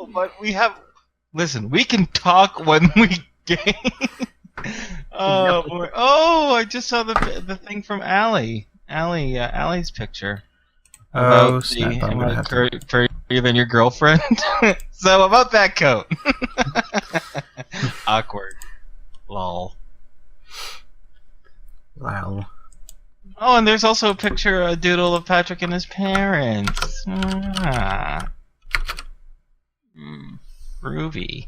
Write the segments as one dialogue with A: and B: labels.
A: But we have... Listen, we can talk when we game. Oh, boy. Oh, I just saw the thing from Allie. Allie's picture.
B: Oh,
A: About
B: snap. I'm gonna have to...
A: further than your girlfriend. So, about that coat. Awkward. Lol.
B: Wow.
A: Oh, and there's also a doodle of Patrick and his parents. Groovy.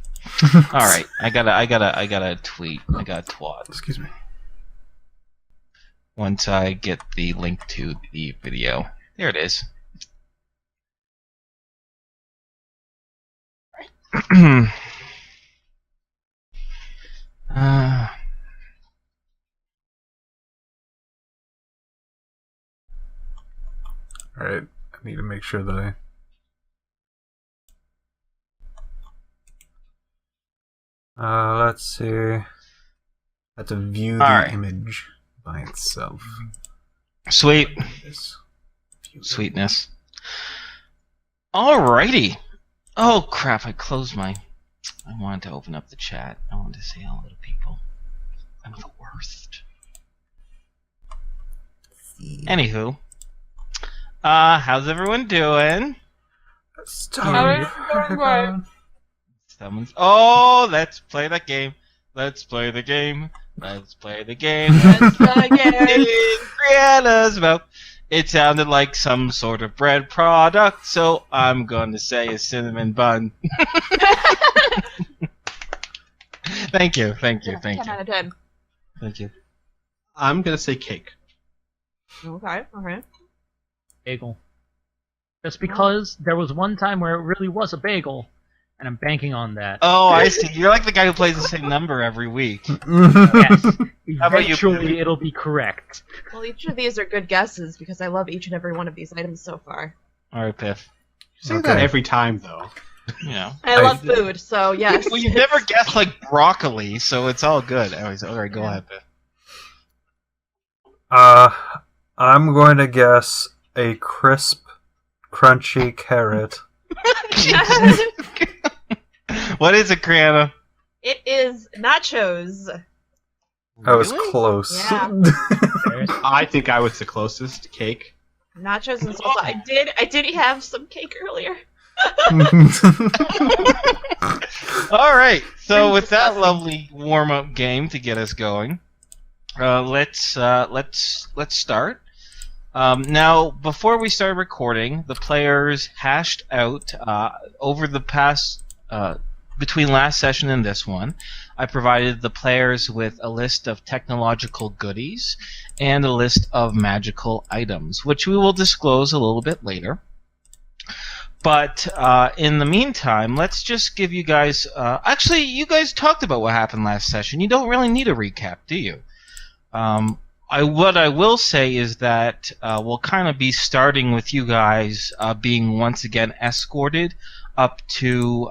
A: All right, I gotta tweet. I gotta twat.
B: Excuse me.
A: Once I get the link to the video, there it is.
B: Alright, I need to make sure that I... let's see... I have to view the image by itself.
A: Sweet. Sweetness. Alrighty. Oh crap, I closed my... I wanted to open up the chat. I wanted to say hello to people. I'm the worst. Anywho. How's everyone doing? Oh, let's play that game. Let's play the game. Let's play the game.
C: Let's play again.
A: Criana's mouth. It sounded like some sort of bread product, so I'm going to say a cinnamon bun. Thank you.
C: 10 out of 10.
A: Thank you.
D: I'm gonna say cake.
C: Okay.
E: Bagel. Just because there was one time where it really was a bagel, and I'm banking on that.
A: Oh, I see. You're like the guy who plays the same number every week.
E: Yes.
A: How about you?
E: Eventually, it'll be correct.
C: Well, each of these are good guesses because I love each and every one of these items so far.
A: Alright, Piph.
D: You say that every time, though.
A: You know.
C: I love food, so yes.
A: Well, you've never guessed like broccoli, so it's all good. Anyways, alright, go ahead, Piph.
B: I'm going to guess a crisp, crunchy carrot.
A: What is it, Criana?
C: It is nachos.
B: I was close.
C: Yeah.
D: I think I was the closest. Cake.
C: Nachos and salsa. I did have some cake earlier.
A: Alright, so with that lovely warm-up game to get us going, let's start. Now, before we start recording, the players hashed out over the past between last session and this one. I provided the players with a list of technological goodies and a list of magical items, which we will disclose a little bit later. But in the meantime, let's just give you guys... actually, you guys talked about what happened last session. You don't really need a recap, do you? What I will say is that we'll kind of be starting with you guys being once again escorted up to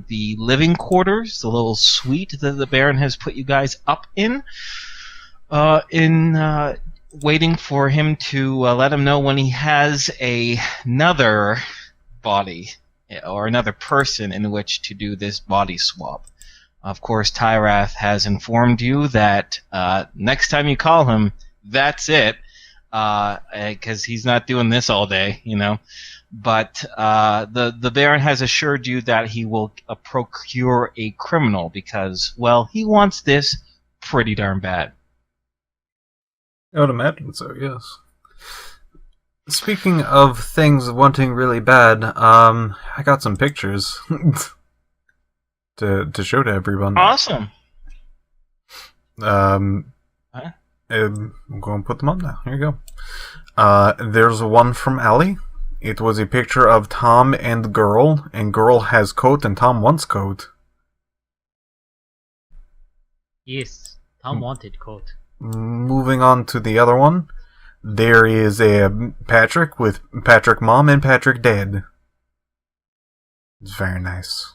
A: the living quarters, the little suite that the Baron has put you guys up in waiting for him to let him know when he has another body or another person in which to do this body swap. Of course, Tyrath has informed you that next time you call him, that's it, because he's not doing this all day, you know. But the Baron has assured you that he will procure a criminal because, well, he wants this pretty darn bad.
B: I would imagine so, yes. Speaking of things wanting really bad, I got some pictures to show to everyone.
A: Awesome.
B: I'm going to put them up now. Here you go. There's one from Allie. It was a picture of Tom and Girl has coat and Tom wants coat.
E: Yes, Tom wanted coat.
B: Moving on to the other one. There is a Patrick with Patrick Mom and Patrick Dad. It's very nice.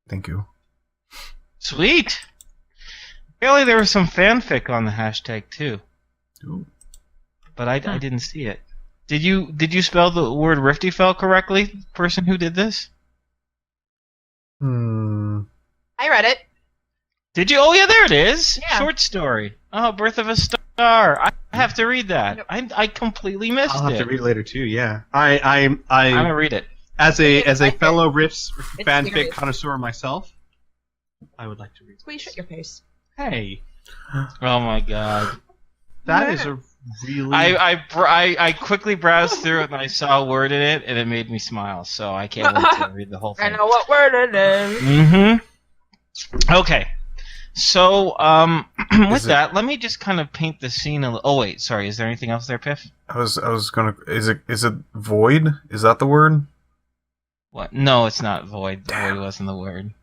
B: Thank you.
A: Sweet. Apparently there was some fanfic on the hashtag too.
B: Ooh.
A: But I didn't see it. Did you spell the word Riftyfell correctly, person who did this?
C: I read it.
A: Did you? Oh, yeah, there it is.
C: Yeah.
A: Short story. Oh, Birth of a Star. I have to read that.
C: Yep.
A: I completely missed
D: I'll have
A: it.
D: to read it later too. Yeah, I
A: I'm gonna read it.
D: as a fellow Riffs
C: It's
D: fanfic
C: serious.
D: connoisseur myself, I would like to read.
C: Squee, shut your face.
D: Hey,
A: Oh my god.
D: that is a really.
A: I quickly browsed through it and I saw a word in it and it made me smile. So I can't wait to read the whole
C: I
A: thing.
C: know what word it is.
A: Mm-hmm. Okay. So, with
B: Is it-
A: that, let me just kind of paint the scene a little. Oh wait, sorry. Is there anything else there, Piph?
B: I was gonna. Is it void? Is that the word?
A: What? No, it's not void. Void wasn't the word.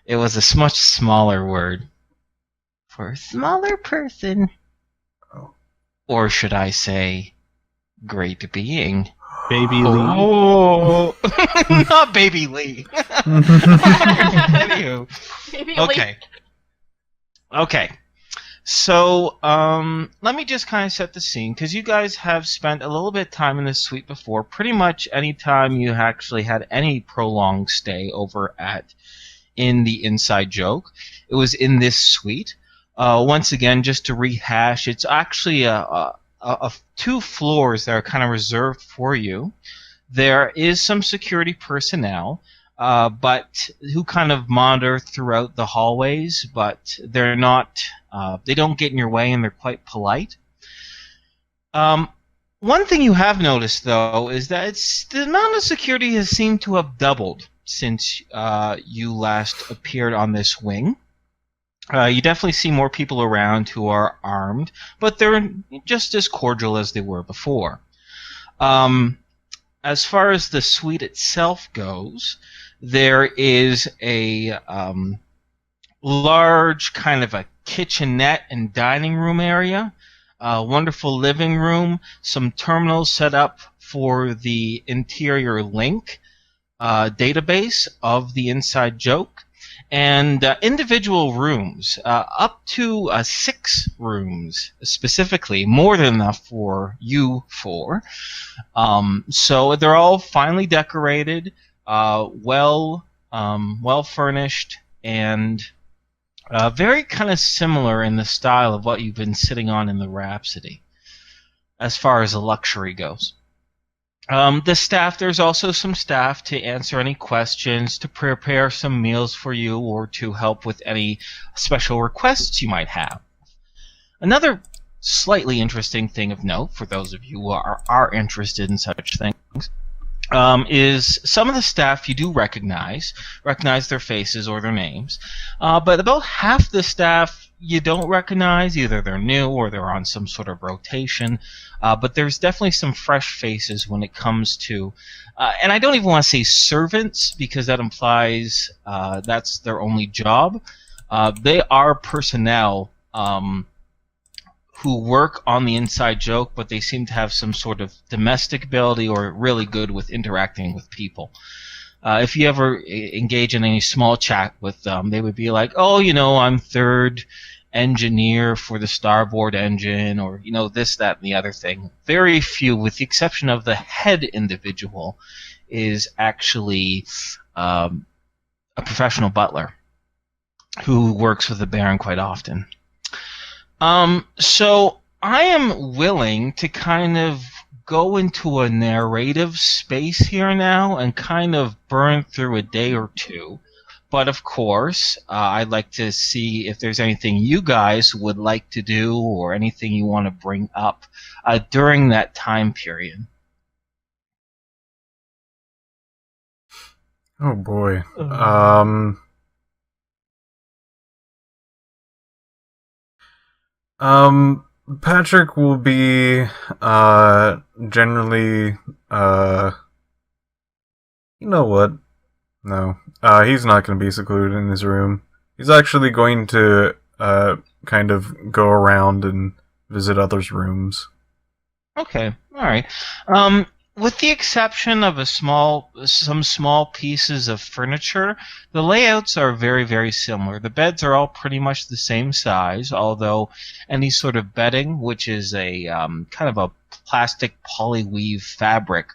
A: It was a much smaller word for a smaller person.
B: Oh.
A: Or should I say, great being?
D: Baby Lee.
A: Oh, not Baby Lee. Anywho.
C: Maybe
A: Okay. Okay. So, let me just kind of set the scene, because you guys have spent a little bit of time in this suite before. Pretty much any time you actually had any prolonged stay over in the Inside Joke, it was in this suite. Once again, just to rehash, it's actually two floors that are kind of reserved for you. There is some security personnel, but who kind of monitor throughout the hallways, but they're not. They don't get in your way, and they're quite polite. One thing you have noticed, though, is that the amount of security has seemed to have doubled since you last appeared on this wing. You definitely see more people around who are armed, but they're just as cordial as they were before. As far as the suite itself goes, there is a large kind of a kitchenette and dining room area, a wonderful living room, some terminals set up for the interior link database of the Inside Joke, and individual rooms, up to 6 rooms specifically, more than enough for you four. So they're all finely decorated, well furnished, and very kind of similar in the style of what you've been sitting on in the Rhapsody, as far as the luxury goes. The staff, there's also some staff to answer any questions, to prepare some meals for you, or to help with any special requests you might have. Another slightly interesting thing of note, for those of you who are interested in such things, is some of the staff you do recognize their faces or their names, but about half the staff you don't recognize. Either they're new or they're on some sort of rotation, but there's definitely some fresh faces when it comes to, and I don't even want to say servants, because that implies that's their only job. They are personnel who work on the Inside Joke, but they seem to have some sort of domestic ability or really good with interacting with people. If you ever engage in any small chat with them, they would be like, oh, I'm third engineer for the starboard engine, or, this, that, and the other thing. Very few, with the exception of the head individual, is actually a professional butler who works with the Baron quite often. So I am willing to kind of go into a narrative space here now and kind of burn through a day or two. But of course, I'd like to see if there's anything you guys would like to do or anything you want to bring up during that time period.
B: Oh boy. Patrick will be generally you know what? No. He's not going to be secluded in his room. He's actually going to kind of go around and visit others' rooms.
A: Okay, all right. With the exception of some small pieces of furniture, the layouts are very, very similar. The beds are all pretty much the same size, although any sort of bedding, which is a kind of a plastic polyweave fabric,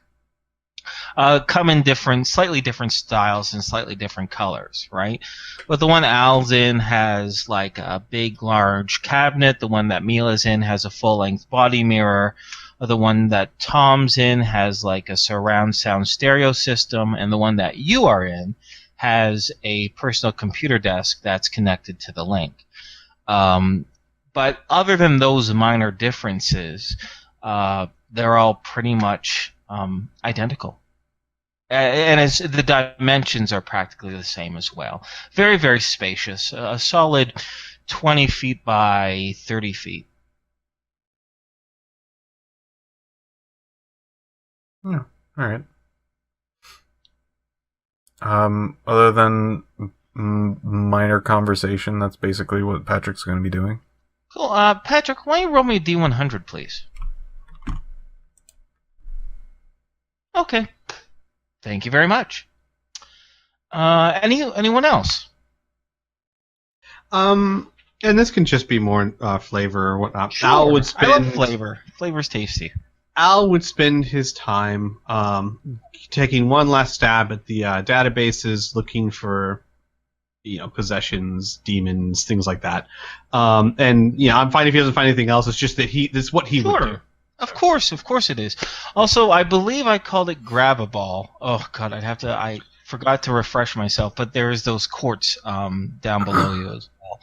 A: come in slightly different styles and slightly different colors, right? But the one Al's in has like a big, large cabinet. The one that Mila's in has a full-length body mirror. The one that Tom's in has like a surround sound stereo system, and the one that you are in has a personal computer desk that's connected to the link. But other than those minor differences, they're all pretty much identical. And the dimensions are practically the same as well. Very, very spacious. A solid 20 feet by 30 feet.
B: Yeah, all right. Other than minor conversation, that's basically what Patrick's going to be doing.
A: Cool. Patrick, why don't you roll me a D100, please? Okay. Thank you very much. Anyone else?
D: And this can just be more flavor or whatnot.
A: Sure.
D: Al would
A: I love
D: spend
A: flavor. Flavor's tasty.
D: Al would spend his time taking one last stab at the databases, looking for possessions, demons, things like that. And I'm fine if he doesn't find anything else. It's just that this is what he would do.
A: Of course it is. Also, I believe I called it grab a ball. Oh God, I forgot to refresh myself. But there is those quartz down below you as well.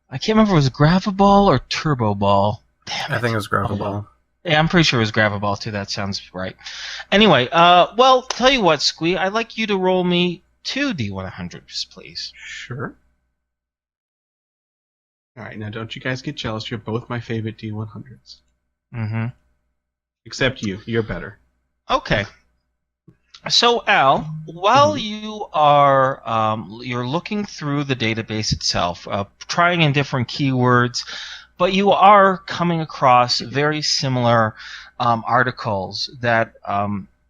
A: I can't remember if it was grab a ball or turbo ball. Damn it.
B: I think it was grab a ball.
A: Yeah, I'm pretty sure it was grab a ball too. That sounds right. Anyway, well, tell you what, Squee, I'd like you to roll me 2 D100s, please.
D: Sure. All right, now don't you guys get jealous. You're both my favorite D100s.
A: Mm-hmm.
D: Except you. You're better.
A: Okay. So, Al, while you are you're looking through the database itself, trying in different keywords, but you are coming across very similar articles that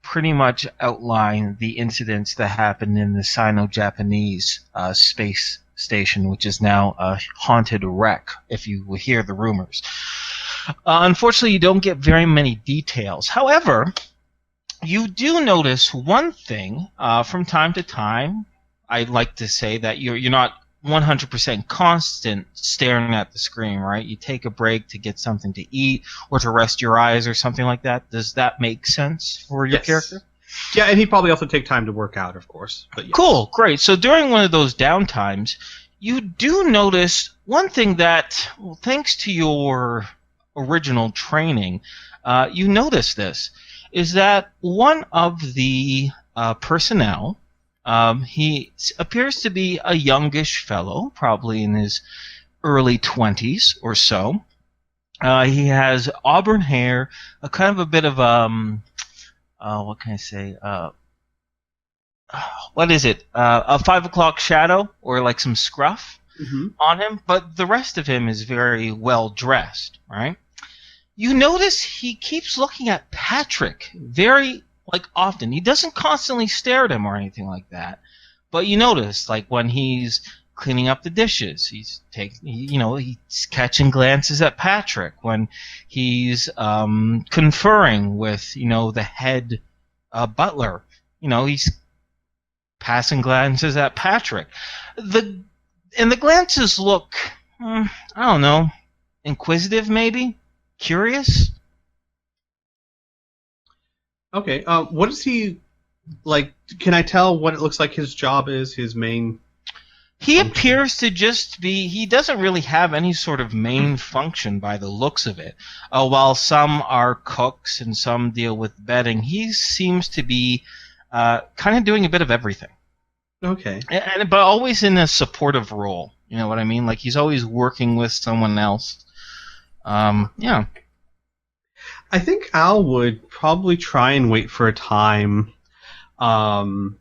A: pretty much outline the incidents that happened in the Sino-Japanese space station, which is now a haunted wreck, if you will hear the rumors. Unfortunately, you don't get very many details. However, you do notice one thing from time to time. I'd like to say that you're not 100% constant staring at the screen, right? You take a break to get something to eat or to rest your eyes or something like that. Does that make sense for your character?
D: Yeah, and he'd probably also take time to work out, of course. But yes.
A: Cool, great. So during one of those downtimes, you do notice one thing that, well, thanks to your original training, you notice this, is that one of the personnel, he appears to be a youngish fellow, probably in his early 20s or so. He has auburn hair, a kind of a bit of what can I say? What is it? A 5 o'clock shadow or like some scruff on him, but the rest of him is very well dressed, right? You notice he keeps looking at Patrick very often. He doesn't constantly stare at him or anything like that, but you notice when he's cleaning up the dishes, he's catching glances at Patrick. When he's conferring with the head butler, he's passing glances at Patrick. The glances look, I don't know, inquisitive maybe. Curious?
D: Okay. What is he like? Can I tell what it looks like his job is? His main.
A: He
D: function?
A: appears to just be. He doesn't really have any sort of main function by the looks of it. While some are cooks and some deal with bedding, he seems to be kind of doing a bit of everything.
D: Okay.
A: But always in a supportive role. You know what I mean? Like he's always working with someone else. Yeah.
D: I think Al would probably try and wait for a time. Or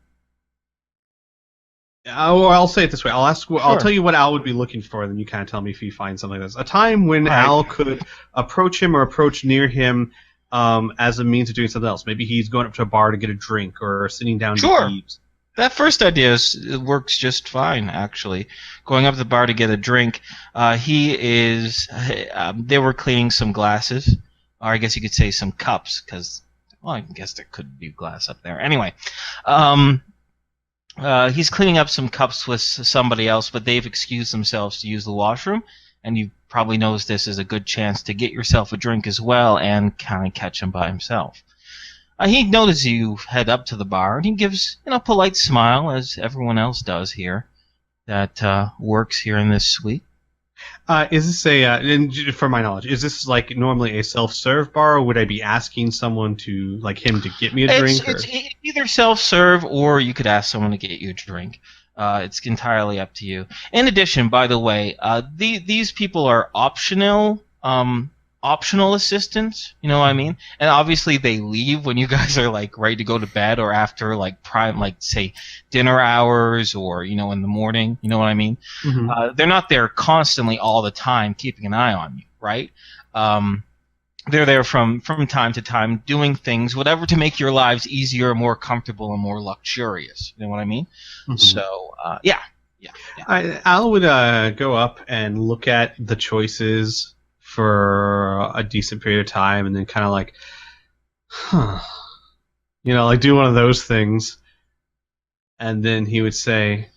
D: I'll say it this way. I'll tell you what Al would be looking for, and then you kind of tell me if you find something like this. A time when Al could approach him or approach near him as a means of doing something else. Maybe he's going up to a bar to get a drink or sitting down to eat.
A: That first idea works just fine, actually. Going up to the bar to get a drink. They were cleaning some glasses, or I guess you could say some cups, because Well, I guess there could be glass up there. Anyway, he's cleaning up some cups with somebody else, but they've excused themselves to use the washroom, and you probably knows this is a good chance to get yourself a drink as well and kind of catch him by himself. He notices you head up to the bar, and he gives a polite smile, as everyone else does here that works here in this suite.
D: Is this and for my knowledge, is this like normally a self-serve bar, or would I be asking someone to, like, him to get me a drink?
A: It's either self-serve, or you could ask someone to get you a drink. It's entirely up to you. In addition, by the way, these people are optional assistants. You know what I mean? And obviously they leave when you guys are like ready to go to bed, or after like prime, like say dinner hours, or in the morning. You know what I mean?
D: Mm-hmm.
A: They're not there constantly all the time keeping an eye on you, right? They're there from time to time doing things, whatever, to make your lives easier, more comfortable, and more luxurious. You know what I mean?
D: Mm-hmm.
A: So, yeah.
D: Al would go up and look at the choices for a decent period of time, and then kind of like, like do one of those things. And then he would say,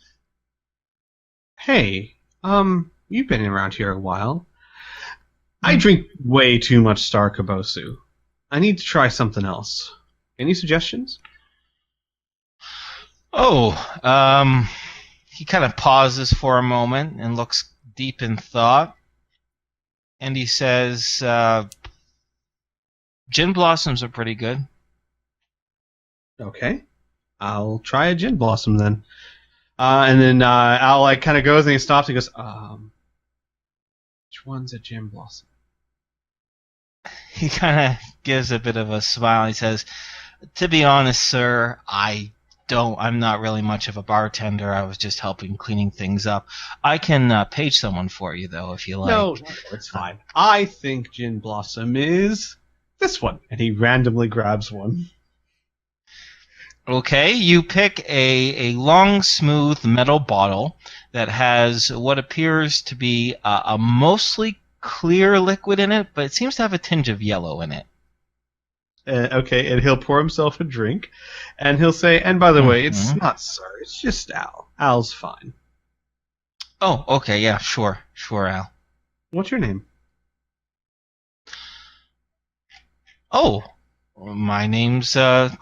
D: "Hey, you've been around here a while. I drink way too much Star Kabosu. I need to try something else. Any suggestions?"
A: He kind of pauses for a moment and looks deep in thought, and he says, "Gin blossoms are pretty good."
D: Okay, I'll try a gin blossom then. And then Al like kind of goes and he stops and goes, "Which one's a gin blossom?"
A: He kind of gives a bit of a smile. He says, "To be honest, sir, I'm not really much of a bartender. I was just helping cleaning things up. I can page someone for you, though, if you like."
D: No, it's fine. I think gin blossom is this one. And he randomly grabs one.
A: Okay, you pick a long, smooth metal bottle that has what appears to be a mostly clear liquid in it, but it seems to have a tinge of yellow in it.
D: Okay, and he'll pour himself a drink, and he'll say, "And by the way, it's not sir, it's just Al. Al's fine."
A: Oh, okay, yeah, sure, Al.
D: What's your name?
A: Oh, my name's Leon.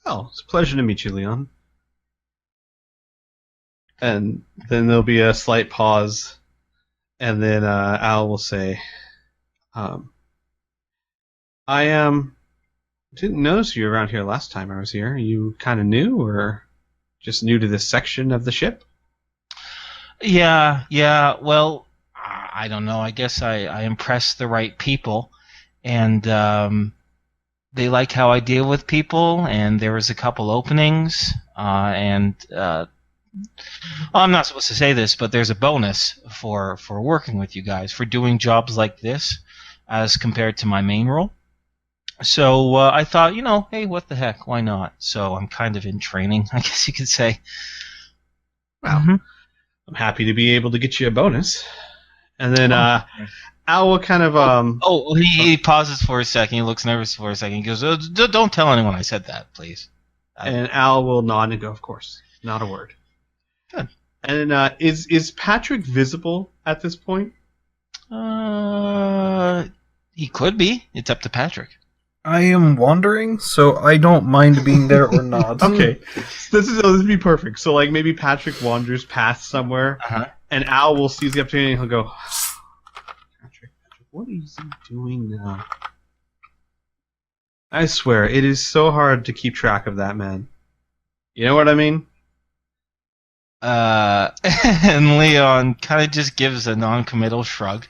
D: Oh, it's a pleasure to meet you, Leon. And then there'll be a slight pause, and then Al will say, "I didn't notice you around here last time I was here. Are you kind of new, or just new to this section of the ship?"
A: Yeah. Well, I don't know. I guess I impressed the right people, and they like how I deal with people. And there was a couple openings, and I'm not supposed to say this, but there's a bonus for working with you guys, for doing jobs like this, as compared to my main role. So I thought, hey, what the heck, why not? So I'm kind of in training, I guess you could say.
D: Well, I'm happy to be able to get you a bonus. And then Al will kind of...
A: he pauses for a second, he looks nervous for a second, he goes, don't tell anyone I said that, please.
D: And Al will nod and go, "Of course, not a word."
A: Good.
D: And then is Patrick visible at this point?
A: He could be. It's up to Patrick.
B: I am wandering, so I don't mind being there or not.
D: Okay, this would be perfect. So like maybe Patrick wanders past somewhere, and Al will seize the opportunity and he'll go, Patrick, what is he doing now? I swear, it is so hard to keep track of that man. You know what I mean?
A: And Leon kind of just gives a non-committal shrug.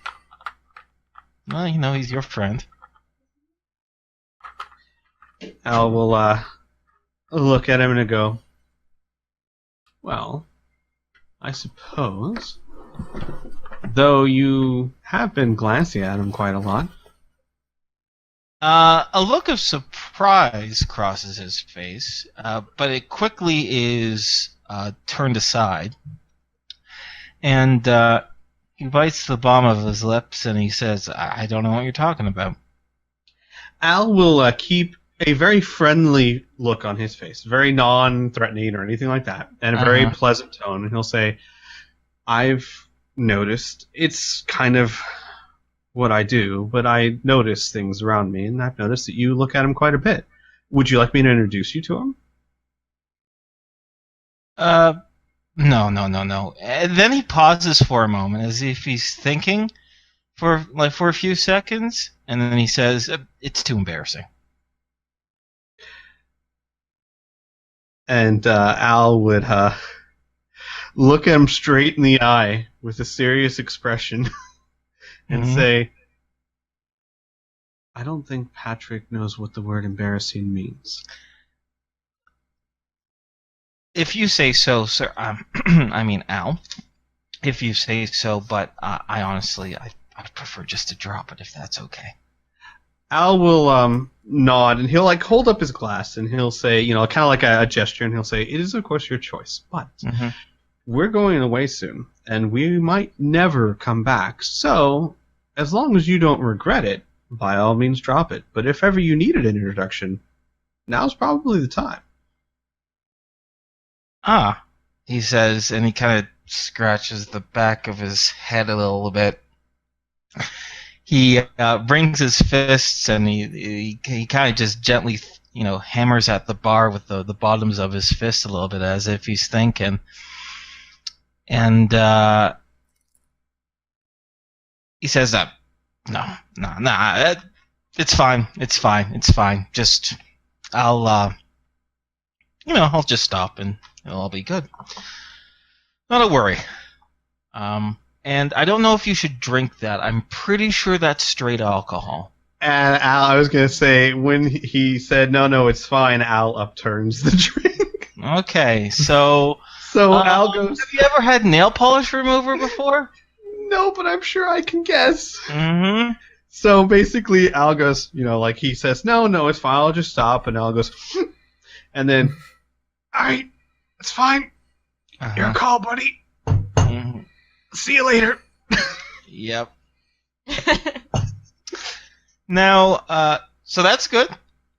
A: Well, he's your friend.
D: Al will look at him and go, "Well, I suppose, though you have been glancing at him quite a lot."
A: A look of surprise crosses his face, but it quickly is turned aside. And he bites the bottom of his lips and he says, "I don't know what you're talking about."
D: Al will keep a very friendly look on his face, very non-threatening or anything like that, and a very pleasant tone. And he'll say, I've noticed, it's kind of what I do, but I notice things around me, and I've noticed that you look at him quite a bit. Would you like me to introduce you to him?
A: No. And then he pauses for a moment as if he's thinking for a few seconds, and then he says, "It's too embarrassing."
D: And Al would look him straight in the eye with a serious expression and say, I don't think Patrick knows what the word embarrassing means.
A: If you say so, sir. I mean, Al. If you say so, but I honestly, I'd prefer just to drop it if that's okay.
D: Al will nod, and he'll hold up his glass, and he'll say, kind of like a gesture, and he'll say, "It is of course your choice, but we're going away soon, and we might never come back. So, as long as you don't regret it, by all means, drop it. But if ever you needed an introduction, now's probably the time."
A: He says, and he kind of scratches the back of his head a little bit. He brings his fists and he kind of just gently, hammers at the bar with the bottoms of his fists a little bit as if he's thinking. And he says that, no, it's fine. Just, I'll just stop and it'll all be good. Not a worry. And I don't know if you should drink that. I'm pretty sure that's straight alcohol.
D: And Al, I was going to say, when he said, no, it's fine, Al upturns the drink.
A: Okay, so...
D: Al goes...
A: Have you ever had nail polish remover before?
D: No, but I'm sure I can guess.
A: Mm-hmm.
D: So basically, Al goes, he says, no, it's fine, I'll just stop. And Al goes, and then, alright, it's fine. Your call, buddy. See you later.
A: Yep. Now, so that's good.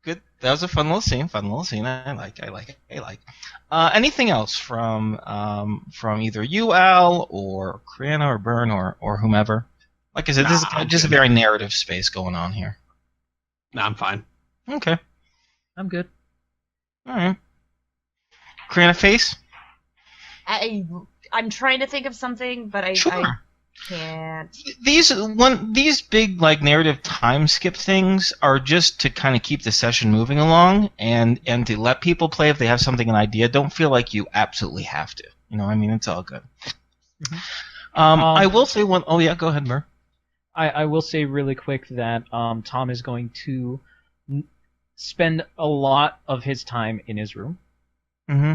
A: Good. That was a fun little scene. I like. Anything else from either you, Al, or Criana, or Byrne, or whomever? Like I said, this is just a very narrative space going on here.
D: No, I'm fine.
A: Okay.
E: I'm good.
A: All right. Criana, face?
C: I'm trying to think of something, but I can't.
A: These big narrative time skip things are just to kind of keep the session moving along and to let people play if they have something, an idea. Don't feel like you absolutely have to. It's all good. Mm-hmm. I will say one. Oh yeah, go ahead, Mer.
E: I will say really quick that Tom is going to spend a lot of his time in his room.
A: Mm-hmm.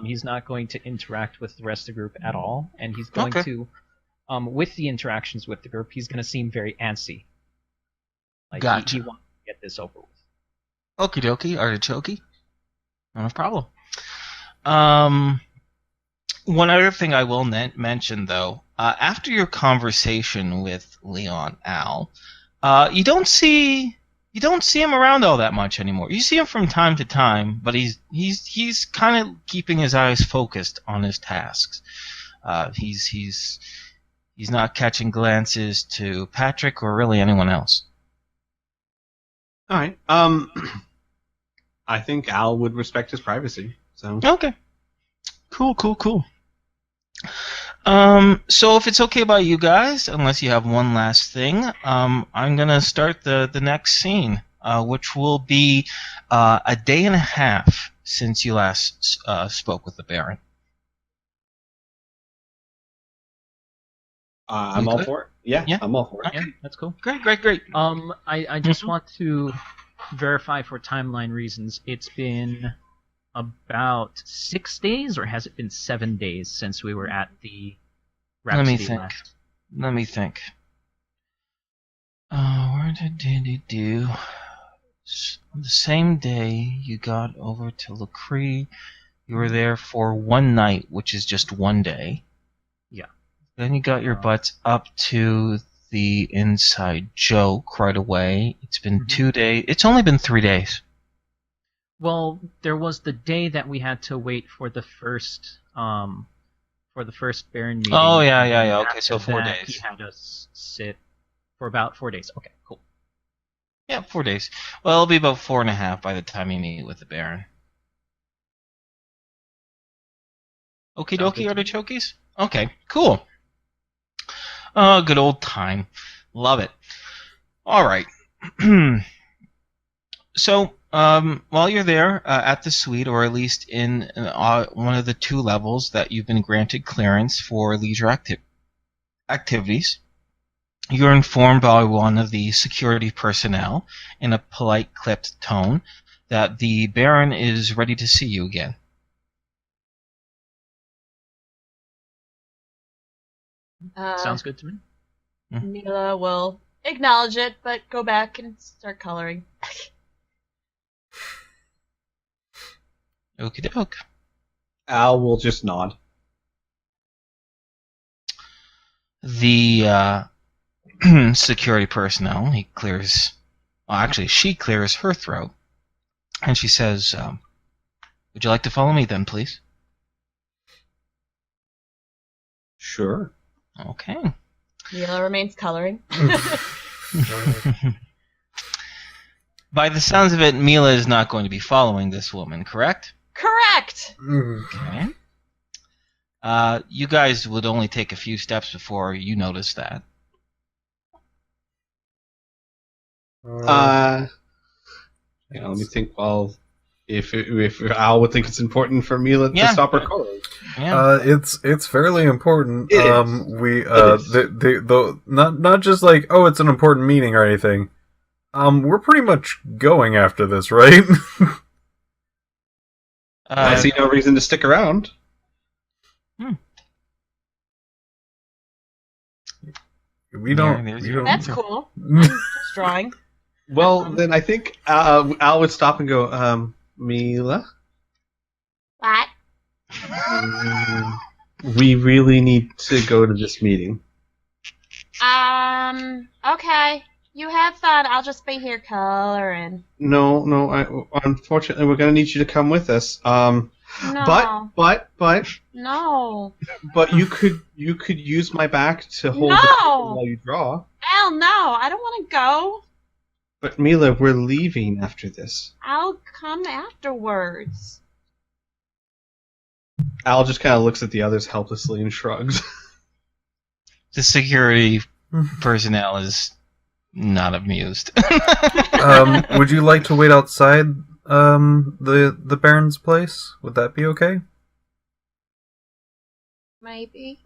E: He's not going to interact with the rest of the group at all, and he's going to, with the interactions with the group, he's going to seem very antsy.
A: Gotcha.
E: He wants to get this over with.
A: Okie dokie, artichoke. Not a problem. One other thing I will mention, though, after your conversation with Leon, Al, you don't see him around all that much anymore. You see him from time to time, but he's kind of keeping his eyes focused on his tasks. He's not catching glances to Patrick or really anyone else.
D: All right. I think Al would respect his privacy. So
A: okay. Cool. So if it's okay by you guys, unless you have one last thing, I'm gonna start the next scene, which will be a day and a half since you last spoke with the Baron.
D: I'm all for it. Yeah, I'm all for it.
E: Yeah, that's cool.
A: Great.
E: I just want to verify for timeline reasons. It's been about 6 days, or has it been 7 days since we were at the Rhapsody last?
A: Let me think. Where did he do? The same day you got over to Lacree, you were there for one night, which is just one day.
E: Yeah.
A: Then you got your butts up to the inside joke right away. It's been 2 days. It's only been 3 days.
E: Well, there was the day that we had to wait for the first Baron meeting.
A: Oh, yeah.
E: and
A: Okay, so
E: after
A: 4
E: that,
A: days.
E: He had us sit for about 4 days. Okay, cool.
A: Yeah, 4 days. Well, it'll be about 4.5 by the time you meet with the Baron. Okie
E: Sounds
A: dokie,
E: good to me.
A: artichokes? Okay, cool. Oh, good old time. Love it. All right. So, while you're there at the suite, or at least in one of the 2 levels that you've been granted clearance for leisure activities, you're informed by one of the security personnel in a polite, clipped tone that the Baron is ready to see you again.
E: Sounds good to me.
C: Mila will acknowledge it, but go back and start coloring.
A: Okie doke.
D: Al will just nod.
A: The security personnel, she clears her throat, and she says, would you like to follow me then, please?
D: Sure.
A: Okay.
C: Mila remains coloring.
A: By the sounds of it, Mila is not going to be following this woman, correct?
C: Correct!
A: Okay. You guys would only take a few steps before you notice that.
D: Let me think. Well, if Al would think it's important for Mila to stop her coloring.
A: Yeah.
B: It's fairly important.
D: It is.
B: Not just like, oh, it's an important meeting or anything. We're pretty much going after this, right?
D: I see no reason to stick around.
B: We don't.
C: That's cool. Just drawing.
D: Well, then I think Al would stop and go, Mila?
C: What?
D: We really need to go to this meeting.
C: Okay. You have fun. I'll just be here coloring.
D: No, unfortunately, we're gonna need you to come with us.
C: No.
D: But
C: No.
D: you could use my back to hold the
C: No!
D: pencil while you draw.
C: Hell no. I don't want to go.
D: But Mila, we're leaving after this.
C: I'll come afterwards.
D: Al just kind of looks at the others helplessly and shrugs.
A: The security personnel is not amused.
B: Would you like to wait outside the Baron's place? Would that be okay?
C: Maybe.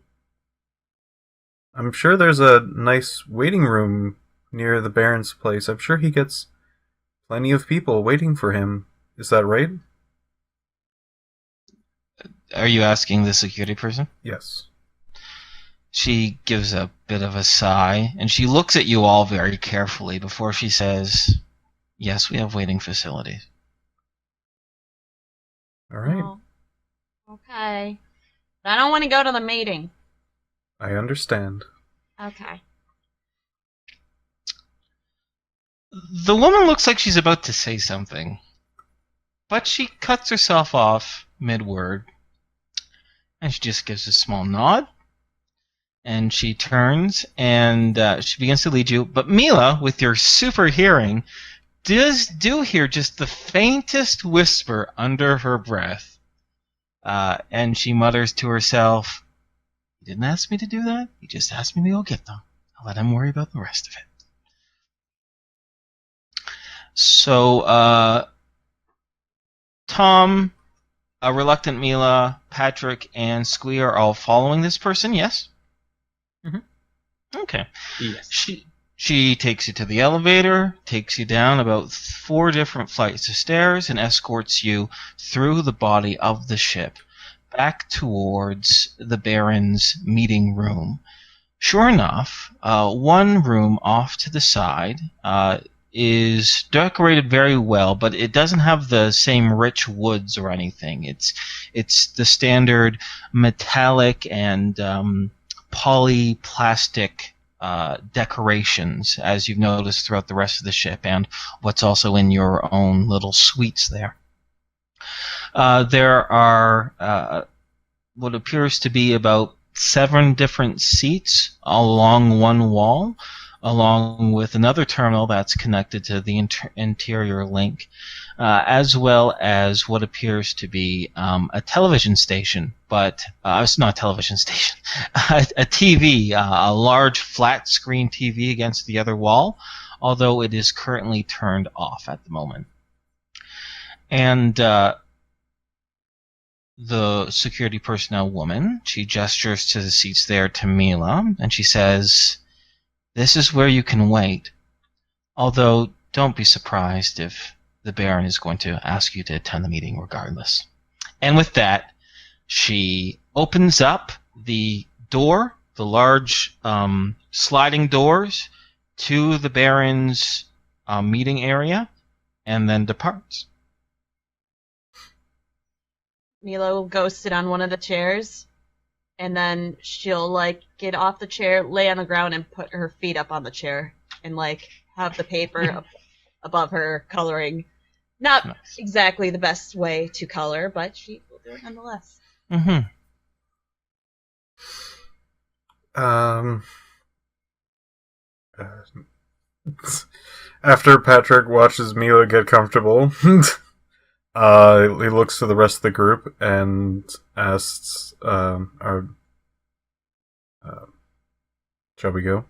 B: I'm sure there's a nice waiting room near the Baron's place. I'm sure he gets plenty of people waiting for him. Is that right?
A: Are you asking the security person?
B: Yes.
A: She gives a bit of a sigh, and she looks at you all very carefully before she says, yes, we have waiting facilities.
B: All right.
C: Oh. Okay. But I don't want to go to the meeting.
B: I understand.
C: Okay.
A: The woman looks like she's about to say something, but she cuts herself off mid-word, and she just gives a small nod, and she turns, and she begins to lead you. But Mila, with your super hearing, do hear just the faintest whisper under her breath, and she mutters to herself, "He didn't ask me to do that. He just asked me to go get them. I'll let him worry about the rest of it." So, Tom, Reluctant Mila, Patrick, and Squee are all following this person, yes?
E: Mhm.
A: Okay.
D: Yes.
A: She takes you to the elevator, takes you down about 4 different flights of stairs, and escorts you through the body of the ship back towards the Baron's meeting room. Sure enough, one room off to the side is decorated very well, but it doesn't have the same rich woods or anything. It's the standard metallic and polyplastic decorations, as you've noticed throughout the rest of the ship, and what's also in your own little suites there. There are what appears to be about 7 different seats along one wall, along with another terminal that's connected to the interior link, as well as what appears to be a television station, but it's not a television station, a TV, a large flat screen TV against the other wall, although it is currently turned off at the moment. And the security personnel woman, she gestures to the seats there to Mila, and she says, "This is where you can wait. Although, don't be surprised if the Baron is going to ask you to attend the meeting regardless." And with that, she opens up the door, the large sliding doors, to the Baron's meeting area, and then departs.
C: Mila will go sit on one of the chairs, and then she'll, like, get off the chair, lay on the ground, and put her feet up on the chair, and, like, have the paper above her, coloring. Not exactly the best way to color, but she will do it nonetheless.
A: Mm-hmm.
B: After Patrick watches Mila get comfortable, he looks to the rest of the group and asks, shall we go?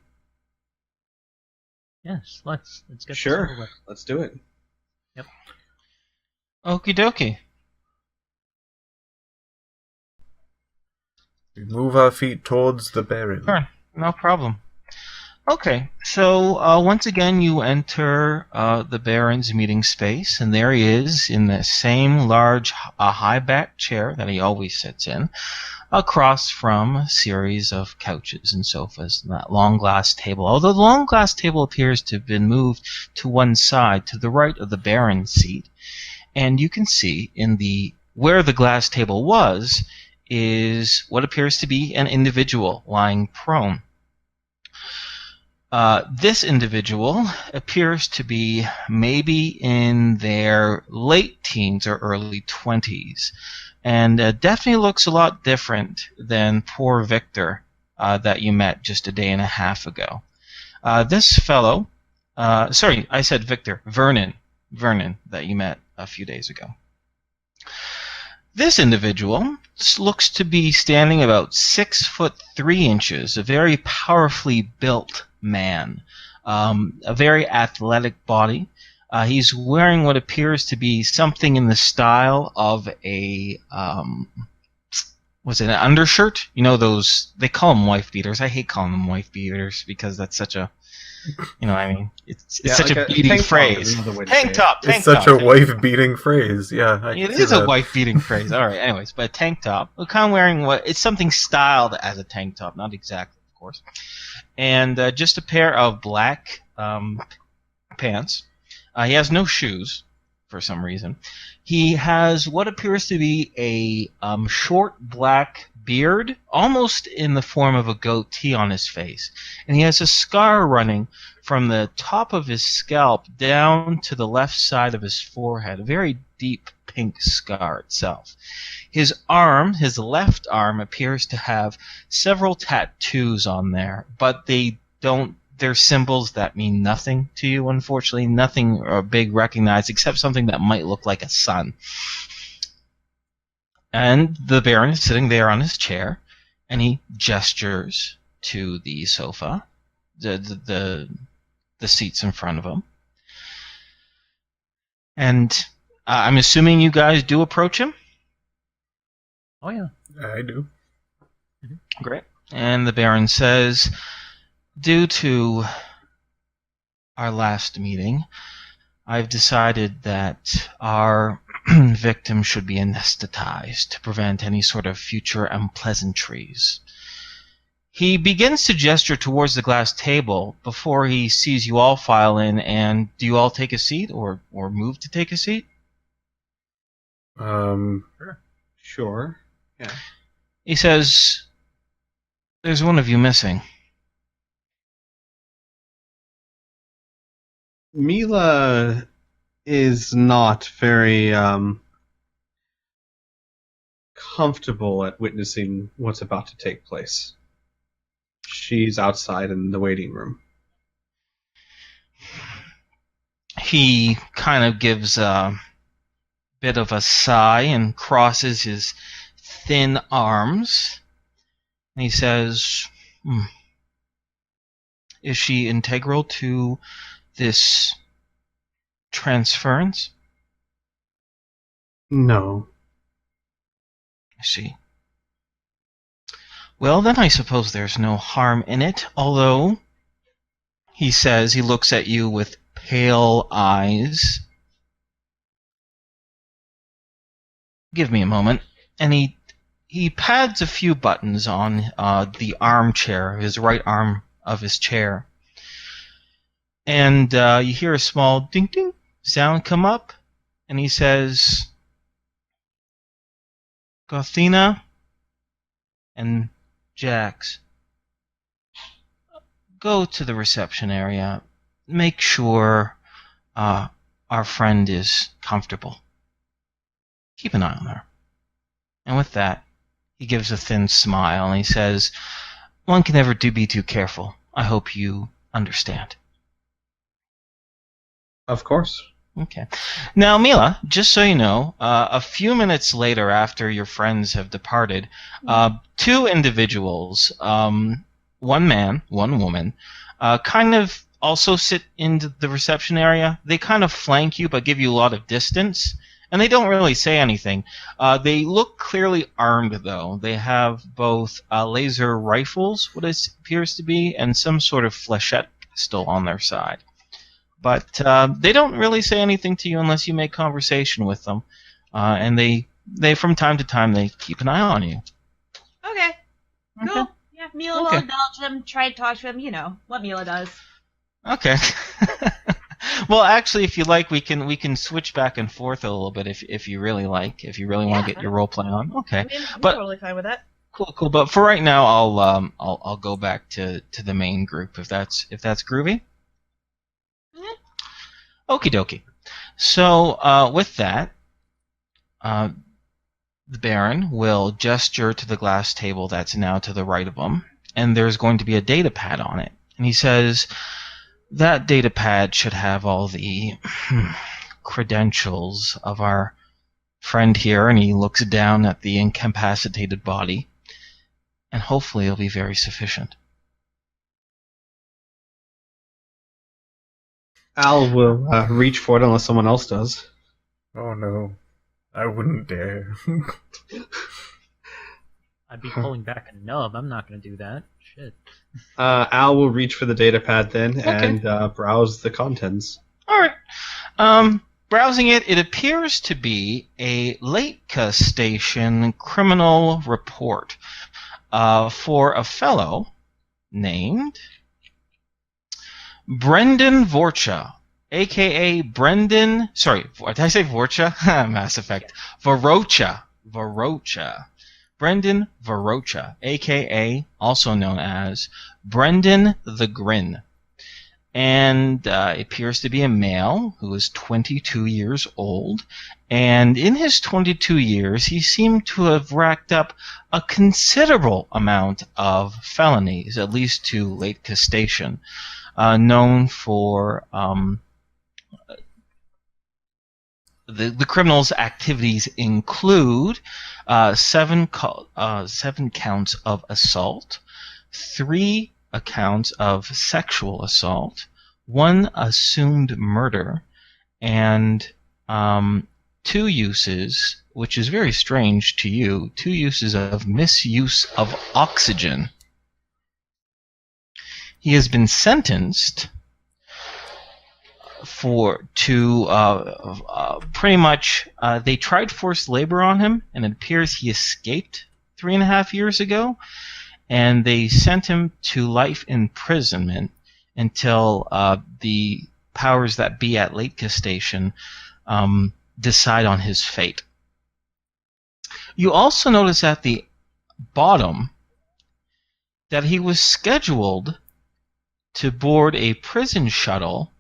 E: Yes, let's get this
D: Sure,
E: over with.
D: let's do it.
E: Yep.
A: Okie dokie.
B: We move our feet towards the Baron.
A: Sure, no problem. Okay, so once again you enter the Baron's meeting space, and there he is in the same large high-backed chair that he always sits in, across from a series of couches and sofas and that long glass table. Although the long glass table appears to have been moved to one side, to the right of the Baron's seat, and you can see in the where the glass table was is what appears to be an individual lying prone. This individual appears to be maybe in their late teens or early 20s, and definitely looks a lot different than poor Victor that you met just a day and a half ago. This fellow, sorry, I said Victor, Vernon that you met a few days ago. This individual looks to be standing about 6'3", a very powerfully built man, a very athletic body. He's wearing what appears to be something in the style of a was it an undershirt? You know those, they call them wife beaters. I hate calling them wife beaters because that's such a, you know what I mean, it's such
D: like
A: a beating phrase. Tank top.
B: It's such a wife-beating phrase, yeah.
A: It is a wife-beating phrase. All right, anyways, but a tank top. We're kind of wearing it's something styled as a tank top, not exactly, of course. And just a pair of black pants. He has no shoes for some reason. He has what appears to be a short black beard, almost in the form of a goatee on his face. And he has a scar running from the top of his scalp down to the left side of his forehead, a very deep pink scar itself. His arm, his left arm, appears to have several tattoos on there, but they're symbols that mean nothing to you, unfortunately. Nothing big recognized, except something that might look like a sun. And the Baron is sitting there on his chair, and he gestures to the sofa, the seats in front of him. And I'm assuming you guys do approach him?
E: Oh, yeah.
B: I do.
A: Great. And the Baron says, due to our last meeting, I've decided that our victim should be anesthetized to prevent any sort of future unpleasantries. He begins to gesture towards the glass table before he sees you all file in, and do you all take a seat or move to take a seat?
D: Sure. Yeah.
A: He says, there's one of you missing.
D: Mila is not very comfortable at witnessing what's about to take place. She's outside in the waiting room.
A: He kind of gives a bit of a sigh and crosses his thin arms. And he says, Is she integral to this transference?
D: No.
A: I see. Well, then I suppose there's no harm in it, although, he says, he looks at you with pale eyes. Give me a moment. And he pads a few buttons on the armchair, his right arm of his chair. And you hear a small ding-ding sound come up, and he says, Gothina and Jax, go to the reception area. Make sure our friend is comfortable. Keep an eye on her. And with that, he gives a thin smile and he says, one can never be too careful. I hope you understand.
D: Of course.
A: Okay. Now, Mila, just so you know, a few minutes later after your friends have departed, two individuals, one man, one woman, kind of also sit in the reception area. They kind of flank you but give you a lot of distance, and they don't really say anything. They look clearly armed, though. They have both laser rifles, what it appears to be, and some sort of flechette pistol on their side. But they don't really say anything to you unless you make conversation with them. And they from time to time, they keep an eye on you.
C: Okay. Cool. Yeah, Mila will acknowledge him, try to talk to him, you know, what Mila does.
A: Okay. Well, actually, if you like, we can switch back and forth a little bit if you really like, if you really want to get your role play on. Okay.
C: I mean, I'm
A: but
C: totally fine with that.
A: Cool. But for right now, I'll go back to the main group if that's groovy. Okie dokie. So, with that, the Baron will gesture to the glass table that's now to the right of him, and there's going to be a data pad on it. And he says, that data pad should have all the credentials of our friend here, and he looks down at the incapacitated body, and hopefully it'll be very sufficient.
D: Al will reach for it unless someone else does.
B: Oh no, I wouldn't dare.
E: I'd be pulling back a nub. I'm not going to do that. Shit.
D: Al will reach for the data pad then and browse the contents.
A: All right. Browsing it, it appears to be a Leitka Station criminal report for a fellow named Brendan Vorcha, a.k.a. Brendan... Sorry, did I say Vorcha? Mass Effect. Varocha. Brendan Varocha, a.k.a. also known as Brendan the Grin. And it appears to be a male who is 22 years old. And in his 22 years, he seemed to have racked up a considerable amount of felonies, at least to Leitka Station. Known for the criminal's activities include 7 counts of assault, 3 accounts of sexual assault, 1 assumed murder, and 2 uses, which is very strange to you, 2 uses of misuse of oxygen. He has been sentenced to pretty much, they tried forced labor on him, and it appears he escaped 3.5 years ago, and they sent him to life imprisonment until the powers that be at Leitka Station decide on his fate. You also notice at the bottom that he was scheduled to board a prison shuttle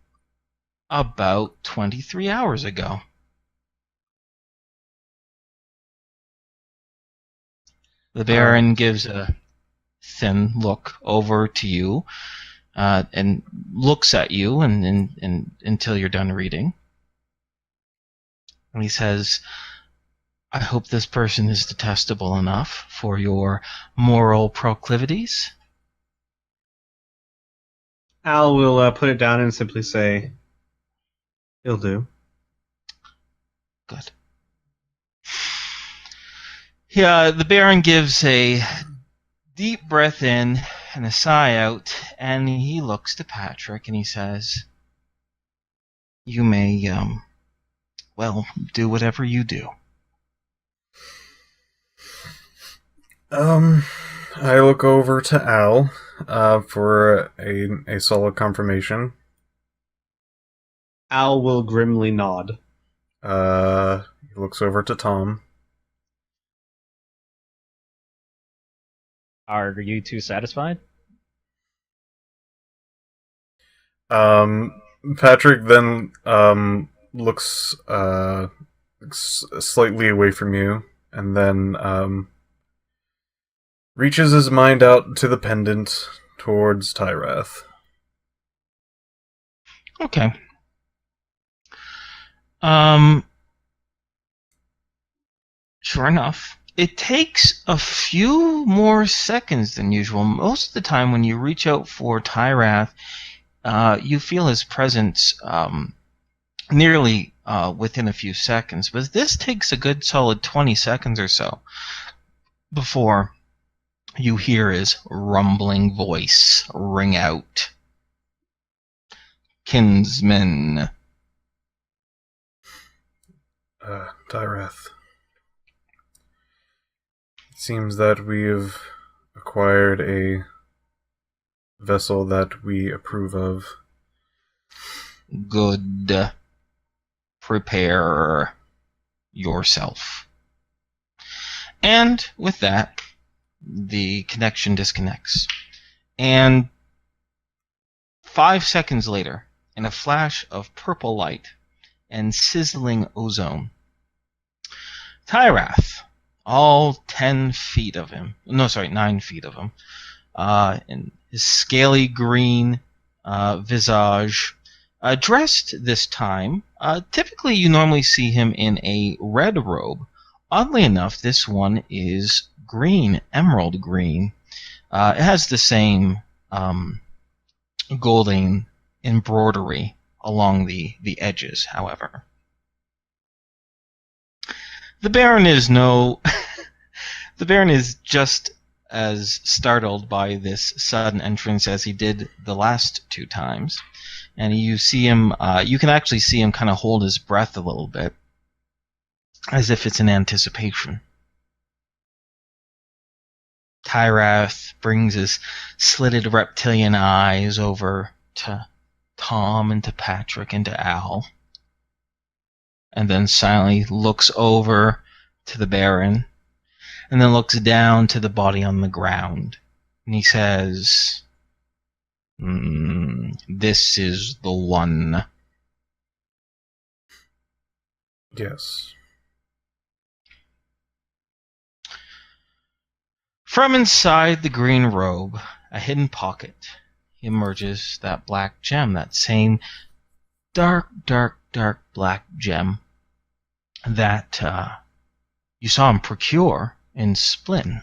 A: About 23 hours ago. The Baron gives a thin look over to you and looks at you and until you're done reading. And he says, I hope this person is detestable enough for your moral proclivities.
D: Al will put it down and simply say, "He'll do."
A: Good. Yeah, the Baron gives a deep breath in and a sigh out, and he looks to Patrick and he says, you may, do whatever you do.
B: I look over to Al for a solid confirmation.
D: Al will grimly nod.
B: He looks over to Tom.
E: Are you two satisfied?
B: Patrick then looks slightly away from you, and then reaches his mind out to the pendant towards Tyrath.
A: Okay. Sure enough, it takes a few more seconds than usual. Most of the time when you reach out for Tyrath, you feel his presence nearly within a few seconds. But this takes a good solid 20 seconds or so before you hear his rumbling voice ring out. Kinsman.
B: Tyrath. It seems that we have acquired a vessel that we approve of.
A: Good. Prepare yourself. And with that, the connection disconnects. And 5 seconds later, in a flash of purple light and sizzling ozone, Tyrath, all 9 feet of him, in his scaly green visage, dressed this time. Typically, you normally see him in a red robe. Oddly enough, this one is green, emerald green. It has the same golden embroidery along the edges, however. The Baron is the Baron is just as startled by this sudden entrance as he did the last 2 times. And you see him, you can actually see him kind of hold his breath a little bit, as if it's in anticipation. Tyrath brings his slitted reptilian eyes over to Tom and to Patrick and to Al, and then silently looks over to the Baron, and then looks down to the body on the ground, and he says, this is the one.
B: Yes.
A: From inside the green robe, a hidden pocket, emerges that black gem, that same dark black gem that you saw him procure in Splin.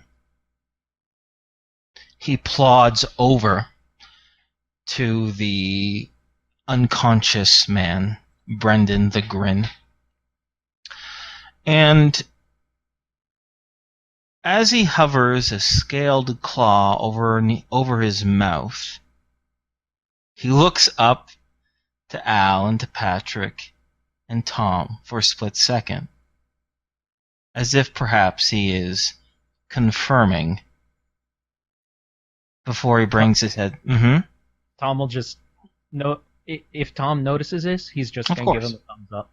A: He plods over to the unconscious man, Brendan the Grin, and as he hovers a scaled claw over his mouth, he looks up to Al and to Patrick and Tom for a split second, as if perhaps he is confirming before he brings his head.
E: Tom will just if Tom notices this, he's just going to give him a thumbs up.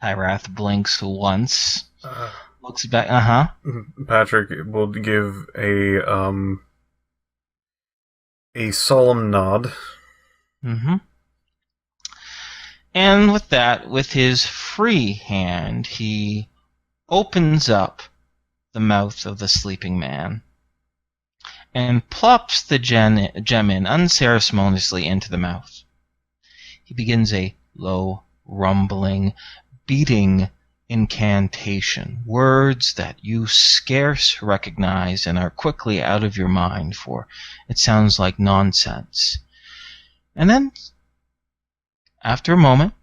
A: Tyrath blinks once, looks back.
B: Patrick will give a solemn nod.
A: And with that, with his free hand, he opens up the mouth of the sleeping man and plops the gem in unceremoniously into the mouth. He begins a low, rumbling, beating incantation, words that you scarce recognize and are quickly out of your mind, for it sounds like nonsense. And then, after a moment,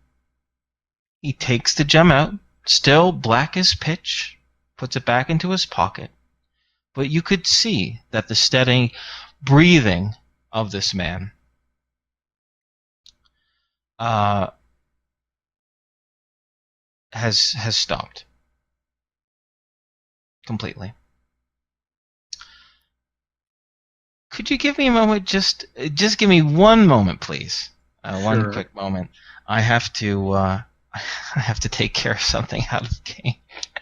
A: he takes the gem out, still black as pitch, puts it back into his pocket, but you could see that the steady breathing of this man has stopped completely. Could you give me a moment? Just give me one moment, please. One quick moment. I have to take care of something out of the game.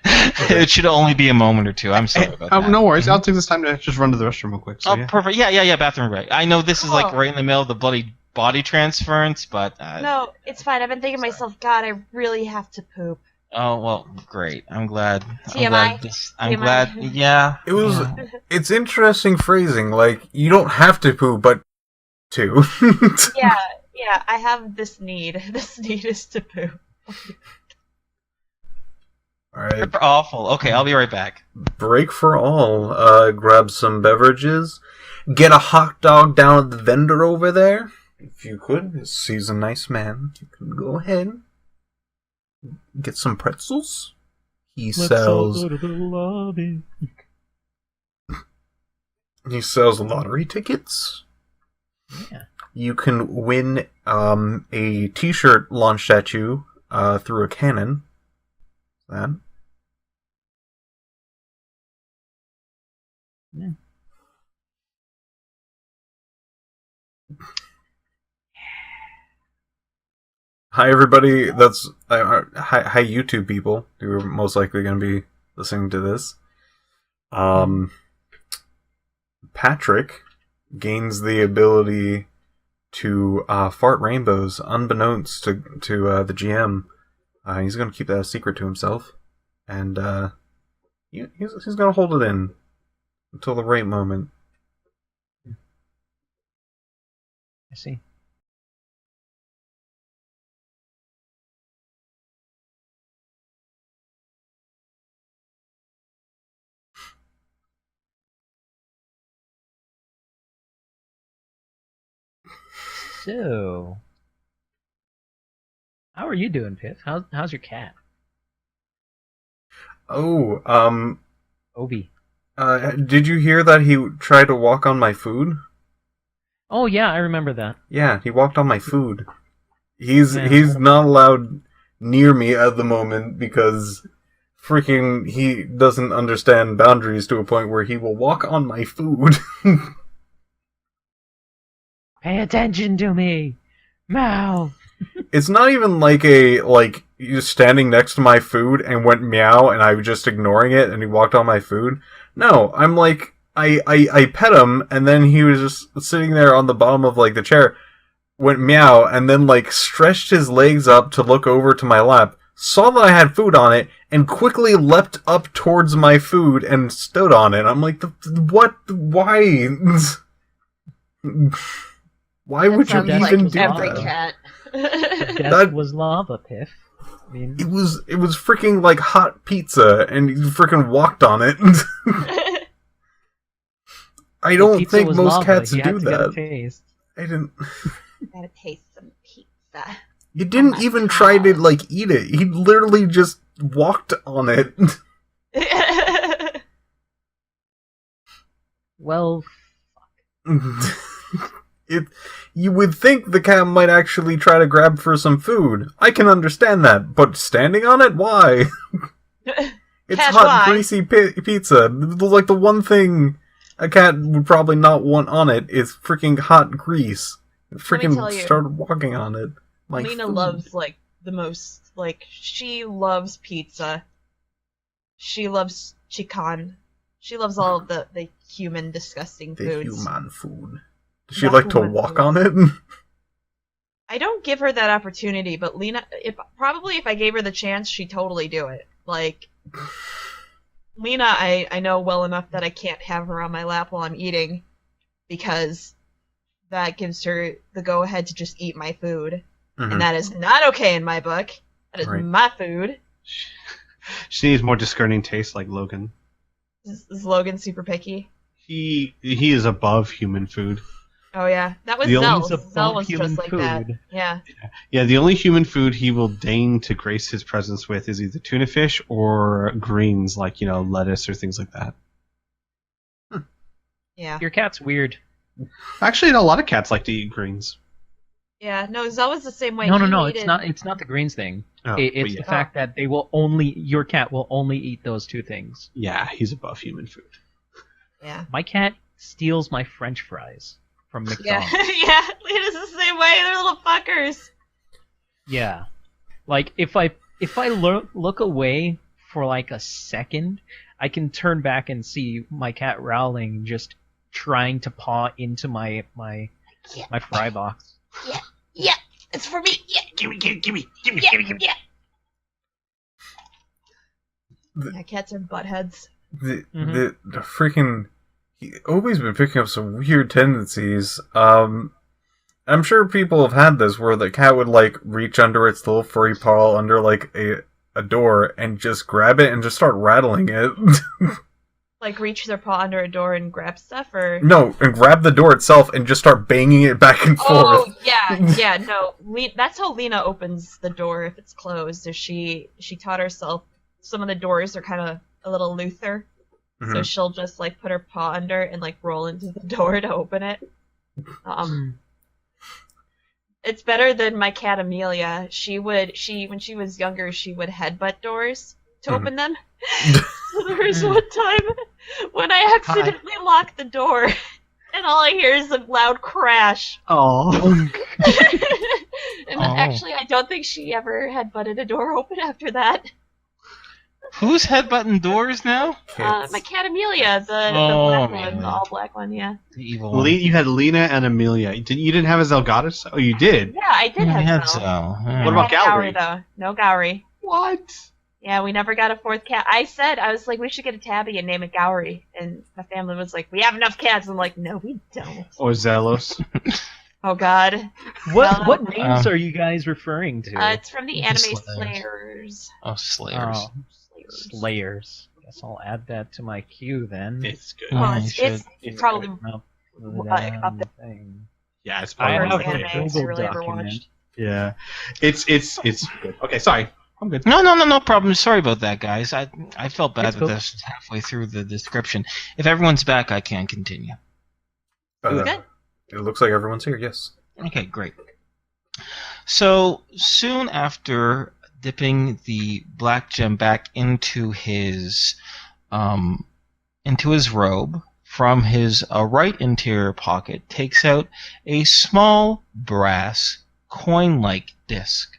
A: It should only be a moment or two. I'm sorry about that.
D: No worries. I'll take this time to just run to the restroom real quick. So,
A: perfect. Yeah. Bathroom break. I know this is like right in the middle of the bloody body transference, but
C: no, it's fine. I've been thinking to myself, God, I really have to poop.
A: Oh well, great. I'm glad.
C: TMI.
A: I'm glad. Yeah.
B: It's interesting phrasing. Like, you don't have to poo, but to.
C: Yeah. I have this need. This need is to poop.
B: Alright.
A: Awful. Okay, I'll be right back.
B: Break for all. Grab some beverages. Get a hot dog down at the vendor over there. If you could. He's a nice man. You can go ahead. Get some pretzels. He sells lottery tickets.
E: Yeah.
B: You can win a t-shirt launched at you through a cannon. That.
E: Yeah.
B: Hi everybody, that's hi YouTube people who are most likely going to be listening to this. Patrick gains the ability to fart rainbows unbeknownst to the GM. He's going to keep that a secret to himself, and he's going to hold it in until the right moment.
E: I see. So, how are you doing, Piph? How's your cat?
B: Oh,
E: Obi.
B: did you hear that he tried to walk on my food?
E: Oh yeah, I remember that.
B: Yeah, he walked on my food. He's not allowed near me at the moment because freaking he doesn't understand boundaries to a point where he will walk on my food.
E: Pay attention to me, meow.
B: It's not even like you're standing next to my food and went meow and I was just ignoring it and he walked on my food. No, I'm like I pet him and then he was just sitting there on the bottom of like the chair, went meow and then like stretched his legs up to look over to my lap, saw that I had food on it and quickly leapt up towards my food and stood on it. I'm like, what? Why? Why would you even do
C: every
B: that?
C: Cat.
E: That was lava, Piph. I mean,
B: it was freaking like hot pizza, and he freaking walked on it. I don't think most
E: lava.
B: cats
E: He
B: do
E: had to
B: that.
E: get a taste.
B: I didn't.
C: Gotta taste some pizza.
B: You didn't even try to like eat it. He literally just walked on it.
E: Well,
B: You would think the cat might actually try to grab for some food. I can understand that, but standing on it? Why? It's
C: Cat,
B: hot,
C: why?
B: greasy pizza. Like, the one thing a cat would probably not want on it is freaking hot grease. Freaking
C: tell you,
B: started walking on it. Like,
C: Lena loves, like, the most, like, she loves pizza. She loves chicken. She loves all of the human disgusting
B: the
C: foods.
B: human food. Does she like to walk on it?
C: I don't give her that opportunity, but Lena, if I gave her the chance, she'd totally do it. Like, Lena, I know well enough that I can't have her on my lap while I'm eating, because that gives her the go-ahead to just eat my food.
B: Mhm.
C: And that is not okay in my book. That is
B: Right.
C: my food.
D: She needs more discerning taste, like Logan.
C: Is Logan super picky?
D: He is above human food.
C: Oh yeah, that was
D: The only-
C: Zell.
E: He's above
C: Zell was
E: human
C: just like that.
E: food.
C: Yeah.
D: Yeah, the only human food he will deign to grace his presence with is either tuna fish or greens, like lettuce or things like that.
C: Yeah.
E: Your cat's weird.
D: Actually, a lot of cats like to eat greens.
C: Yeah. No, Zell was the same way.
E: No,
C: He
E: it's
C: needed-
E: not. It's not the greens thing.
D: Oh,
E: It's
D: but
E: the
D: yeah.
E: fact that your cat will only eat those two things.
D: Yeah, he's above human food.
C: Yeah.
E: My cat steals my French fries from
C: Yeah.
E: McDonald's.
C: Yeah. Lena's the same way. They're little fuckers.
E: Yeah. Like if I look away for like a second, I can turn back and see my cat Rowling just trying to paw into my fry box.
C: Yeah. It's for me. Yeah.
D: Gimme.
C: Yeah. Yeah, cats are buttheads.
B: The freaking... He's always been picking up some weird tendencies. I'm sure people have had this where the cat would, like, reach under its little furry paw under, like, a door and just grab it and just start rattling it.
C: Like reach their paw under a door and grab stuff, or
B: No, and grab the door itself and just start banging it back and
C: oh
B: forth.
C: yeah, no. That's how Lena opens the door if it's closed. Is she taught herself some of the doors are kind of a little looser, so
B: Mhm.
C: she'll just like put her paw under and like roll into the door to open it. It's better than my cat Amelia. When she was younger, she would headbutt doors to
B: Mhm.
C: open them. So there was one time when I accidentally locked the door, and all I hear is a loud crash.
D: Oh.
C: And actually, I don't think she ever headbutted a door open after that.
A: Who's headbutting doors now?
C: My cat Amelia, the
A: Oh,
C: black one,
A: Amelia.
C: the all black one, yeah.
A: The evil one.
D: You had Lena and Amelia. You didn't have a Zelgatus? Oh, you did?
C: Yeah, I did have
A: Yeah,
C: Zell.
A: yeah.
D: What about
C: I had
D: Gowry?
C: though? No Gowry.
D: What?
C: Yeah, we never got a fourth cat. I was like, we should get a tabby and name it Gowry. And my family was like, we have enough cats. I'm like, no, we don't.
D: Or Zelos?
C: Oh, God.
E: What names are you guys referring to?
C: It's from the
A: The
C: anime
A: Slayers.
C: Slayers.
A: Oh, Slayers.
E: Oh, Slayers. Guess I'll add that to my queue then.
D: It's good.
A: Yeah,
C: Well,
A: you
C: it's probably
E: Up
C: up
E: the thing.
D: Yeah, it's
E: I
D: probably
E: have
C: the
D: one of
C: anime
D: the
C: I
E: Google
C: really ever
E: document.
C: watched.
D: Yeah. It's good. Okay, sorry. I'm good.
A: No problem. Sorry about that, guys. I felt bad
E: It's
A: that
E: cool.
A: this was halfway through the description. If everyone's back, I can continue.
C: Good.
B: It looks like everyone's here, yes.
A: Okay, great. So soon after dipping the black gem back into his robe, from his right interior pocket takes out a small brass coin-like disc.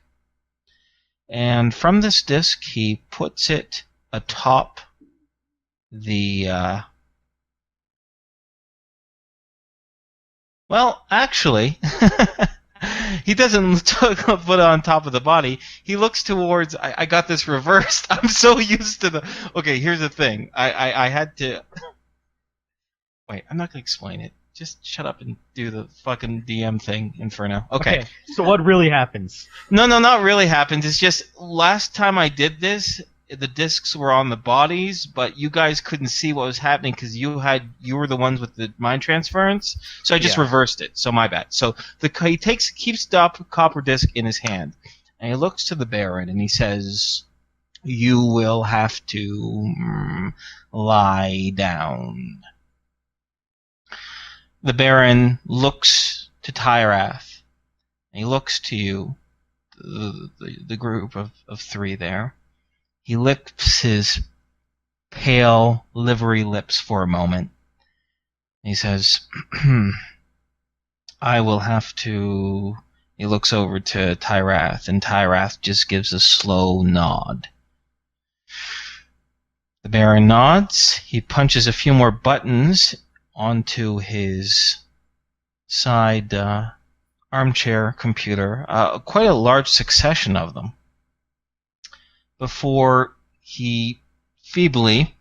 A: And from this disc, he puts it atop the. Well, actually, he doesn't put it on top of the body. He looks towards. I got this reversed. I'm so used to the. Okay, here's the thing. I had to. Wait, I'm not gonna explain it. Just shut up and do the fucking DM thing, Inferno. Okay.
E: So what really happens?
A: No, not really happens. It's just last time I did this, the discs were on the bodies, but you guys couldn't see what was happening because you were the ones with the mind transference. So I just reversed it. So my bad. So he keeps the copper disc in his hand, and he looks to the Baron and he says, "You will have to lie down." The Baron looks to Tyrath, and he looks to you, the group of three there. He licks his pale, livery lips for a moment. And he says, I will have to... He looks over to Tyrath, and Tyrath just gives a slow nod. The Baron nods. He punches a few more buttons onto his side armchair computer, quite a large succession of them, before he feebly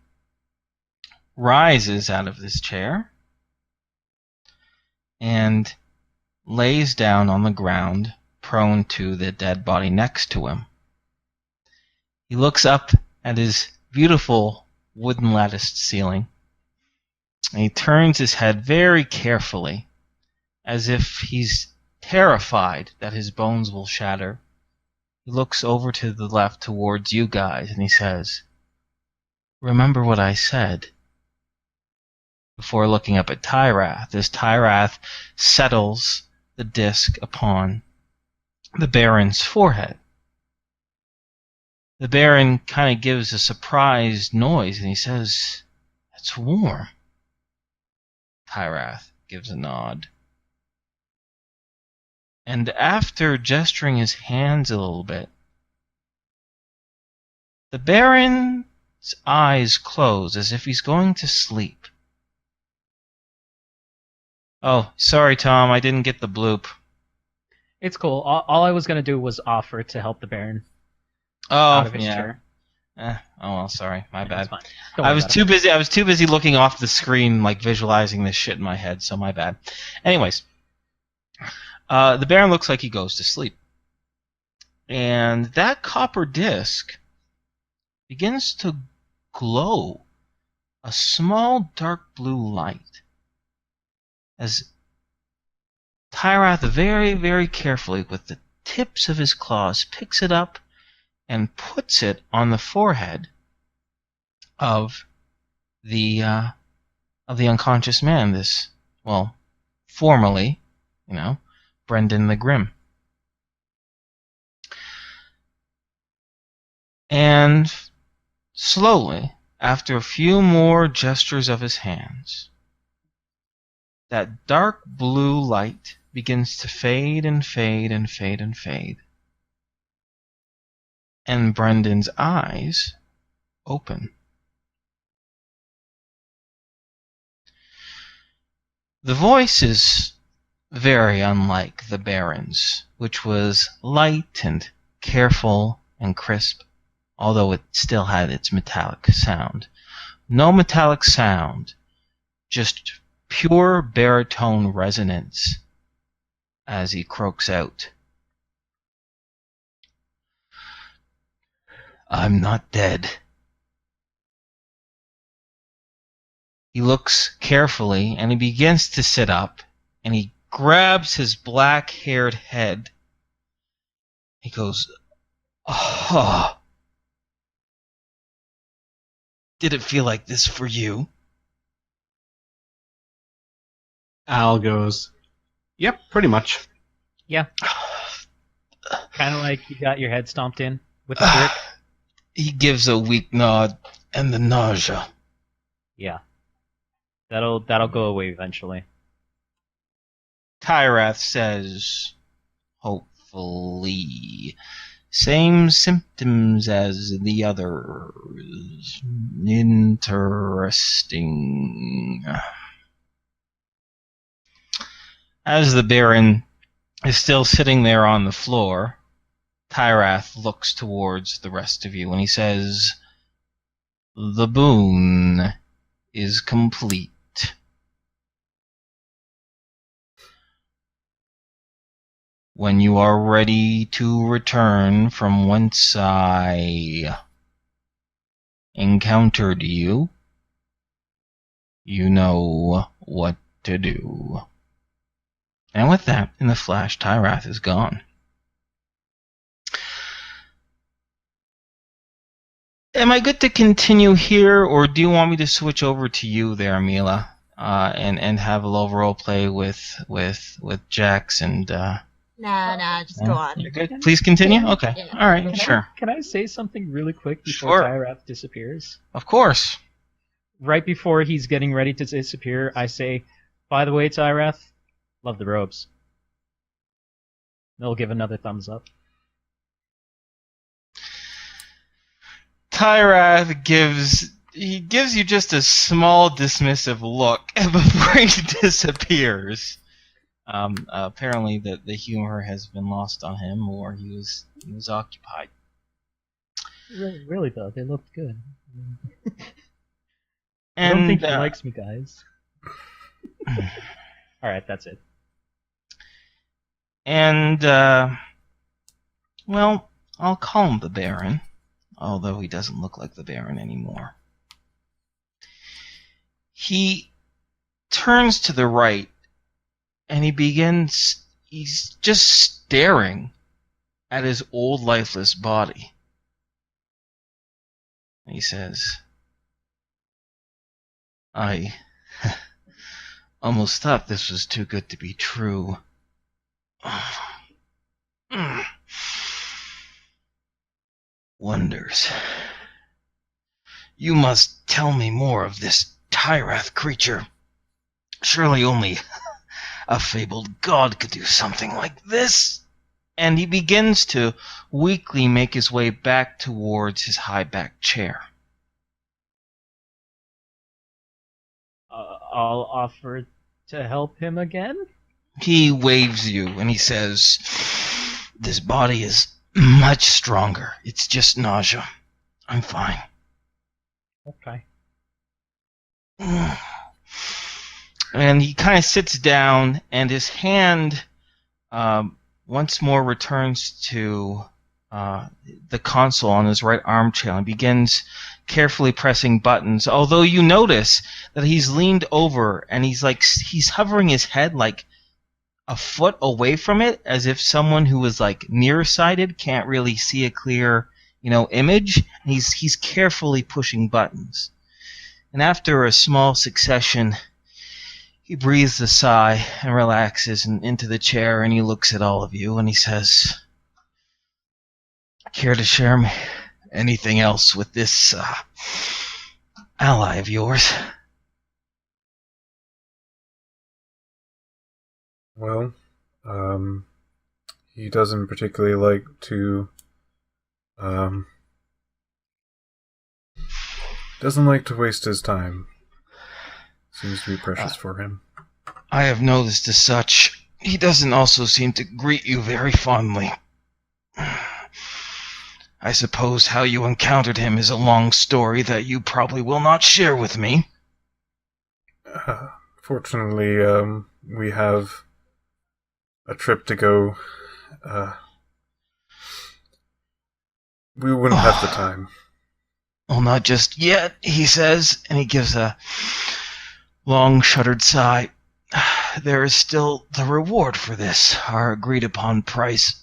A: rises out of this chair and lays down on the ground, prone to the dead body next to him. He looks up at his beautiful wooden latticed ceiling, and he turns his head very carefully, as if he's terrified that his bones will shatter. He looks over to the left towards you guys, and he says, "Remember what I said?" Before looking up at Tyrath, as Tyrath settles the disc upon the Baron's forehead. The Baron kind of gives a surprised noise, and he says, "It's warm." Tyrath gives a nod. And after gesturing his hands a little bit, the Baron's eyes close as if he's going to sleep. Oh, sorry, Tom, I didn't get the bloop.
E: It's cool. All I was going to do was offer to help the Baron
A: Oh,
E: out of his
A: yeah.
E: chair.
A: Oh well, sorry, my
E: That's
A: bad.
E: fine. Don't
A: I
E: worry
A: was
E: about
A: too busy. I was too busy looking off the screen, like visualizing this shit in my head. So my bad. Anyways, the Baron looks like he goes to sleep, and that copper disc begins to glow a small dark blue light as Tyrath very, very carefully, with the tips of his claws, picks it up and puts it on the forehead of the unconscious man. This, well, formerly, Brendan the Grim. And slowly, after a few more gestures of his hands, that dark blue light begins to fade and fade and fade and fade. And Brendan's eyes open. The voice is very unlike the Baron's, which was light and careful and crisp, although it still had its metallic sound. No metallic sound, just pure baritone resonance as he croaks out, "I'm not dead." He looks carefully, and he begins to sit up, and he grabs his black-haired head. He goes, "Oh, did it feel like this for you?"
D: Al goes, "Yep, pretty much."
E: Yeah. Kind of like you got your head stomped in with a brick.
A: He gives a weak nod, and the nausea.
E: Yeah. That'll go away eventually.
A: Tyrath says, "Hopefully. Same symptoms as the others. Interesting." As the Baron is still sitting there on the floor, Tyrath looks towards the rest of you and he says, "The boon is complete. When you are ready to return from whence I encountered you, you know what to do." And with that, in the flash, Tyrath is gone. Am I good to continue here, or do you want me to switch over to you there, Mila, and have a little role play with Jax and?
C: Nah, just go on.
A: You're good. Please continue. Okay.
C: Yeah.
A: All right. Sure.
E: Can I say something really quick before
A: Sure.
E: Tyrath disappears?
A: Of course.
E: Right before he's getting ready to disappear, I say, "By the way, Tyrath, love the robes." They'll give another thumbs up.
A: Tyrath gives you just a small dismissive look before he disappears. Apparently, the humor has been lost on him, or he was occupied.
E: Really though, they looked good. I
A: And
E: don't think he likes me, guys. All right, that's it.
A: And well, I'll call him the Baron, although he doesn't look like the Baron anymore. He turns to the right, and he's just staring at his old lifeless body. And he says, I almost thought this was too good to be true. Wonders. You must tell me more of this Tyrath creature. Surely only a fabled god could do something like this. And he begins to weakly make his way back towards his high-backed chair.
E: I'll offer to help him again.
A: He waves you and he says, this body is much stronger. It's just nausea. I'm fine.
E: Okay.
A: And he kind of sits down, and his hand once more returns to the console on his right armchair and begins carefully pressing buttons. Although you notice that he's leaned over and he's hovering his head like a foot away from it, as if someone who is like nearsighted can't really see a clear, image. And he's carefully pushing buttons. And after a small succession, he breathes a sigh and relaxes into the chair, and he looks at all of you and he says, care to share anything else with this ally of yours?
B: Well, he doesn't particularly like to, doesn't like to waste his time. Seems to be precious for him.
A: I have noticed as such. He doesn't also seem to greet you very fondly. I suppose how you encountered him is a long story that you probably will not share with me.
B: Fortunately, we have a trip to go. We wouldn't have the time.
A: Well, not just yet, he says, and he gives a long shuddered sigh. There is still the reward for this, our agreed upon price.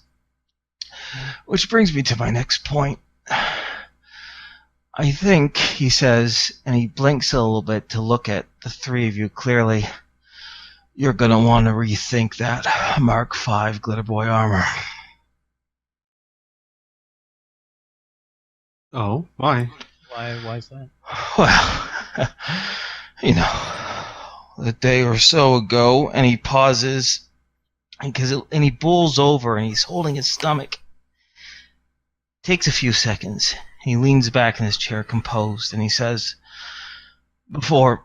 A: Which brings me to my next point. I think, he says, and he blinks a little bit to look at the three of you clearly, you're going to want to rethink that Mark V Glitter Boy armor.
D: Oh, why?
E: Why is that?
A: Well, a day or so ago, and he pauses, and he pulls over, and he's holding his stomach. Takes a few seconds. He leans back in his chair, composed, and he says, before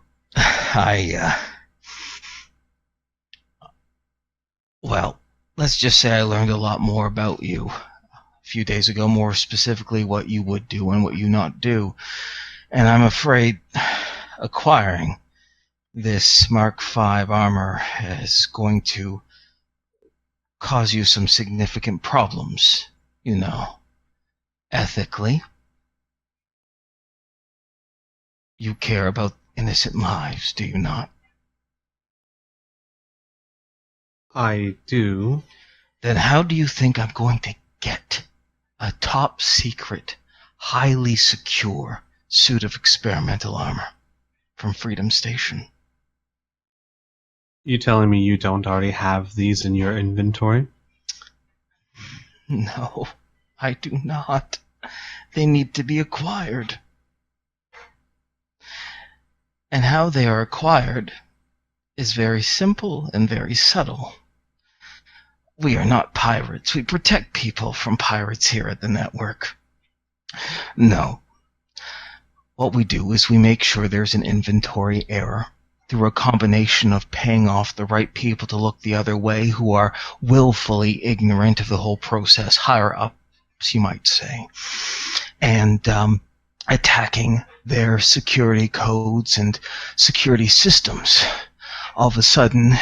A: well, let's just say I learned a lot more about you a few days ago, more specifically what you would do and what you not do. And I'm afraid acquiring this Mark V armor is going to cause you some significant problems, ethically. You care about innocent lives, do you not?
D: I do.
A: Then how do you think I'm going to get a top secret, highly secure suit of experimental armor from Freedom Station?
D: You telling me you don't already have these in your inventory?
A: No, I do not. They need to be acquired. And how they are acquired is very simple and very subtle. We are not pirates. We protect people from pirates here at the network. No. What we do is we make sure there's an inventory error,
F: through a combination of paying off the right people to look the other way who are willfully ignorant of the whole process, higher ups, you might say, and attacking their security codes and security systems. All of a sudden,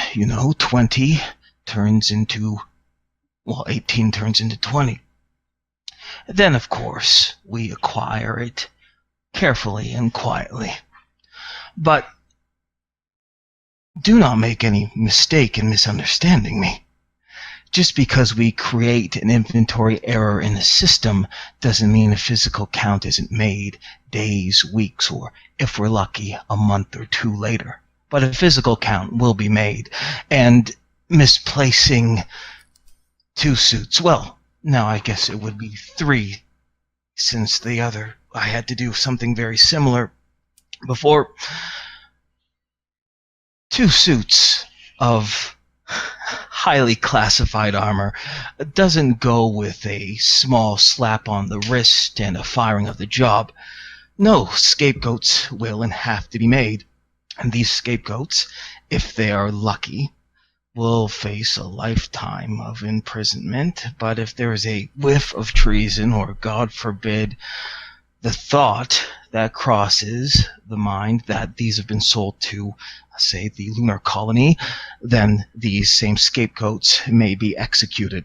F: 20 turns into, 18 turns into 20. Then, of course, we acquire it carefully and quietly. But do not make any mistake in misunderstanding me. Just because we create an inventory error in the system doesn't mean a physical count isn't made days, weeks, or, if we're lucky, a month or two later. But a physical count will be made, and misplacing 2 suits, well, now I guess it would be 3, since the other, I had to do something very similar before. 2 suits of highly classified armor doesn't go with a small slap on the wrist and a firing of the job. No, scapegoats will and have to be made. And these scapegoats, if they are lucky, will face a lifetime of imprisonment. But if there is a whiff of treason, or God forbid, the thought that crosses the mind that these have been sold to, say, the lunar colony, then these same scapegoats may be executed.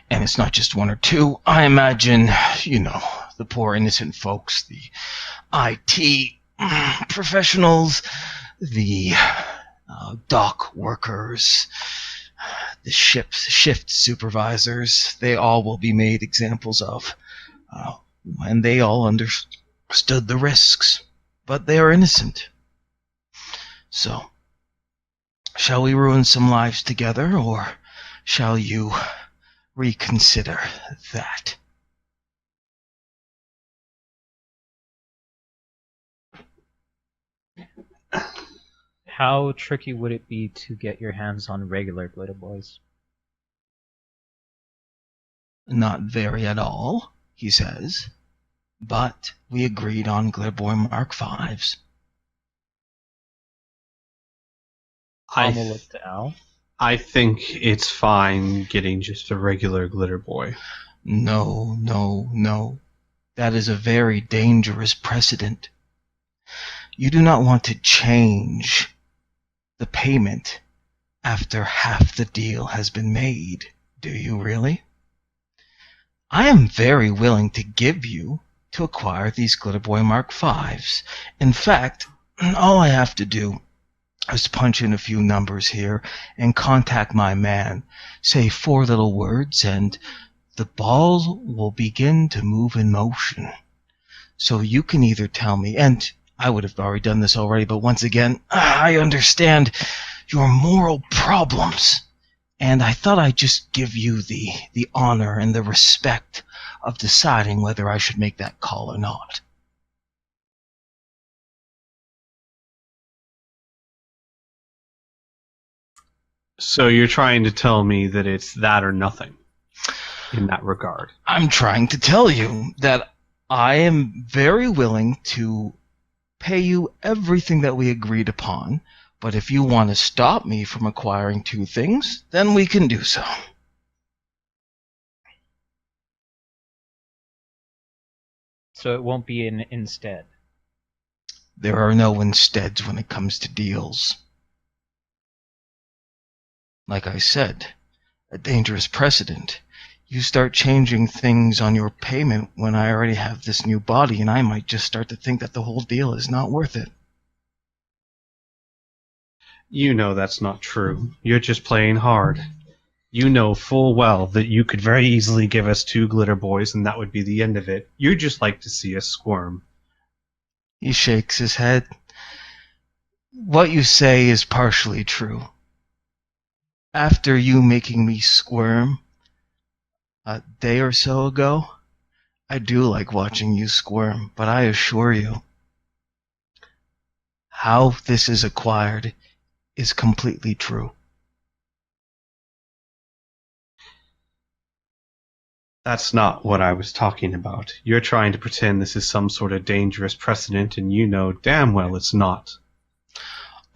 F: And it's not just 1 or 2. I imagine, the poor innocent folks, the IT professionals, the dock workers, the shift supervisors, they all will be made examples of. And they all understood the risks, but they are innocent. So, shall we ruin some lives together, or shall you reconsider that?
E: How tricky would it be to get your hands on regular glitter boys?
F: Not very at all, he says. But we agreed on Glitter Boy Mark V's.
E: Alma looked to Al.
D: I think it's fine getting just a regular glitter boy.
F: No. That is a very dangerous precedent. You do not want to change the payment after half the deal has been made, do you really? I am very willing to give you to acquire these Glitter Boy Mark V's. In fact, all I have to do is punch in a few numbers here and contact my man, say 4 little words, and the ball will begin to move in motion. So you can either tell me, and I would have already done this already, but once again, I understand your moral problems, and I thought I'd just give you the honor and the respect of deciding whether I should make that call or not.
D: So you're trying to tell me that it's that or nothing in that regard?
F: I'm trying to tell you that I am very willing to pay you everything that we agreed upon, but if you want to stop me from acquiring 2 things, then we can do so.
E: So it won't be an instead.
F: There are no insteads when it comes to deals. Like I said, a dangerous precedent. You start changing things on your payment when I already have this new body, and I might just start to think that the whole deal is not worth it.
D: You know that's not true. You're just playing hard. You know full well that you could very easily give us 2 glitter boys and that would be the end of it. You just like to see us squirm.
F: He shakes his head. What you say is partially true. After you making me squirm a day or so ago, I do like watching you squirm, but I assure you, how this is acquired is completely true.
D: That's not what I was talking about. You're trying to pretend this is some sort of dangerous precedent, and you know damn well it's not.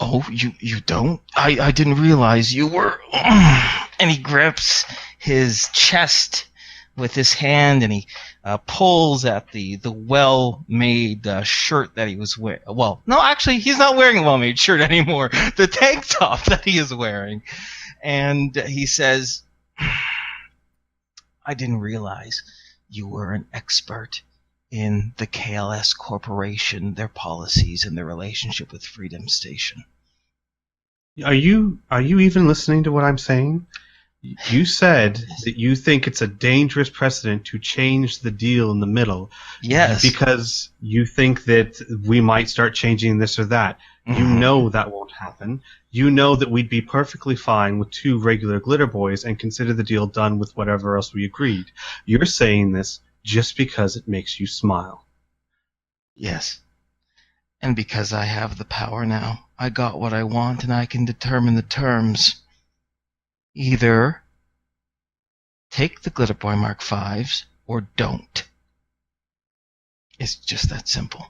F: Oh, you don't? I didn't realize you were... And he grips his chest with his hand, and he pulls at the well-made shirt that he was wearing. Well, no, actually, he's not wearing a well-made shirt anymore. The tank top that he is wearing. And he says, I didn't realize you were an expert in the KLS Corporation, their policies, and their relationship with Freedom Station.
D: Are you even listening to what I'm saying? You said that you think it's a dangerous precedent to change the deal in the middle.
F: Yes.
D: Because you think that we might start changing this or that. You know that won't happen. You know that we'd be perfectly fine with 2 regular glitter boys and consider the deal done with whatever else we agreed. You're saying this just because it makes you smile.
F: Yes. And because I have the power now, I got what I want and I can determine the terms. Either take the Glitter Boy Mark 5s or don't. It's just that simple.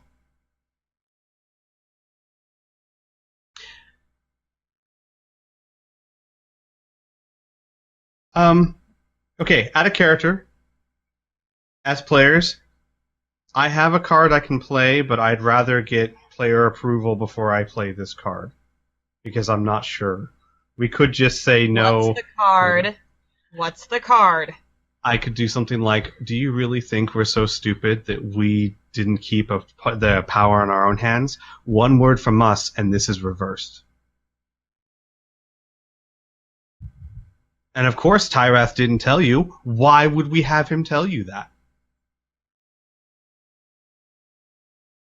D: Okay, out of character. As players, I have a card I can play, but I'd rather get player approval before I play this card. Because I'm not sure. We could just say no.
C: What's the card? What's the card?
D: I could do something like, do you really think we're so stupid that we didn't keep the power in our own hands? One word from us, and this is reversed. And of course, Tyrath didn't tell you. Why would we have him tell you that?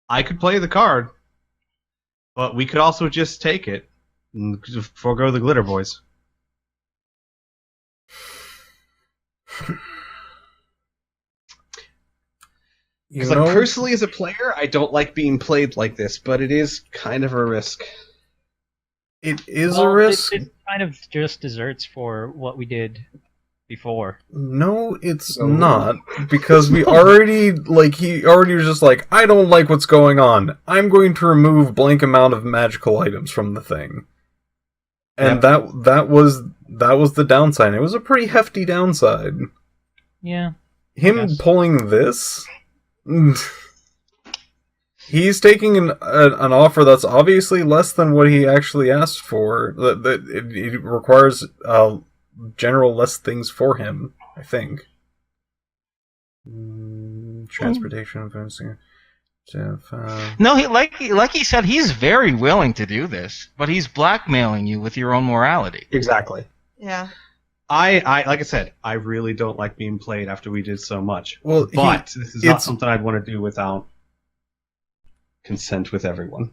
D: I could play the card, but we could also just take it and forego the Glitter Boys. Because personally, as a player, I don't like being played like this, but it is kind of a risk.
B: It is a risk.
E: It kind of just deserts for what we did before.
B: No, it's not. Because we already, he already was just like, I don't like what's going on. I'm going to remove blank amount of magical items from the thing. And that was the downside. It was a pretty hefty downside.
E: Yeah.
B: Him pulling this... He's taking an offer that's obviously less than what he actually asked for. It requires general less things for him, I think. Transportation,
F: No, like he said, he's very willing to do this, but he's blackmailing you with your own morality.
D: Exactly.
C: Yeah.
D: I like I said, I really don't like being played after we did so much.
B: Well,
D: but this is not something I'd want to do without consent with everyone.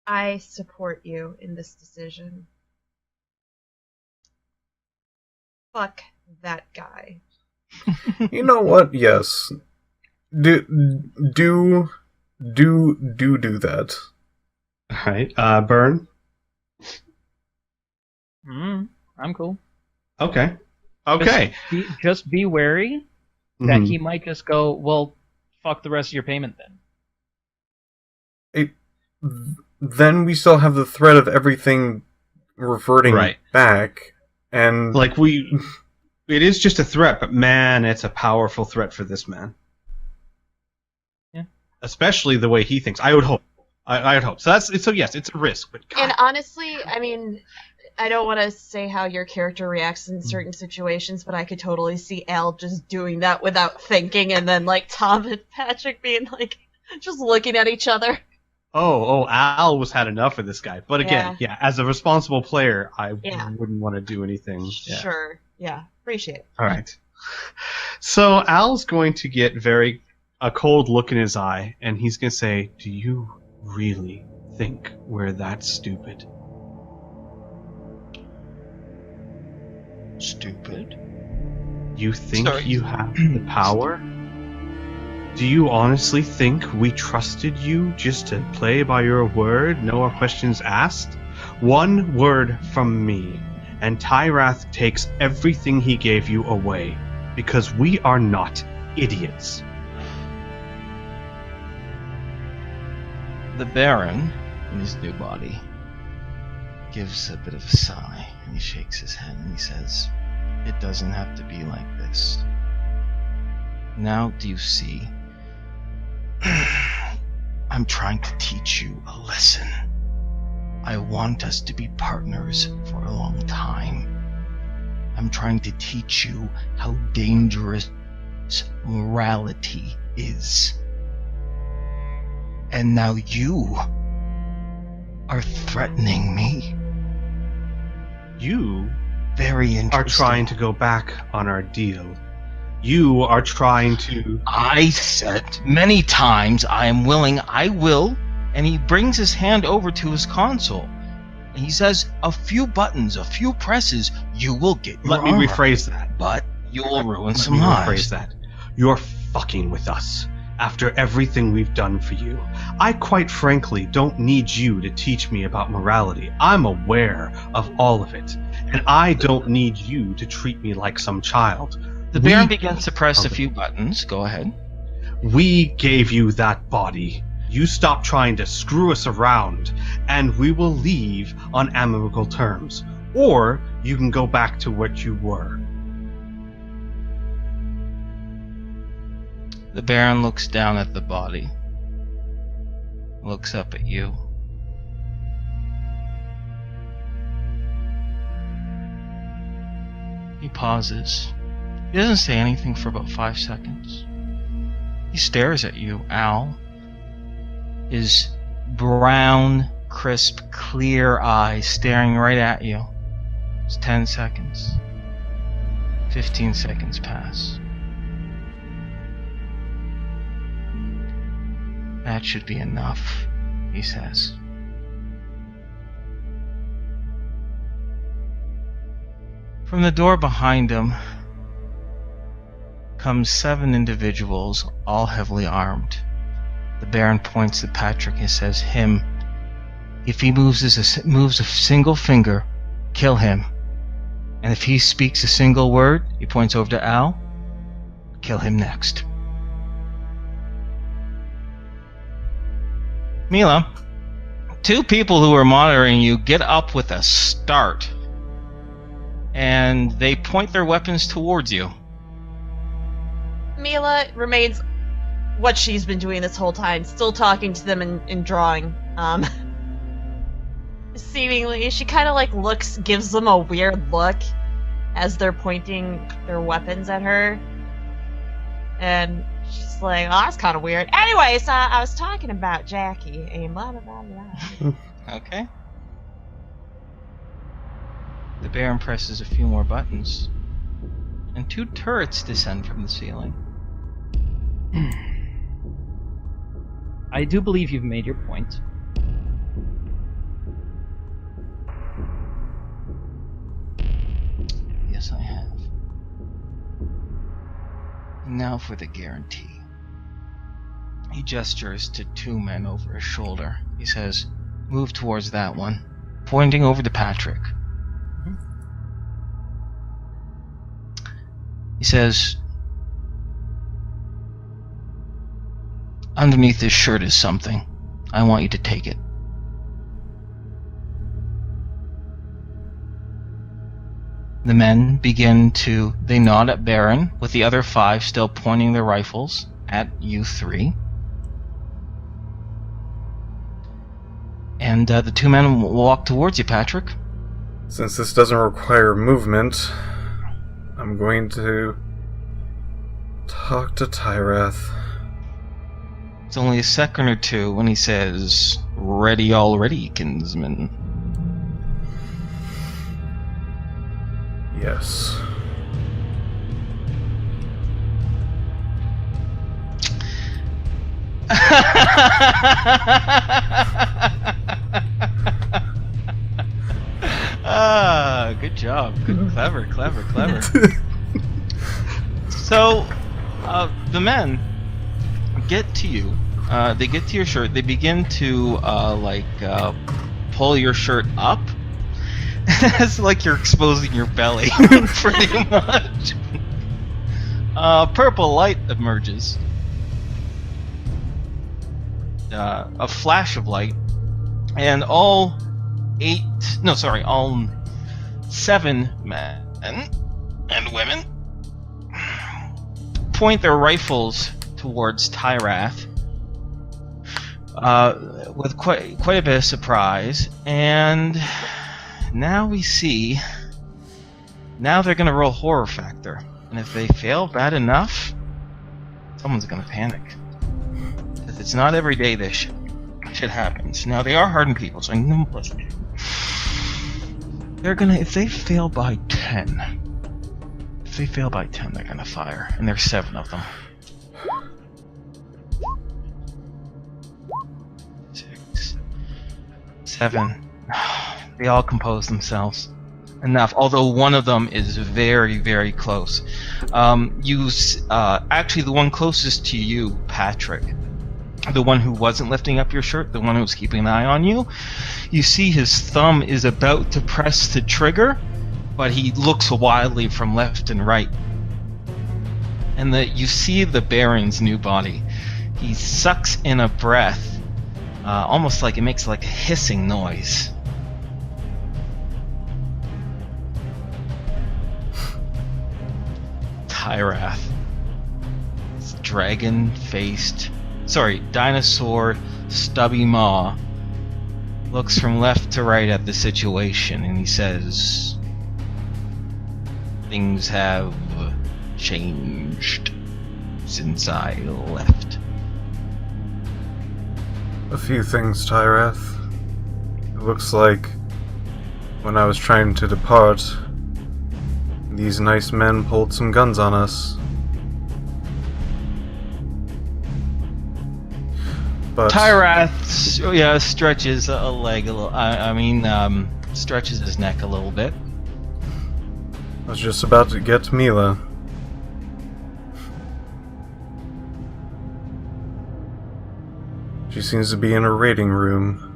C: I support you in this decision. Fuck that guy.
B: You know what? Yes. Do that.
D: Alright, Burn?
E: I'm cool.
D: Okay.
E: Just be wary that he might just go, well, fuck the rest of your payment then.
B: Then we still have the threat of everything reverting back, and
D: it is just a threat, but man, it's a powerful threat for this man.
E: Yeah.
D: Especially the way he thinks. I would hope. I would hope. So yes, it's a risk, but God.
C: And honestly, I mean, I don't want to say how your character reacts in certain situations, but I could totally see Al just doing that without thinking, and then Tom and Patrick being just looking at each other.
D: Oh, Al had enough of this guy. But again, as a responsible player, I wouldn't want to do anything. Yeah.
C: Sure. Yeah. Appreciate it.
D: All right. So Al's going to get a cold look in his eye, and he's going to say, do you really think we're that stupid?
F: Stupid?
D: You think you have the power? Do you honestly think we trusted you just to play by your word, no questions asked? One word from me, and Tyrath takes everything he gave you away, because we are not idiots.
F: The Baron, in his new body, gives a bit of a sigh, and he shakes his head and he says, "It doesn't have to be like this. Now do you see? I'm trying to teach you a lesson. I want us to be partners for a long time. I'm trying to teach you how dangerous morality is. And now you are threatening me.
D: You
F: Very interesting.
D: are trying to go back on our deal. You are trying to...
F: I said many times I am willing, I will, and he brings his hand over to his console. And he says, a few buttons, a few presses, you will get your
D: Let me
F: armor.
D: rephrase that.
F: But you will ruin
D: Let
F: some
D: me
F: lives.
D: rephrase that. You're fucking with us. After everything we've done for you. I quite frankly don't need you to teach me about morality. I'm aware of all of it. And I don't need you to treat me like some child.
F: The Baron begins to press a few buttons. Go ahead.
D: We gave you that body. You stop trying to screw us around, and we will leave on amicable terms. Or you can go back to what you were.
F: The Baron looks down at the body. Looks up at you. He pauses. He doesn't say anything for about 5 seconds. He stares at you, Al. His brown, crisp, clear eyes staring right at you. It's 10 seconds. 15 seconds pass. That should be enough, he says. From the door behind him comes 7 individuals, all heavily armed. The Baron points at Patrick and says, him. If he moves a single finger, kill him. And if he speaks a single word, he points over to Al, kill him next. Mila, 2 people who are monitoring you get up with a start. And they point their weapons towards you.
C: Mila remains what she's been doing this whole time, still talking to them and drawing. Seemingly, she kind of like gives them a weird look as they're pointing their weapons at her. And she's like, oh, that's kind of weird. Anyways, I was talking about Jackie and blah, blah, blah, blah.
F: Okay. The Baron presses a few more buttons, and 2 turrets descend from the ceiling.
E: I do believe you've made your point.
F: Yes, I have. Now for the guarantee. He gestures to 2 men over his shoulder. He says, move towards that one, pointing over to Patrick. He says, underneath this shirt is something. I want you to take it. The men they nod at Baron, with the other 5 still pointing their rifles at you 3. And the 2 men walk towards you, Patrick.
B: Since this doesn't require movement, I'm going to talk to Tyrath.
F: It's only a second or 2 when he says, ready already, kinsman.
B: Yes.
F: Good job. Good, clever. So, the men get to you. They get to your shirt. They begin to pull your shirt up.
A: It's like you're exposing your belly, pretty much. Purple light emerges. A flash of light, and all 7 men and women point their rifles towards Tyrath with quite a bit of surprise, and now we see. Now they're gonna roll horror factor, and if they fail bad enough, someone's gonna panic. Because it's not every day this shit happens. Now they are hardened people, so I know. They're gonna, if they fail by 10, they're gonna fire, and there's 7 of them. 6, 7. They all compose themselves. Enough. Although one of them is very, very close. Actually, the one closest to you, Patrick, the one who wasn't lifting up your shirt, the one who was keeping an eye on you, you see his thumb is about to press the trigger, but he looks wildly from left and right. And you see the Baron's new body. He sucks in a breath, almost like it makes like a hissing noise. Tyrath. This dinosaur stubby maw looks from left to right at the situation, and he says, "Things have changed since I left."
B: A few things, Tyrath. It looks like when I was trying to depart, these nice men pulled some guns on us. But
A: Tyrath, stretches a leg a little. Stretches his neck a little bit.
B: I was just about to get to Mila. She seems to be in her waiting room.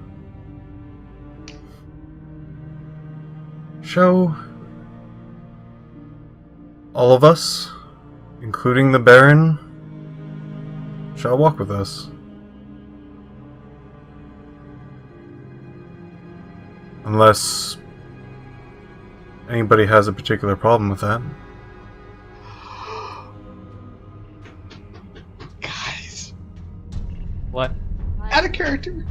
B: Shall all of us, including the Baron, shall walk with us? Unless anybody has a particular problem with that.
D: Guys.
E: What?
D: Out of character.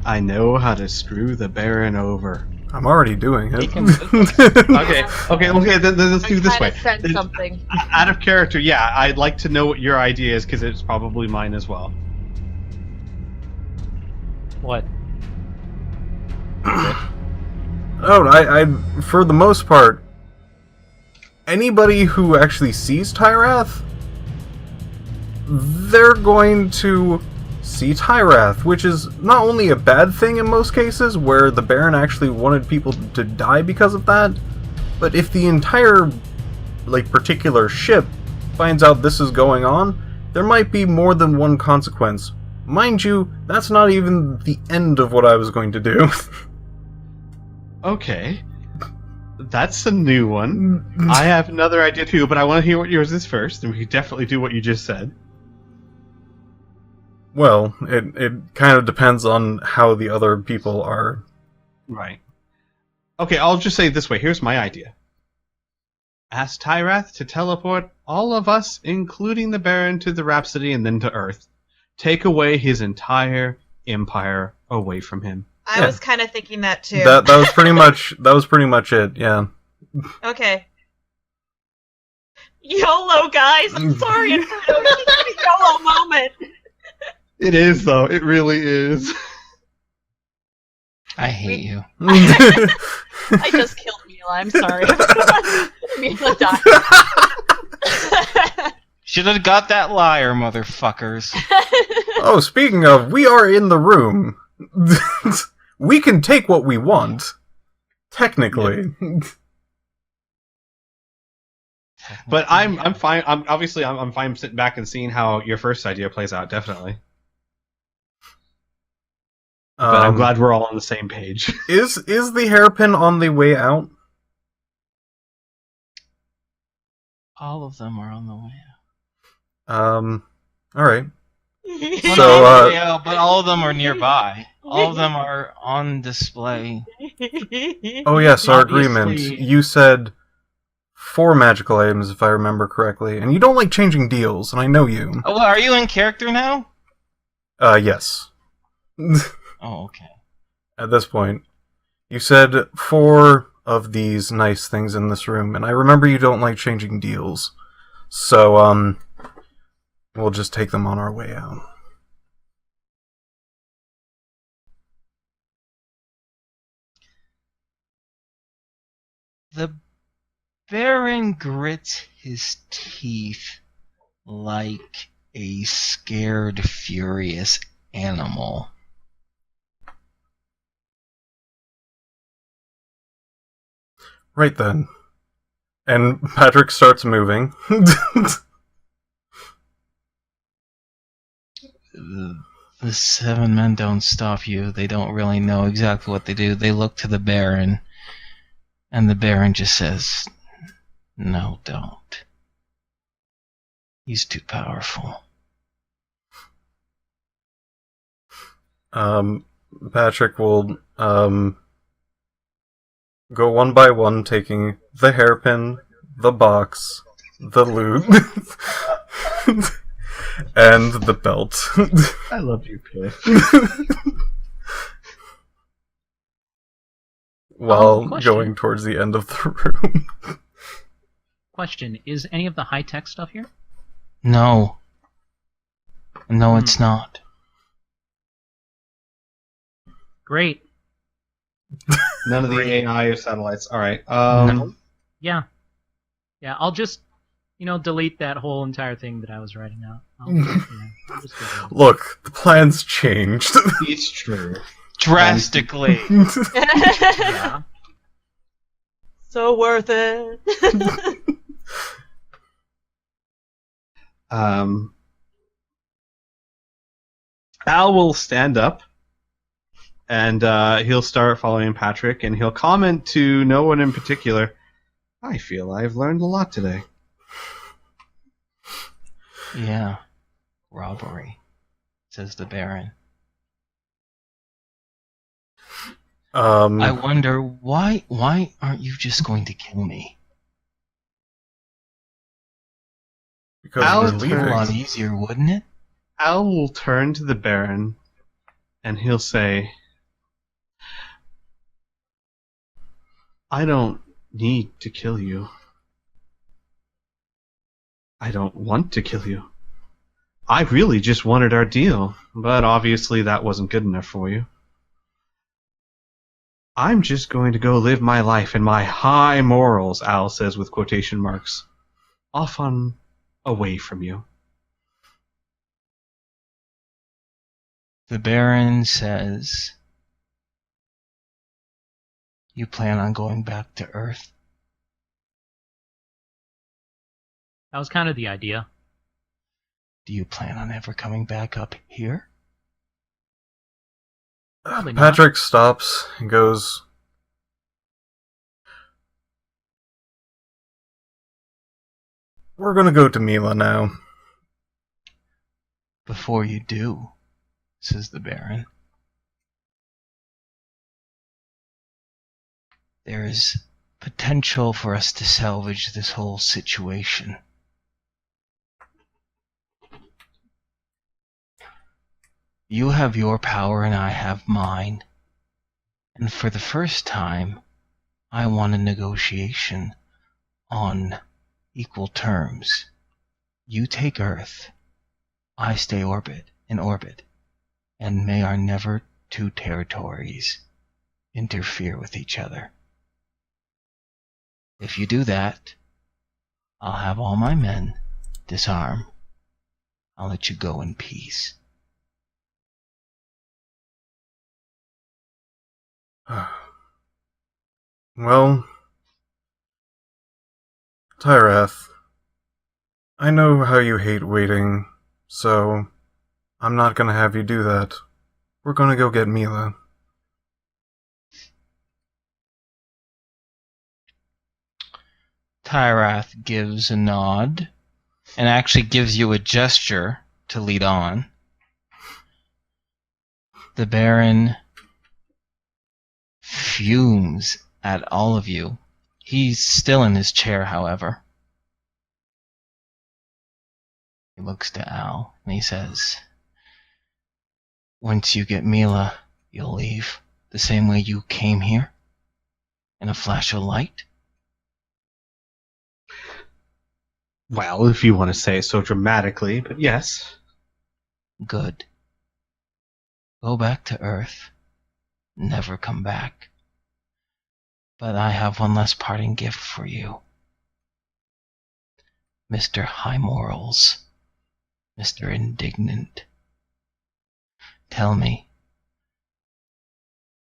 D: I know how to screw the Baron over.
B: I'm already doing it.
D: Okay, then let's do it this way.
C: Said something.
D: Out of character, yeah, I'd like to know what your idea is, because it's probably mine as well.
E: What?
B: Oh, I for the most part, anybody who actually sees Tyrath, they're going to see Tyrath, which is not only a bad thing in most cases, where the Baron actually wanted people to die because of that, but if the entire, particular ship finds out this is going on, there might be more than one consequence. Mind you, that's not even the end of what I was going to do.
D: Okay. That's a new one. I have another idea too, but I want to hear what yours is first, and we can definitely do what you just said.
B: Well, it kind of depends on how the other people are.
D: Right. Okay, I'll just say it this way. Here's my idea. Ask Tyrath to teleport all of us, including the Baron, to the Rhapsody and then to Earth. Take away his entire empire away from him.
C: I was kind of thinking that too.
B: That was pretty much it. Yeah.
C: Okay. YOLO, guys. I'm sorry. It's a YOLO moment.
D: It is, though. It really is.
A: I hate you.
C: I just killed Mila. I'm sorry. Mila died.
A: Should have got that liar, motherfuckers.
B: Oh, speaking of, we are in the room. We can take what we want. Technically.
D: Yeah. But I'm fine. I'm fine sitting back and seeing how your first idea plays out. Definitely. But I'm glad we're all on the same page.
B: Is the hairpin on the way out?
F: All of them are on the way.
B: All right.
A: Well,
B: So,
A: not on the way out, but all of them are nearby. All of them are on display.
B: Oh yes, our
A: Obviously.
B: agreement. You said 4 magical items, if I remember correctly, and you don't like changing deals, and I know you.
A: Oh, well, are you in character now?
B: Yes.
A: Oh, okay.
B: At this point, you said 4 of these nice things in this room, and I remember you don't like changing deals. So, we'll just take them on our way out.
F: The Baron grits his teeth like a scared, furious animal.
B: Right then. And Patrick starts moving.
F: The 7 men don't stop you. They don't really know exactly what they do. They look to the Baron, and the Baron just says, "No, don't. He's too powerful."
B: Patrick will, go one by one, taking the hairpin, the box, the loot, and the belt.
D: I love you, Piph.
B: While
E: question.
B: going towards the end of the room.
E: Question: is any of the high tech stuff here?
F: No. No, it's not.
E: Great.
D: None of the AI or satellites. All right.
F: No.
E: Yeah. I'll just, delete that whole entire thing that I was writing out. I'll just go with it.
B: Look, the plan's changed.
D: It's true.
A: Drastically.
E: Yeah.
C: So worth it.
D: Al will stand up, and he'll start following Patrick, and he'll comment to no one in particular. I feel I've learned a lot today.
F: Yeah. Robbery, says the Baron. I wonder why aren't you just going to kill me?
B: Because
D: Al
B: we're
F: It'd be a
B: leaving.
F: lot easier, wouldn't it?
D: Al will turn to the Baron, and he'll say, I don't need to kill you. I don't want to kill you. I really just wanted our deal, but obviously that wasn't good enough for you. I'm just going to go live my life in my high morals, Al says with quotation marks, off on away from you.
F: The Baron says, you plan on going back to Earth?
E: That was kind of the idea.
F: Do you plan on ever coming back up here?
E: Probably not.
B: Patrick stops and goes, we're gonna go to Mila now.
F: Before you do, says the Baron, there is potential for us to salvage this whole situation. You have your power and I have mine. And for the first time, I want a negotiation on equal terms. You take Earth, I stay in orbit, and may our never two territories interfere with each other. If you do that, I'll have all my men disarm. I'll let you go in peace.
B: Well, Tyrath, I know how you hate waiting, so I'm not gonna have you do that. We're gonna go get Mila.
F: Tyrath gives a nod and actually gives you a gesture to lead on. The Baron fumes at all of you. He's still in his chair, however. He looks to Al and he says, "Once you get Mila, you'll leave the same way you came here? In a flash of light?"
D: Well, if you want to say it so dramatically, but yes.
F: Good. Go back to Earth. Never come back. But I have one last parting gift for you. Mr. High Morals. Mr. Indignant. Tell me,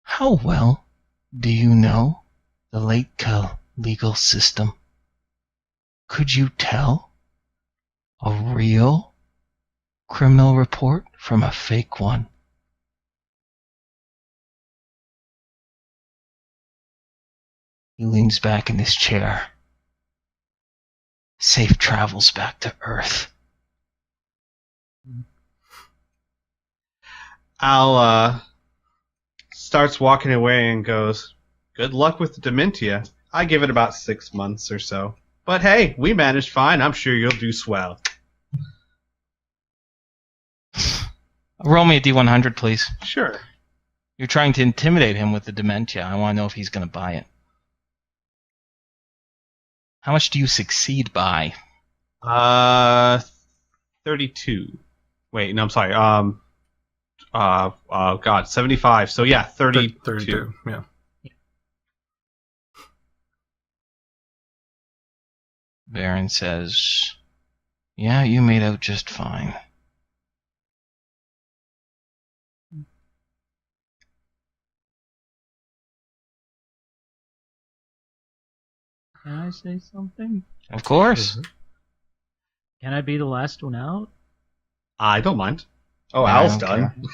F: how well do you know the Late-Kill legal system? Could you tell a real criminal report from a fake one? He leans back in his chair. Safe travels back to Earth.
D: Al starts walking away and goes, "Good luck with the dementia. I give it about 6 months or so. But hey, we managed fine. I'm sure you'll do swell."
F: Roll me a D100, please.
D: Sure.
F: You're trying to intimidate him with the dementia. I want to know if he's going to buy it. How much do you succeed by?
D: 32. Wait, no, I'm sorry. God, 75. So yeah, 32.
B: 32, yeah.
F: Baron says, "Yeah, you made out just fine."
E: Can I say something?
F: Of course.
E: Can I be the last one out?
D: I don't mind. Oh,
F: I
D: Al's
F: don't
D: done.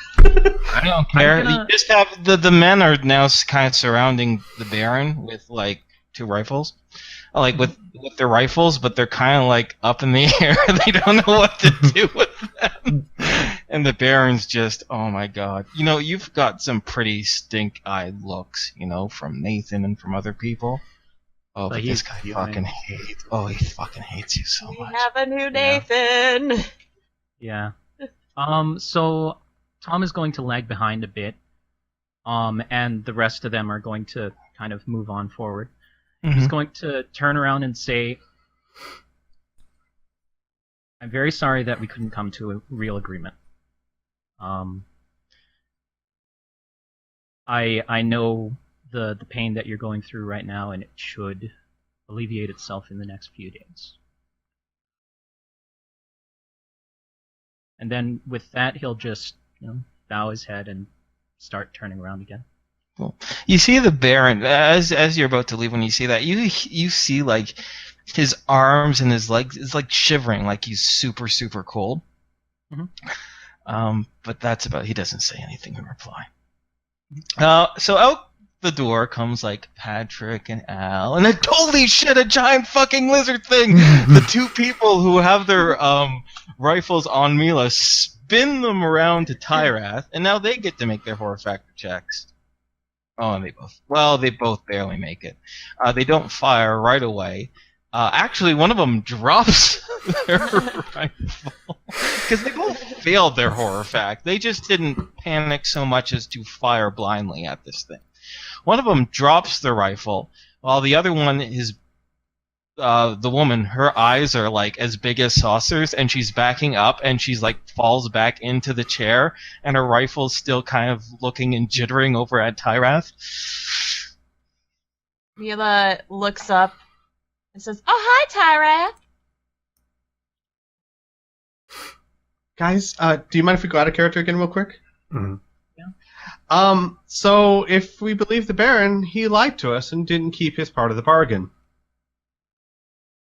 F: I don't care.
E: I'm gonna-
F: You just have the men are now kind of surrounding the Baron with like 2 rifles, like with their rifles, but they're kind of like up in the air. They don't know what to do with them. And the Baron's just, oh my god. You know, you've got some pretty stink-eyed looks, you know, from Nathan and from other people. Oh, but
E: he's
F: this guy
E: fuming.
F: fucking hates. Oh, he fucking hates you so
C: We
F: much.
C: have a new Nathan.
E: Yeah. So Tom is going to lag behind a bit. And the rest of them are going to kind of move on forward. He's going to turn around and say, "I'm very sorry that we couldn't come to a real agreement. I know the pain that you're going through right now, and it should alleviate itself in the next few days." And then with that, he'll just bow his head and start turning around again.
F: Cool. You see the Baron as you're about to leave. When you see that, you see like his arms and his legs is like shivering, like he's super cold. But that's about. He doesn't say anything in reply. So out the door comes like Patrick and Al, and then holy shit, a giant fucking lizard thing. The 2 people who have their rifles on Mila spin them around to Tyrath, and now they get to make their horror factor checks. Oh, and they both barely make it. They don't fire right away. Actually, one of them drops their rifle because they both failed their horror fact. They just didn't panic so much as to fire blindly at this thing. One of them drops the rifle, while the other one is the woman. Her eyes are like as big as saucers, and she's backing up, and she's like falls back into the chair, and her rifle's still kind of looking and jittering over at Tyrath.
C: Mila looks up and says, "Oh, hi, Tyrath."
D: Guys, do you mind if we go out of character again real quick?
B: Mhm.
D: So if we believe the Baron, he lied to us and didn't keep his part of the bargain.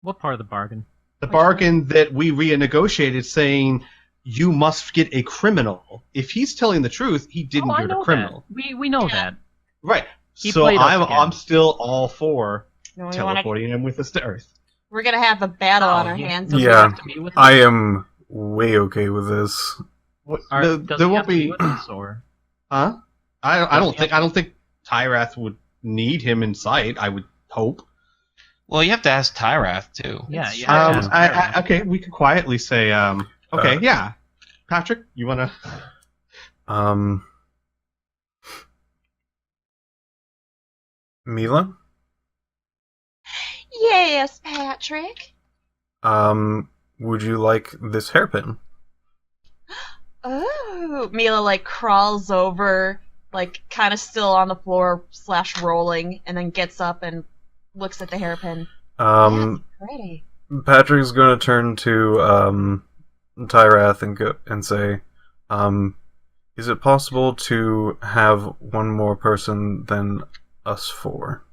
E: What part of the bargain?
D: The bargain that we renegotiated saying you must get a criminal. If he's telling the truth, he didn't
E: I
D: get
E: know
D: a criminal.
E: that. We know that.
D: Right.
E: He
D: So
E: played us again.
D: I'm still all for
C: No, we
D: teleporting him with us to Earth.
C: We're gonna have a battle on our
E: yeah.
C: hands.
E: Does he
B: Yeah,
E: have to be with us?
B: I am way okay with this.
D: What,
E: Does
D: there
E: he
D: won't
E: have to be
D: be,
E: with us, or
D: huh? I
E: Does he
D: don't think Tyrath would need him in sight. I would hope.
A: Well, you have to ask Tyrath too.
E: yeah, yeah.
D: Okay, we could quietly say, okay, yeah. Patrick, you wanna?
B: Mila?
C: Yes, Patrick.
B: Would you like this hairpin?
C: Oh, Mila like crawls over, like kind of still on the floor / rolling, and then gets up and looks at the hairpin. That's pretty.
B: Patrick's gonna turn to Tyrath and say, is it possible to have one more person than us four?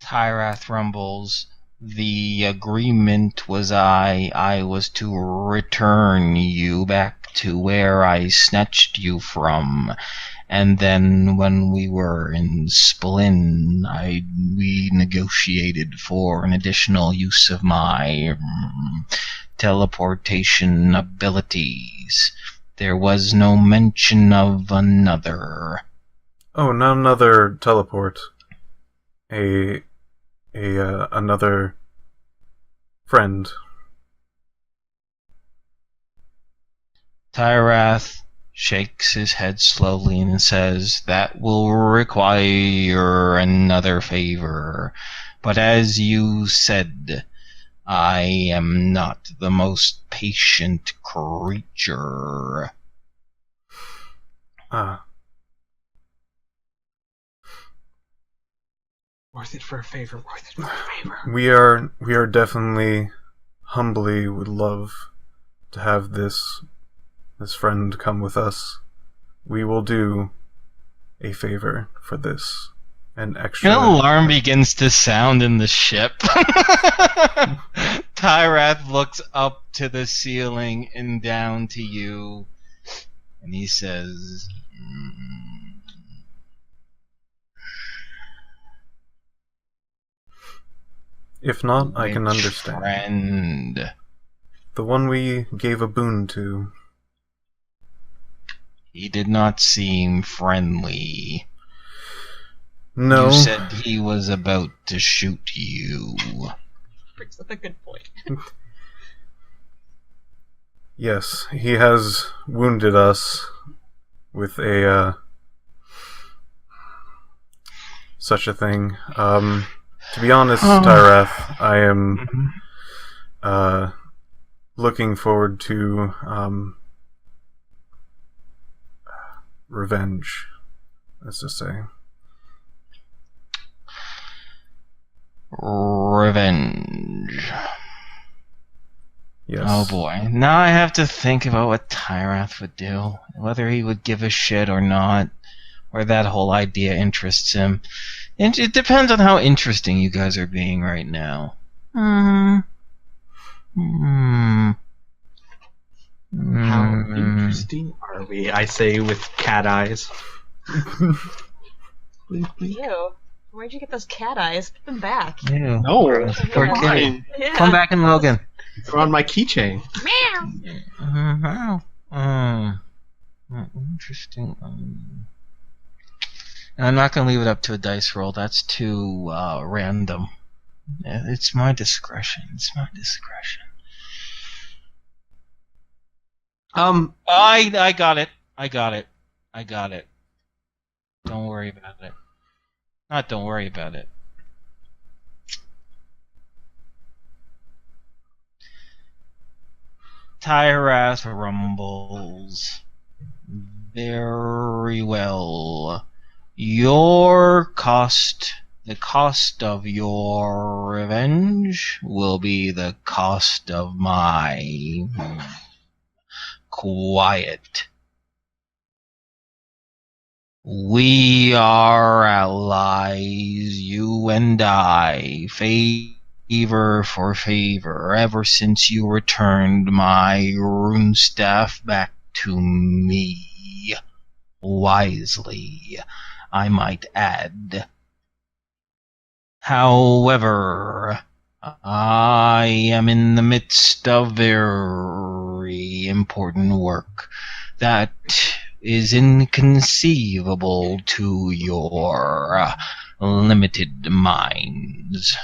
F: Tyrath rumbles. The agreement was I was to return you back to where I snatched you from. And then when we were in Splin, we negotiated for an additional use of my teleportation abilities. There was no mention of another.
B: Oh, not another teleport. Another friend.
F: Tyrath shakes his head slowly and says, "That will require another favor. But as you said, I am not the most patient creature."
D: Worth it for a favor. Worth it for a favor.
B: We are definitely humbly would love to have this friend come with us. We will do a favor for this. An extra.
A: An alarm begins to sound in the ship. Tyrath looks up to the ceiling and down to you, and he says,
B: If not, I can
A: "Which
B: understand.
A: friend?"
B: The one we gave a boon to.
A: He did not seem friendly.
B: No.
A: You said he was about to shoot you.
C: Brings up a good point.
B: Yes, he has wounded us with a such a thing. To be honest, Tyrath, I am looking forward to revenge, let's just say.
A: Revenge.
B: Yes.
A: Oh boy. Now I have to think about what Tyrath would do. Whether he would give a shit or not. Or that whole idea interests him. And it depends on how interesting you guys are being right now.
D: How interesting are we? I say with cat eyes.
C: Ew. Where'd you get those cat eyes? Put them back.
A: Ew.
D: No,
A: Poor
C: Yeah.
A: kitty.
C: Yeah.
A: Come back and Logan.
D: they're on my keychain.
A: Interesting. I'm not going to leave it up to a dice roll. That's too random. It's my discretion. It's my discretion. I got it. I got it. I got it. Don't worry about it. Not don't worry about it. Tyrath rumbles. Very well. The cost of your revenge will be the cost of my quiet. We are allies, you and I. Fate
F: favor for favor ever since you returned my rune staff back to me. Wisely, I might add. However, I am in the midst of very important work that is inconceivable to your limited minds.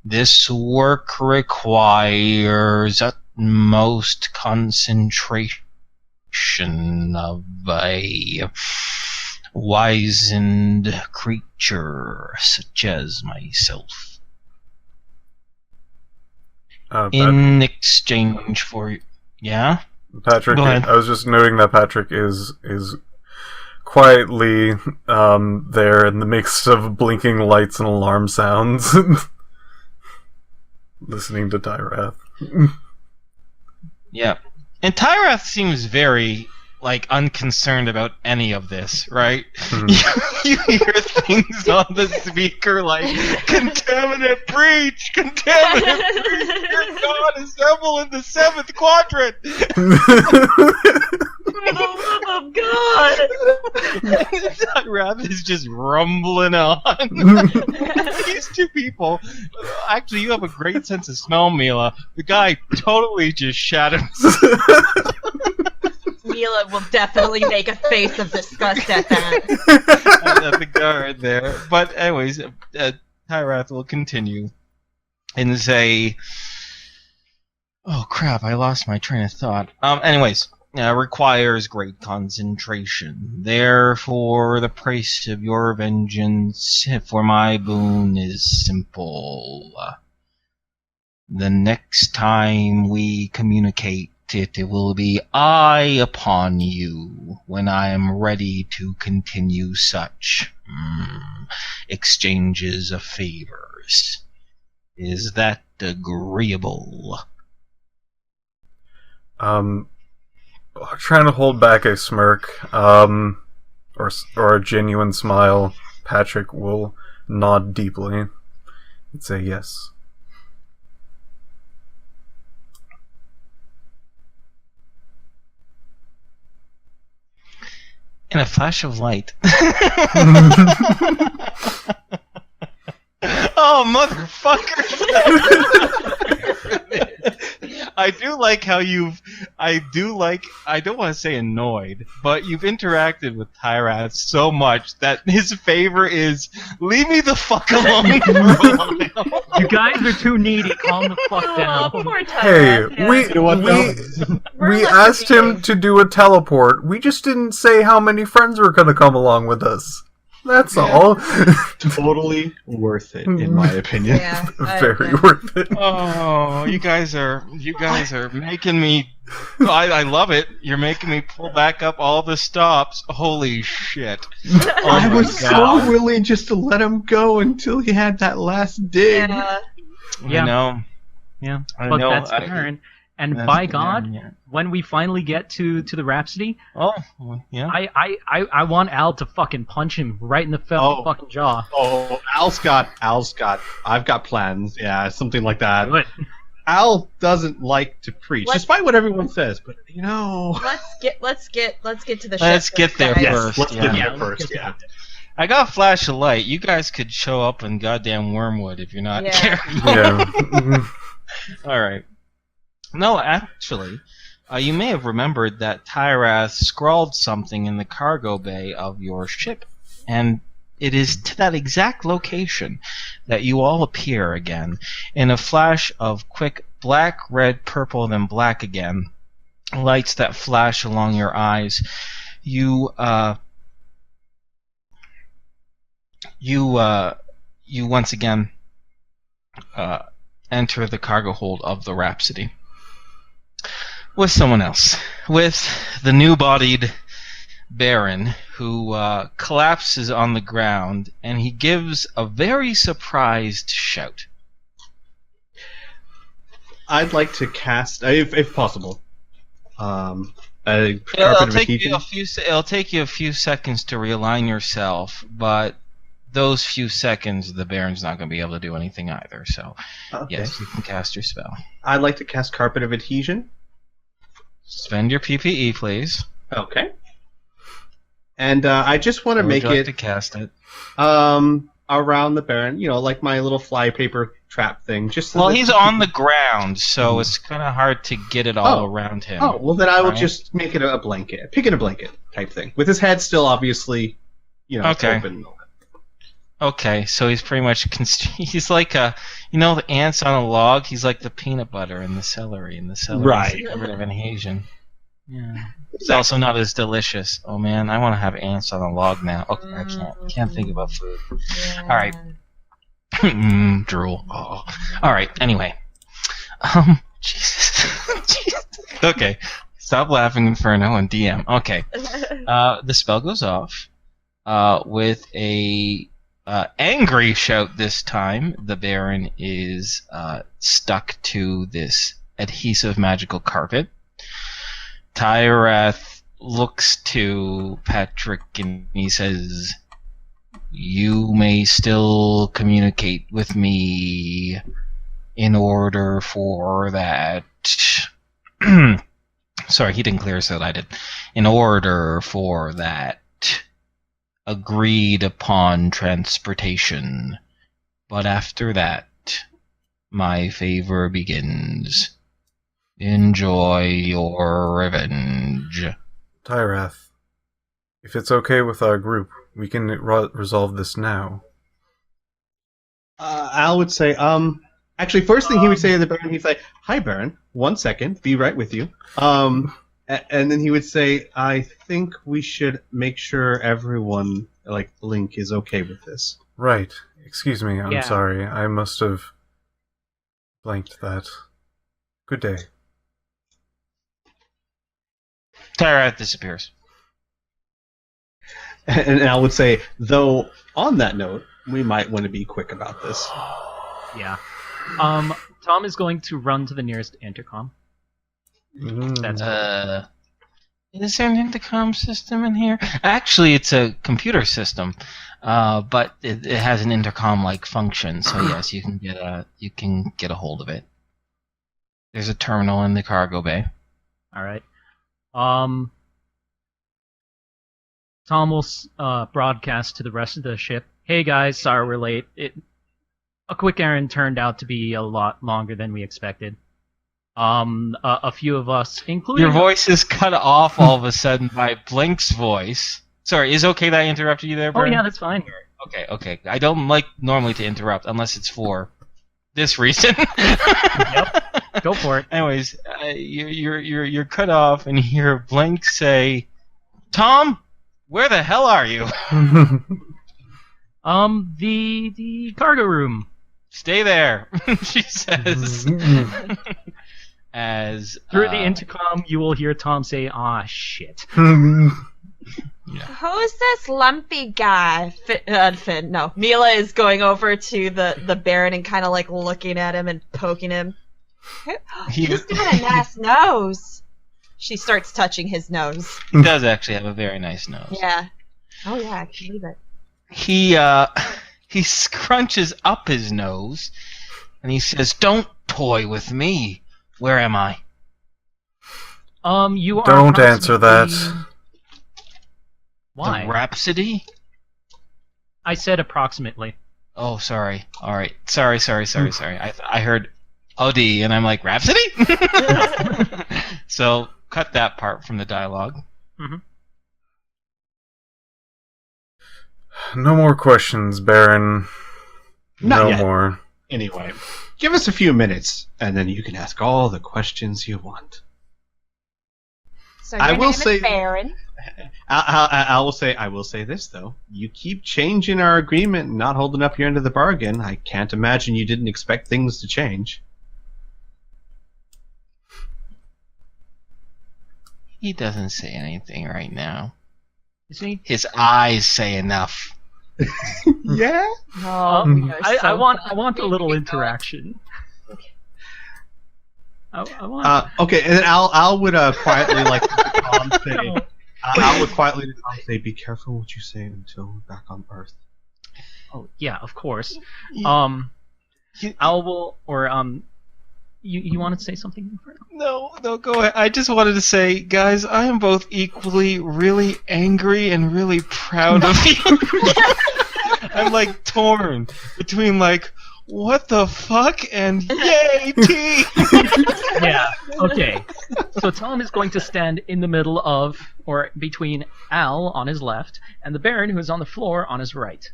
F: This work requires utmost concentration of a wizened creature such as myself. In exchange for... Yeah?
B: Patrick,
F: Go ahead.
B: I was just noting that Patrick is quietly there in the mix of blinking lights and alarm sounds, listening to Tyrath.
A: Yeah. And Tyrath seems very, unconcerned about any of this, right? You hear things on the speaker like, contaminant breach! Contaminant breach! Dear God, assemble in the 7th quadrant!
C: For the love of God!
A: Tyrath is just rumbling on. These two people, actually, you have a great sense of smell, Mila. The guy totally just shat himself.
C: Mila will definitely make a face of disgust at that.
A: At the guard there. But anyways, Tyrath will continue and say, "Oh crap! I lost my train of thought." Requires great concentration. Therefore, the price of your vengeance for my boon is simple. The next time we communicate, it will be eye upon you when I am ready to continue such exchanges of favors. Is that agreeable?
B: Trying to hold back a smirk, or a genuine smile, Patrick will nod deeply and say yes.
A: In a flash of light. Oh, motherfucker! I do like how I don't want to say annoyed, but you've interacted with Tyrath so much that his favor is, leave me the fuck alone for a while.
E: You guys are too needy. Calm the fuck down.
C: Oh, poor
B: Hey,
C: Tyrath.
B: we asked him to do a teleport. We just didn't say how many friends were going to come along with us. That's all.
D: Totally worth it, in my opinion.
C: Yeah,
B: Very worth it.
A: Oh, you guys are making me. I love it. You're making me pull back up all the stops. Holy shit! Oh
D: I
A: my
D: was
A: God.
D: so willing just to let him go until he had that last dig.
C: Yeah.
E: Yeah.
A: I know.
E: Yeah,
A: I
E: but
A: know,
E: that's the
A: I-
E: turn. And
A: That's
E: by
A: the
E: God,
A: turn, yeah.
E: when we finally get to the Rhapsody,
A: Oh, well, yeah.
E: I want Al to fucking punch him right in the fucking jaw.
D: Oh, I've got plans. Yeah, something like that.
E: Do it.
D: Al doesn't like to preach,
C: Let's-
D: despite what everyone says. But
C: Let's get to the ship.
A: Let's get there
C: guys.
A: first.
D: let's
A: yeah.
D: get
E: Yeah,
D: there first. Yeah.
A: I got a flash of light. You guys could show up in goddamn Wormwood if you're not
C: Yeah.
A: careful.
B: Yeah.
A: All right. No, actually, you may have remembered that Tyrath scrawled something in the cargo bay of your ship, and it is to that exact location that you all appear again, in a flash of quick black, red, purple, then black again, lights that flash along your eyes. You once again enter the cargo hold of the Rhapsody. With someone else. With the new-bodied Baron, who collapses on the ground, and he gives a very surprised shout.
D: I'd like to cast, if possible, a
A: It'll
D: carpet of
A: take
D: adhesion.
A: you a few seconds to realign yourself, but those few seconds, the Baron's not going to be able to do anything either. So,
D: Okay.
A: yes, you can cast your spell.
D: I'd like to cast Carpet of Adhesion.
A: Spend your PPE, please.
D: Okay. And I just want to make
A: Would you
D: it
A: like to cast it.
D: around the Baron, like my little flypaper trap thing. Just so
A: Well,
D: that
A: he's on the ground, so it's kind of hard to get it all
D: Oh.
A: around him.
D: Oh, well then I will
A: Right.
D: just make it a blanket. Pick it a blanket type thing. With his head still obviously,
A: Okay.
D: open.
A: Okay, so he's pretty much he's like the ants on a log. He's like the peanut butter and the celery, and the celery
D: Right.
A: is covered of adhesion. Yeah, it's also not as delicious. Oh man, I want to have ants on a log now. Okay, I can't think about food.
C: Yeah.
A: All right. Drool. Oh. All right. Anyway, Jesus. Jesus. Okay, stop laughing, Inferno and DM. Okay, the spell goes off with a angry shout. This time, the Baron is stuck to this adhesive magical carpet. Tyrath looks to Patrick and he says, "You may still communicate with me in order for that." Sorry, he didn't clear his throat, I did. In order for that agreed upon transportation. But after that, my favor begins. Enjoy your revenge.
B: Tyrath, if it's okay with our group, we can resolve this now.
D: Al would say, actually, first thing he would say to the Baron, he'd say, "Hi, Baron. 1 second. Be right with you." And then he would say, "I think we should make sure everyone, like Link, is okay with this."
B: Right. Excuse me, I'm
E: Yeah.
B: sorry. I must have blanked that. Good day.
A: Tyrath disappears.
D: And Al would say, though, on that note, we might want to be quick about this.
E: Yeah. Tom is going to run to the nearest intercom. That's
A: Is there an intercom system in here? Actually, it's a computer system, but it has an intercom-like function. So yes, you can get a hold of it. There's a terminal in the cargo bay.
E: all right. Tom will broadcast to the rest of the ship. Hey guys, sorry we're late. A quick errand turned out to be a lot longer than we expected. A few of us, including
A: Your voice is cut off all of a sudden by Blink's voice. Sorry, is it okay that I interrupted you there,
E: Oh
A: Brian?
E: yeah, that's fine.
A: Okay. I don't like normally to interrupt unless it's for this reason.
E: Yep. Go for it.
A: Anyways, you're cut off, and you hear Blink say, "Tom, where the hell are you?"
E: The cargo room.
A: Stay there, she says. As
E: Through the intercom, you will hear Tom say, "Ah, shit."
C: Who's this lumpy guy? Finn. No. Mila is going over to the Baron and kind of like looking at him and poking him. He's got a nice nose. She starts touching his nose.
A: He does actually have a very nice nose.
C: Yeah. Oh yeah, I can believe it.
A: He scrunches up his nose, and he says, "Don't toy with me. Where am I?"
E: You are.
B: Don't answer that.
E: approximately- Why?
A: The Rhapsody?
E: I said approximately.
A: Oh, sorry. All right. Sorry. I heard OD, and I'm like, Rhapsody? So cut that part from the dialogue.
B: No more questions, Baron.
D: Not
B: no
D: yet.
B: more.
D: Anyway, give us a few minutes, and then you can ask all the questions you want.
C: So
D: I
C: your
D: will
C: name
D: say-
C: is Baron.
D: I will say this, though. You keep changing our agreement and not holding up your end of the bargain. I can't imagine you didn't expect things to change.
A: He doesn't say anything right now.
E: You see?
A: His eyes say enough.
D: Yeah?
C: Oh, we are
E: I
C: so
E: want a little interaction. I want.
D: Okay, and then Al would quietly like to Tom say. Al would quietly to Tom say, "Be careful what you say until we're back on Earth."
E: Oh yeah, of course.
A: You-
E: Al will, or you wanted to say something, Inferno?
A: No, go ahead. I just wanted to say, guys, I am both equally really angry and really proud of you. I'm like torn between like, what the fuck, and yay, T!
E: Yeah. Okay. So Tom is going to stand in the middle of, or between Al on his left and the Baron, who is on the floor on his right.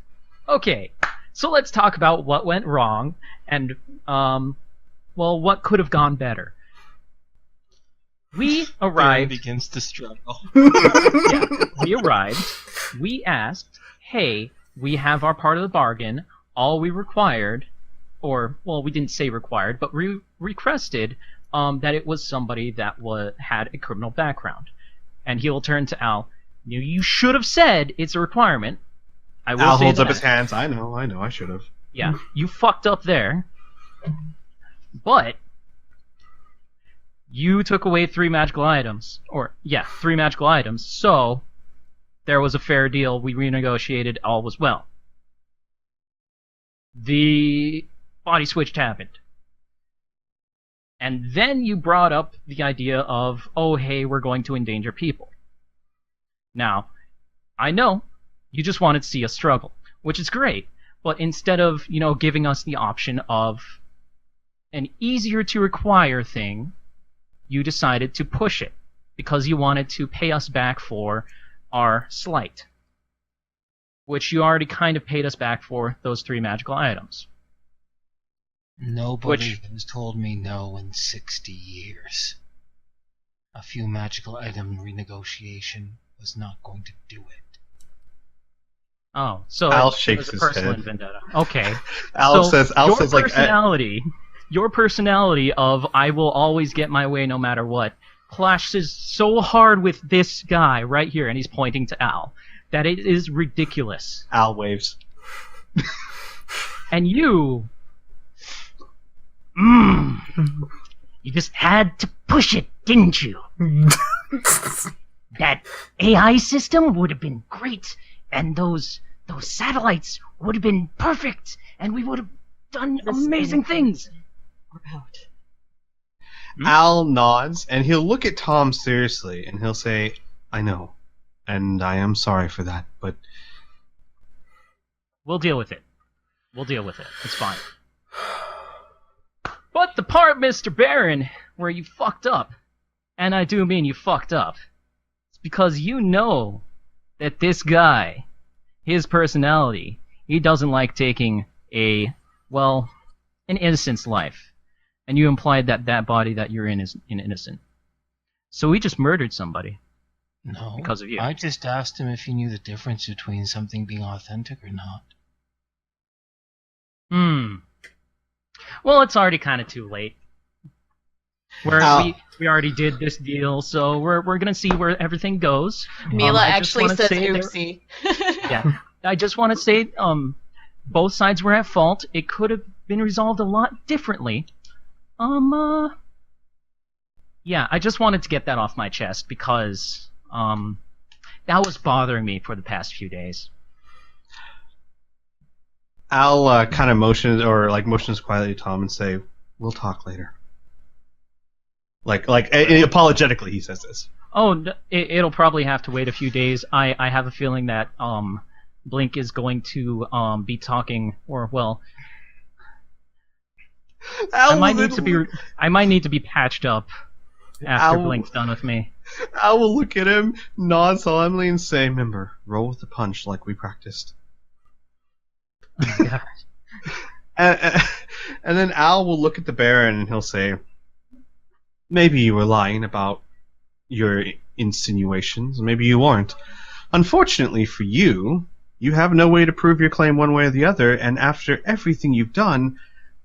E: Okay. So let's talk about what went wrong and well, what could have gone better. We
A: Baron
E: arrived.
A: begins to struggle.
E: Yeah, we arrived. We asked, "Hey, we have our part of the bargain. All we required, or well, we didn't say required, but we requested that it was somebody that had a criminal background." And he will turn to Al. You should have said it's a requirement. I will
D: Al
E: say
D: holds up
E: that.
D: his hands. I know, I should have.
E: Yeah, you fucked up there. But you took away 3 magical items. Or, yeah, 3 magical items. So, there was a fair deal. We renegotiated. All was well. The body switch happened. And then you brought up the idea of, oh, hey, we're going to endanger people. Now, I know you just wanted to see us struggle, which is great. But instead of, giving us the option of an easier to require thing, you decided to push it because you wanted to pay us back for our slight, which you already kind of paid us back for those 3 magical items.
F: Nobody has told me no in 60 years. A few magical item renegotiation was not going to do it.
E: Oh, so
D: Al
E: it
D: shakes
E: was a
D: his
E: personal
D: head.
E: vendetta. Okay.
D: Al
E: So
D: says like,
E: your personality of I will always get my way no matter what clashes so hard with this guy right here, and he's pointing to Al, that it is ridiculous.
D: Al waves.
E: And you just had to push it, didn't you? That AI system would have been great, and those satellites would have been perfect, and we would have done amazing things.
C: We're out.
D: Al nods, and he'll look at Tom seriously, and he'll say, I know, and I am sorry for that, but...
E: We'll deal with it. It's fine. But the part, Mr. Baron, where you fucked up, and I do mean you fucked up, it's because you know that this guy, his personality, he doesn't like taking an innocent's life. And you implied that that body that you're in is innocent. So he just murdered somebody.
F: No,
E: Because of you.
F: I just asked him if he knew the difference between something being authentic or not.
E: Well, it's already kind of too late.
D: Al-
E: We already did this deal, so we're gonna see where everything goes.
C: Mila
E: I just
C: actually
E: wanna
C: says
E: say there-
C: oopsie.
E: Yeah, I just want to say, both sides were at fault. It could have been resolved a lot differently. Yeah, I just wanted to get that off my chest because, that was bothering me for the past few days.
D: Al kind of motions quietly to Tom and say, we'll talk later. Apologetically he says this.
E: Oh, it'll probably have to wait a few days. I have a feeling that, Blink is going to, be talking, or, well... I might need to be patched up after Blink's done with me.
D: Al will look at him, nod solemnly, and say, remember, roll with the punch like we practiced.
E: Oh my God.
D: And then Al will look at the Baron and he'll say, maybe you were lying about your insinuations, maybe you weren't. Unfortunately for you, you have no way to prove your claim one way or the other, and after everything you've done,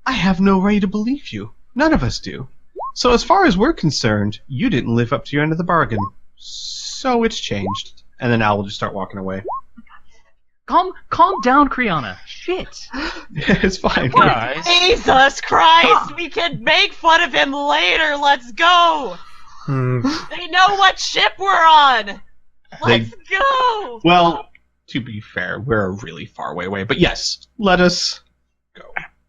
D: I have no right to believe you. None of us do. So as far as we're concerned, you didn't live up to your end of the bargain. So it's changed. And then Al will just start walking away.
E: Calm down, Criana. Shit.
D: It's fine.
A: Guys,
C: Jesus Christ! We can make fun of him later. Let's go. They know what ship we're on. Let's go.
D: Well, to be fair, we're a really far way. But yes, let us go.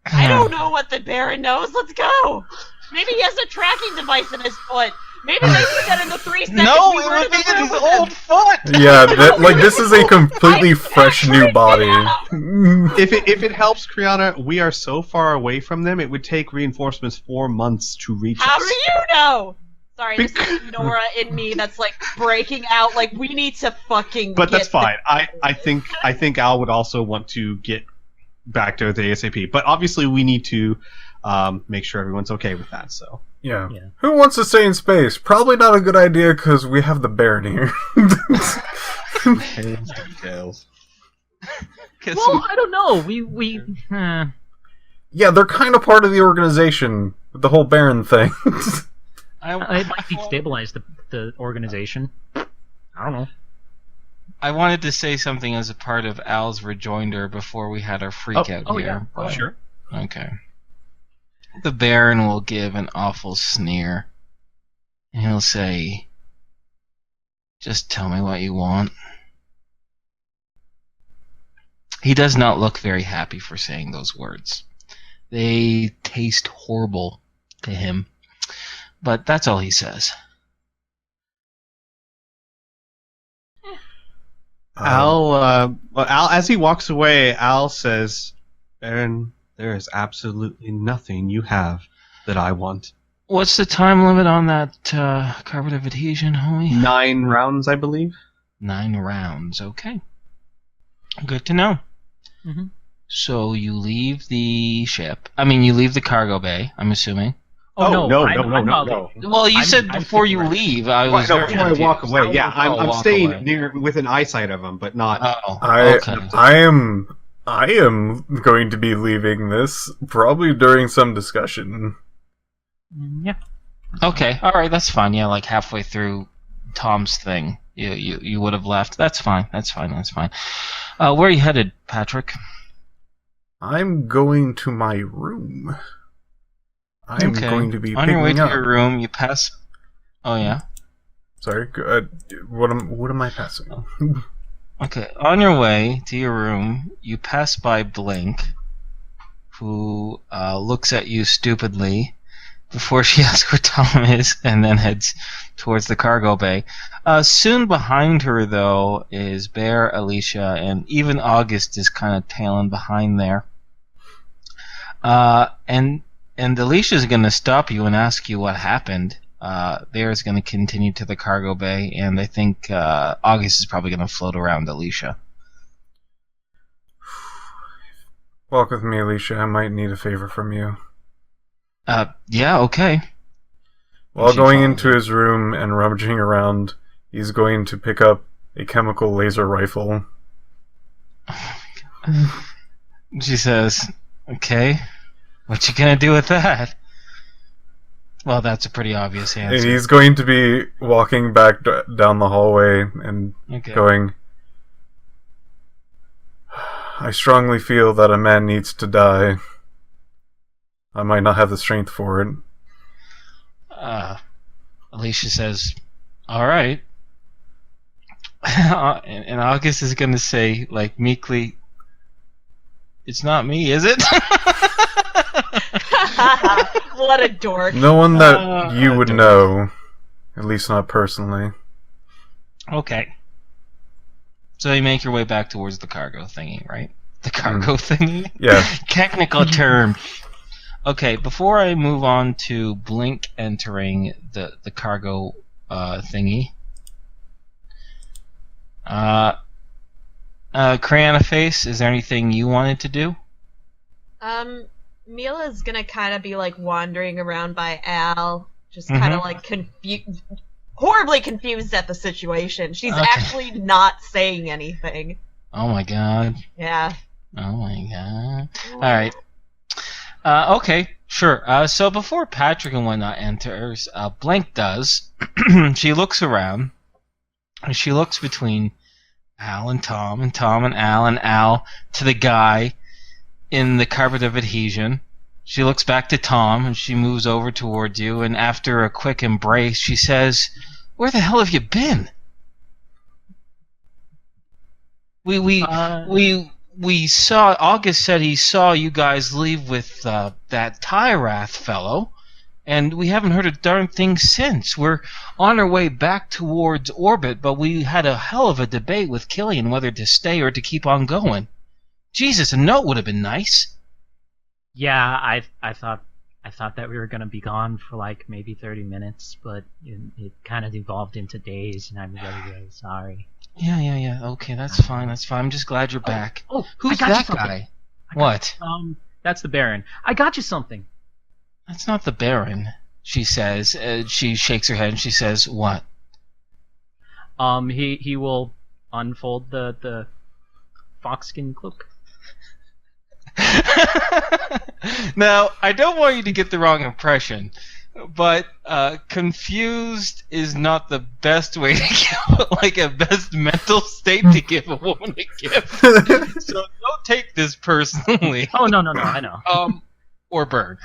C: I don't know what the Baron knows. Let's go. Maybe he has a tracking device in his foot. Maybe they did that in the 3 seconds
A: No,
C: we
A: it
C: were
A: would
C: in
A: be
C: the room
A: his
C: with
A: old
C: him.
A: foot.
B: Yeah, this is a completely fresh new body.
D: If it helps, Criana, we are so far away from them, it would take reinforcements 4 months to reach
C: How
D: us.
C: do you know? Sorry, this is Nora in me that's like breaking out. Like we need to fucking.
D: But that's
C: get
D: fine. I think Al would also want to get back to the ASAP. But obviously, we need to make sure everyone's okay with that. So
B: Yeah. Who wants to stay in space? Probably not a good idea because we have the Baron here.
D: details.
E: Well, I don't know. We
B: Yeah, they're kind of part of the organization with the whole Baron thing.
E: it might destabilize the organization. I don't know.
A: I wanted to say something as a part of Al's rejoinder before we had our freak out
E: Oh
A: here.
E: yeah.
A: but-
E: Sure.
A: Okay. The Baron will give an awful sneer. And he'll say, "Just tell me what you want." He does not look very happy for saying those words. They taste horrible to him. But that's all he says.
D: Al, as he walks away, Al says, "Baron, there is absolutely nothing you have that I want."
A: What's the time limit on that carpet of adhesion, homie?
D: 9 rounds, I believe.
A: 9 rounds. Okay. Good to know.
E: Mhm.
A: So you leave the ship. I mean, you leave the cargo bay, I'm assuming.
E: Oh, no,
D: no.
E: no.
A: Well, you said
E: I'm
A: before you
E: skipping right.
A: leave, I was
D: No,
A: very
D: before I
A: confused.
D: walk away. Yeah,
A: Oh,
D: I'm
A: walk
D: staying
A: away.
D: near within eyesight of him, but not.
A: Oh,
B: I
A: okay.
B: am going to be leaving this probably during some discussion.
E: Yeah.
A: Okay, alright, that's fine. Yeah, like halfway through Tom's thing, you would have left. That's fine. Where are you headed, Patrick?
B: I'm going to my room. I'm
A: Okay.
B: going to be
A: On your way
B: picking
A: to
B: up.
A: your room, you pass... Oh, yeah?
B: Sorry, what am I passing?
A: Okay, on your way to your room, you pass by Blink, who looks at you stupidly before she asks where Tom is, and then heads towards the cargo bay. Soon behind her, though, is Bear, Alicia, and even August is kind of tailing behind there. And Alicia's going to stop you and ask you what happened. Bear's going to continue to the cargo bay, and I think August is probably going to float around Alicia.
B: Walk with me, Alicia. I might need a favor from you.
A: Yeah, okay.
B: While
A: She
B: going
A: follows
B: into
A: you.
B: his room and rummaging around, he's going to pick up a chemical laser rifle.
A: She says, "Okay, what you gonna do with that?" Well, that's a pretty obvious
B: And
A: answer.
B: he's going to be walking back down the hallway and
A: Okay.
B: going, I strongly feel that a man needs to die. I might not have the strength for it.
A: Alicia says, "All right." And August is gonna say, like meekly, "It's not me, is it?"
C: What a dork.
B: No one that you would
A: don't
B: know. At least not personally.
A: Okay. So you make your way back towards the cargo thingy, right? The cargo thingy?
B: Yeah.
A: Technical term. Okay, before I move on to Blink entering the cargo thingy, Criana Face, is there anything you wanted to do?
C: Mila's gonna kind of be like wandering around by Al, just kind of
A: Mhm.
C: like horribly confused at the situation. She's
A: Okay.
C: actually not saying anything.
A: Oh my god.
C: Yeah.
A: Oh my god. Alright. Okay, sure. So before Patrick and whatnot enters, Blank does. She looks around. And she looks between Al and Tom and Al to the guy in the carpet of adhesion. She looks back to Tom and she moves over towards you, and after a quick embrace she says, "Where the hell have you been?" We saw. August said he saw you guys leave with that Tyrath fellow, and we haven't heard a darn thing since. We're on our way back towards orbit, but we had a hell of a debate with Killian whether to stay or to keep on going. Jesus, a note would have been nice.
E: Yeah, I thought that we were gonna be gone for like maybe 30 minutes, but it kind of evolved into days, and I'm really sorry.
A: Yeah. Okay, that's fine. I'm just glad you're back.
E: Oh,
A: Who's
E: I got you
A: that
E: something.
A: guy? What?
E: That's the Baron. I got you something.
A: That's not the Baron, she says. She shakes her head and she says, what?
E: He will unfold the foxskin cloak.
A: Now, I don't want you to get the wrong impression, but confused is not the best way to give, like a best mental state to give a woman a gift. So don't take this personally.
E: Oh, no, I know.
A: Or burn.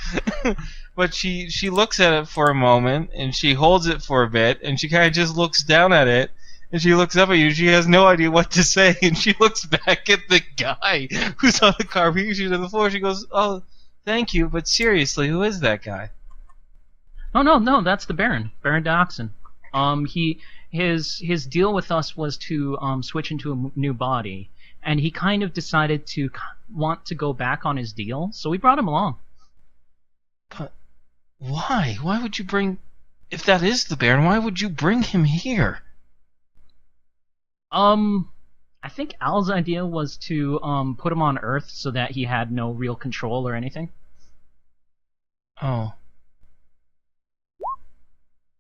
A: But she looks at it for a moment, and she holds it for a bit, and she kind of just looks down at it, and she looks up at you. She has no idea what to say, and she looks back at the guy who's on the carpet. She's on the floor. She goes, "Oh, thank you, but seriously, who is that guy?"
E: No, that's the Baron, Baron Dioxin. His deal with us was to switch into a new body, and he kind of decided to want to go back on his deal, so we brought him along.
A: But why? Why would you bring... If that is the Baron, why would you bring him here?
E: I think Al's idea was to put him on Earth so that he had no real control or anything.
A: Oh.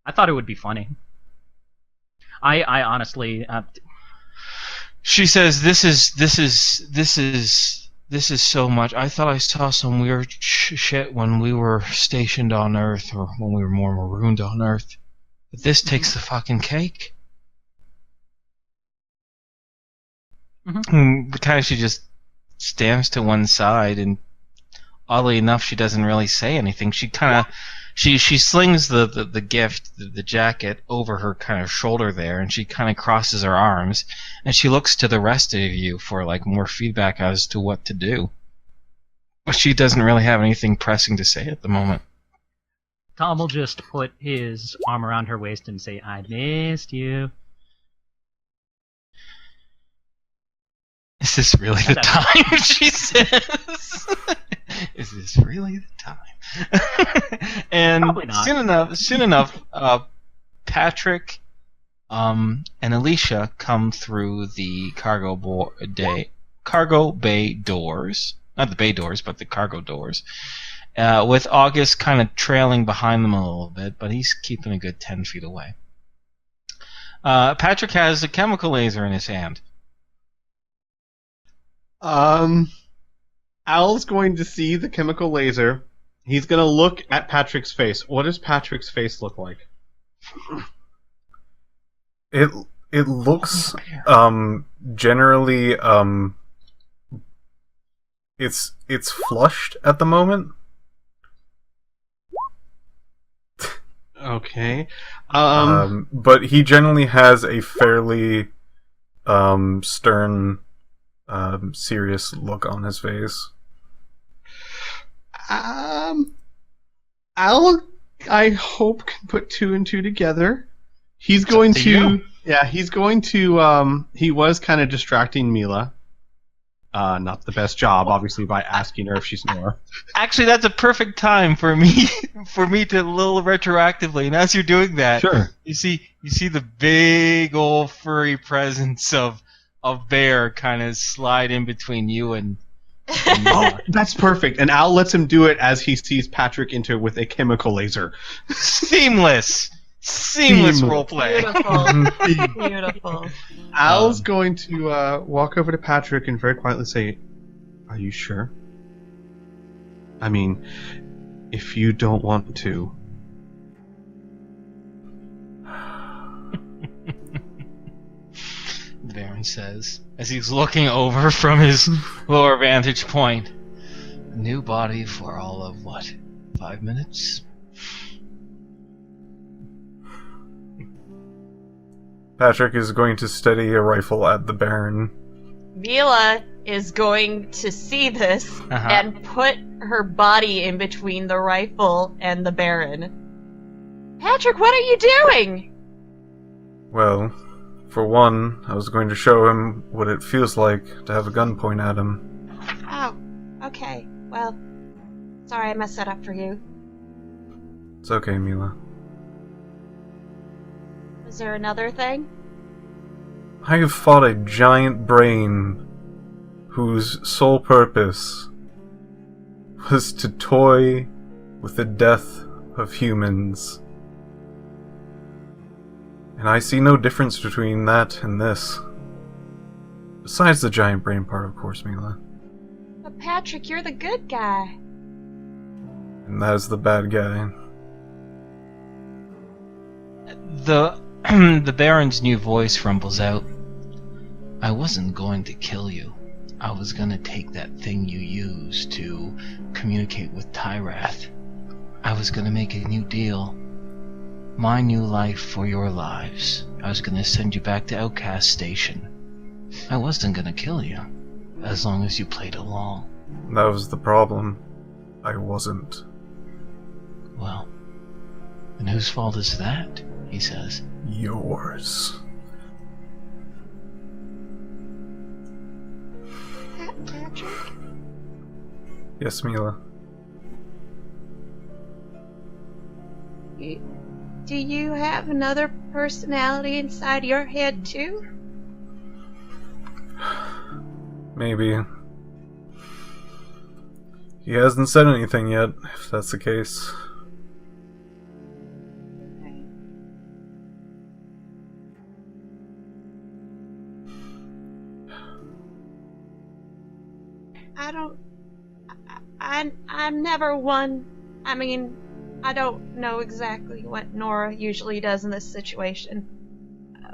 E: I thought it would be funny. I honestly...
A: She says, this is so much. I thought I saw some weird shit when we were stationed on Earth, or when we were more marooned on Earth. But this takes the fucking cake.
E: Mm-hmm.
A: Kind of, she just stands to one side, and oddly enough, she doesn't really say anything. She kind of... She slings the gift, the jacket, over her kind of shoulder there, and she kind of crosses her arms, and she looks to the rest of you for like more feedback as to what to do. But she doesn't really have anything pressing to say at the moment.
E: Tom will just put his arm around her waist and say, "I missed you."
A: Is this really the time? She says. Is this really the time? And soon enough, Patrick and Alicia come through the cargo bay doors. Not the bay doors, but the cargo doors. With August kind of trailing behind them a little bit, but he's keeping a good 10 feet away. Patrick has a chemical laser in his hand.
D: Al's going to see the chemical laser. He's going to look at Patrick's face. What does Patrick's face look like?
B: It looks generally it's flushed at the moment.
D: Okay.
B: But he generally has a fairly stern, serious look on his face.
D: Al, I hope, can put two and two together. He's going to... Yeah, he's going to... he was kind of distracting Mila. Not the best job, obviously, by asking her if she's Nora.
A: Actually, that's a perfect time for me to a little retroactively. And as you're doing that,
D: sure,
A: you see the big old furry presence of Bear kind of slide in between you and
D: oh, that's perfect. And Al lets him do it as he sees Patrick enter with a chemical laser.
A: Seamless roleplay.
C: Beautiful.
D: Al's going to walk over to Patrick and very quietly say, "Are you sure? I mean, if you don't want to."
A: Baron says, as he's looking over from his lower vantage point. A new body for all of, 5 minutes?
B: Patrick is going to steady a rifle at the Baron
C: Mila is going to see this
A: Uh-huh.
C: and put her body in between the rifle and the Baron. Patrick, what are you doing?
B: Well, for one, I was going to show him what it feels like to have a gun point at him.
C: Oh, okay. Well, sorry I messed that up for you.
B: It's okay, Mila.
C: Was there another thing?
B: I have fought a giant brain whose sole purpose was to toy with the death of humans. And I see no difference between that and this. Besides the giant brain part, of course, Mila.
C: But Patrick, you're the good guy.
B: And that is the bad guy.
F: The Baron's new voice rumbles out. I wasn't going to kill you. I was going to take that thing you used to communicate with Tyrath. I was going to make a new deal. My new life for your lives. I was going to send you back to Outcast Station. I wasn't going to kill you, as long as you played along.
B: That was the problem. I wasn't.
F: Well, and whose fault is that? He says.
B: Yours.
C: Patrick?
B: Yes, Mila.
C: Do you have another personality inside your head too?
B: Maybe. He hasn't said anything yet, if that's the case.
C: I'm never one. I mean, I don't know exactly what Nora usually does in this situation.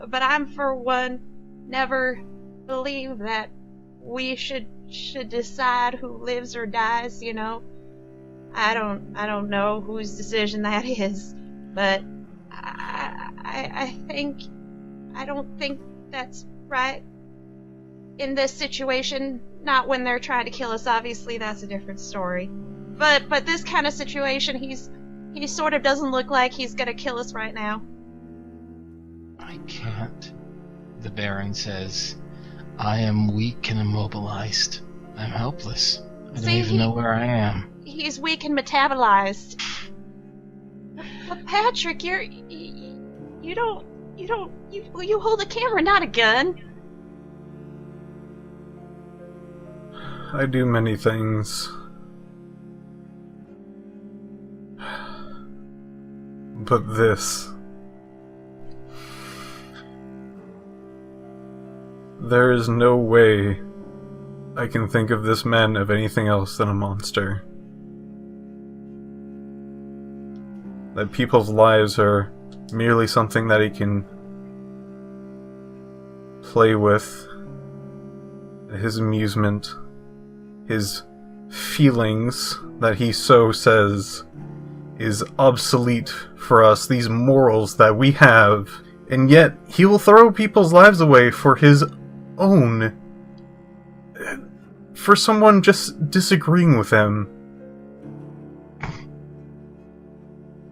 C: But I'm, for one, never believe that we should decide who lives or dies, you know? I don't know whose decision that is, but I don't think that's right in this situation. Not when they're trying to kill us, obviously, that's a different story. But this kind of situation, he sort of doesn't look like he's gonna kill us right now.
F: I can't, the Baron says. I am weak and immobilized. I'm helpless. I don't even know where I am.
C: He's weak and metabolized. But Patrick, you hold a camera, not a gun.
B: I do many things. But this... There is no way I can think of this man of anything else than a monster. That people's lives are merely something that he can play with, his amusement, his feelings that he so says is obsolete for us, these morals that we have, and yet he will throw people's lives away for his own, for someone just disagreeing with him.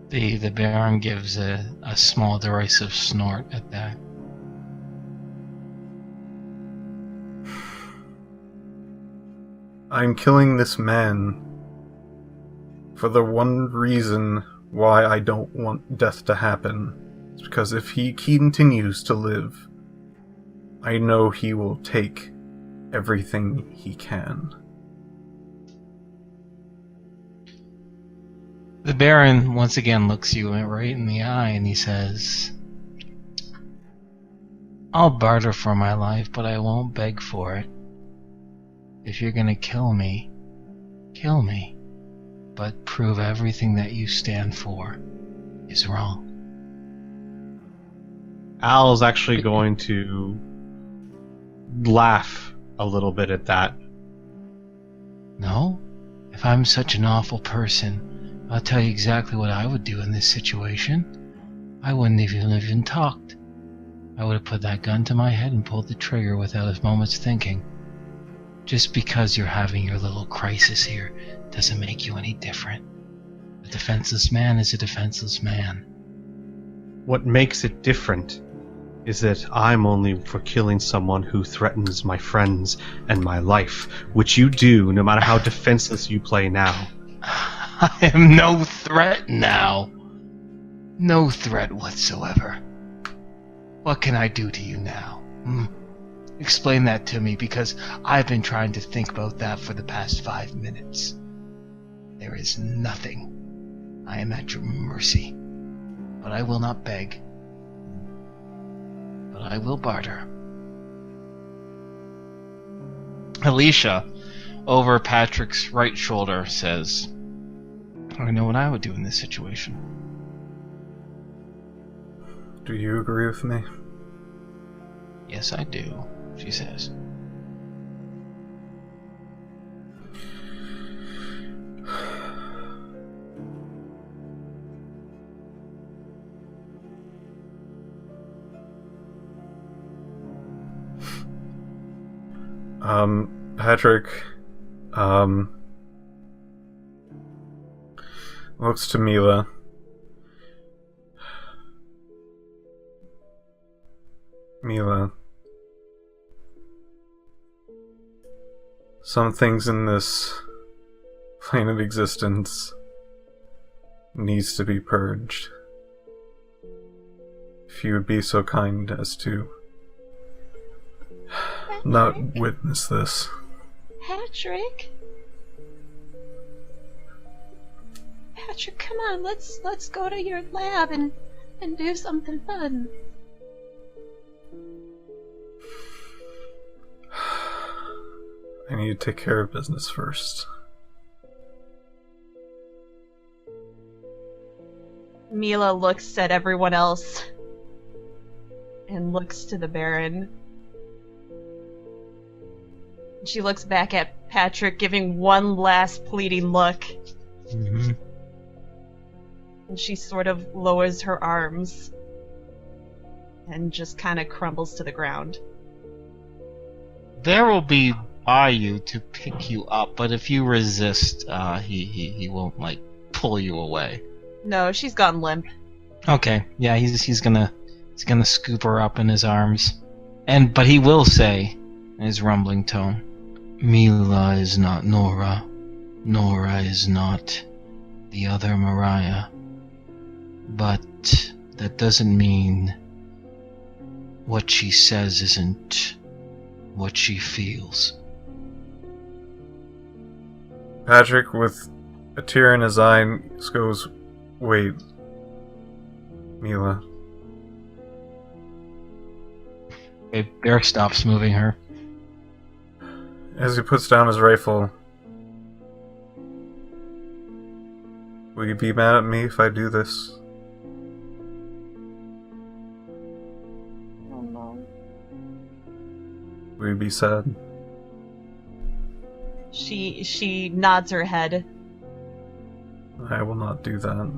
F: The Baron gives a small derisive snort at that.
B: I'm killing this man for the one reason why I don't want death to happen. It's because if he continues to live, I know he will take everything he can.
F: The Baron once again looks you right in the eye and he says, I'll barter for my life, but I won't beg for it. If you're gonna kill me, kill me. But prove everything that you stand for is wrong.
D: Al's actually going to laugh a little bit at that.
F: No? If I'm such an awful person, I'll tell you exactly what I would do in this situation. I wouldn't even talked. I would have put that gun to my head and pulled the trigger without a moment's thinking. Just because you're having your little crisis here doesn't make you any different. A defenseless man is a defenseless man.
D: What makes it different is that I'm only for killing someone who threatens my friends and my life, which you do no matter how defenseless you play now.
F: I am no threat now. No threat whatsoever. What can I do to you now? Explain that to me, because I've been trying to think about that for the past 5 minutes. There is nothing. I am at your mercy. But I will not beg. But I will barter.
A: Alicia, over Patrick's right shoulder, says,
F: I know what I would do in this situation.
B: Do you agree with me?
F: Yes, I do, she says.
B: Patrick, looks to Mila. Mila, some things in this plane of existence needs to be purged. If you would be so kind as to not witness this.
C: Patrick, come on, let's go to your lab and do something fun.
B: I need to take care of business first.
C: Mila looks at everyone else and looks to the Baron. She looks back at Patrick, giving one last pleading look.
F: Mm-hmm.
C: And she sort of lowers her arms and just kind of crumbles to the ground.
A: there will be by you to pick you up, but if you resist, he won't, like, pull you away.
C: No, she's gone limp.
F: Okay, yeah, he's gonna scoop her up in his arms, but he will say, in his rumbling tone, Mila is not Nora. Nora is not the other Mariah. But that doesn't mean what she says isn't what she feels.
B: Patrick, with a tear in his eye, goes, "Wait, Mila."
F: Bear stops moving her.
B: As he puts down his rifle, "Will you be mad at me if I do this?"
C: Oh no.
B: Will you be sad?
C: She nods her head.
B: I will not do that.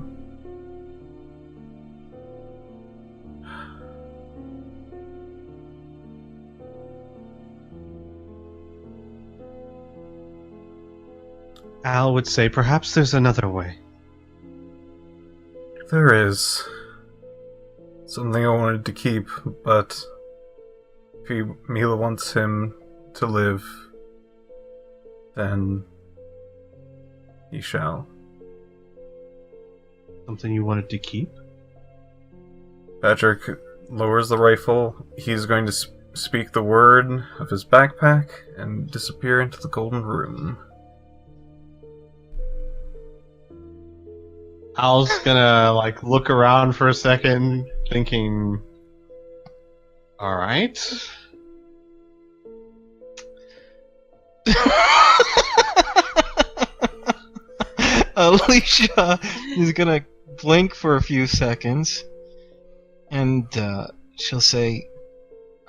D: Al would say, perhaps there's another way.
B: There is something I wanted to keep, but if Mila wants him to live, then he shall.
D: Something you wanted to keep?
B: Patrick lowers the rifle. He's going to speak the word of his backpack and disappear into the golden room.
D: Al's gonna, look around for a second, thinking, alright.
F: Alicia is gonna blink for a few seconds, and she'll say,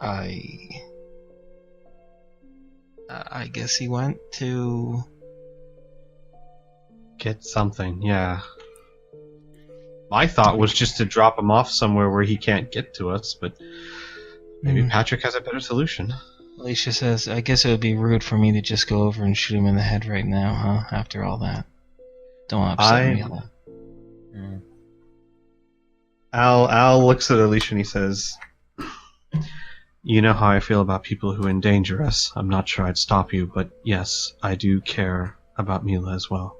F: I guess he went to
D: Get something, yeah. My thought was just to drop him off somewhere where he can't get to us, but maybe Patrick has a better solution.
F: Alicia says, I guess it would be rude for me to just go over and shoot him in the head right now, huh? After all that. Don't upset me.
D: Al looks at Alicia and he says, you know how I feel about people who endanger us. I'm not sure I'd stop you, but yes, I do care about Mila as well.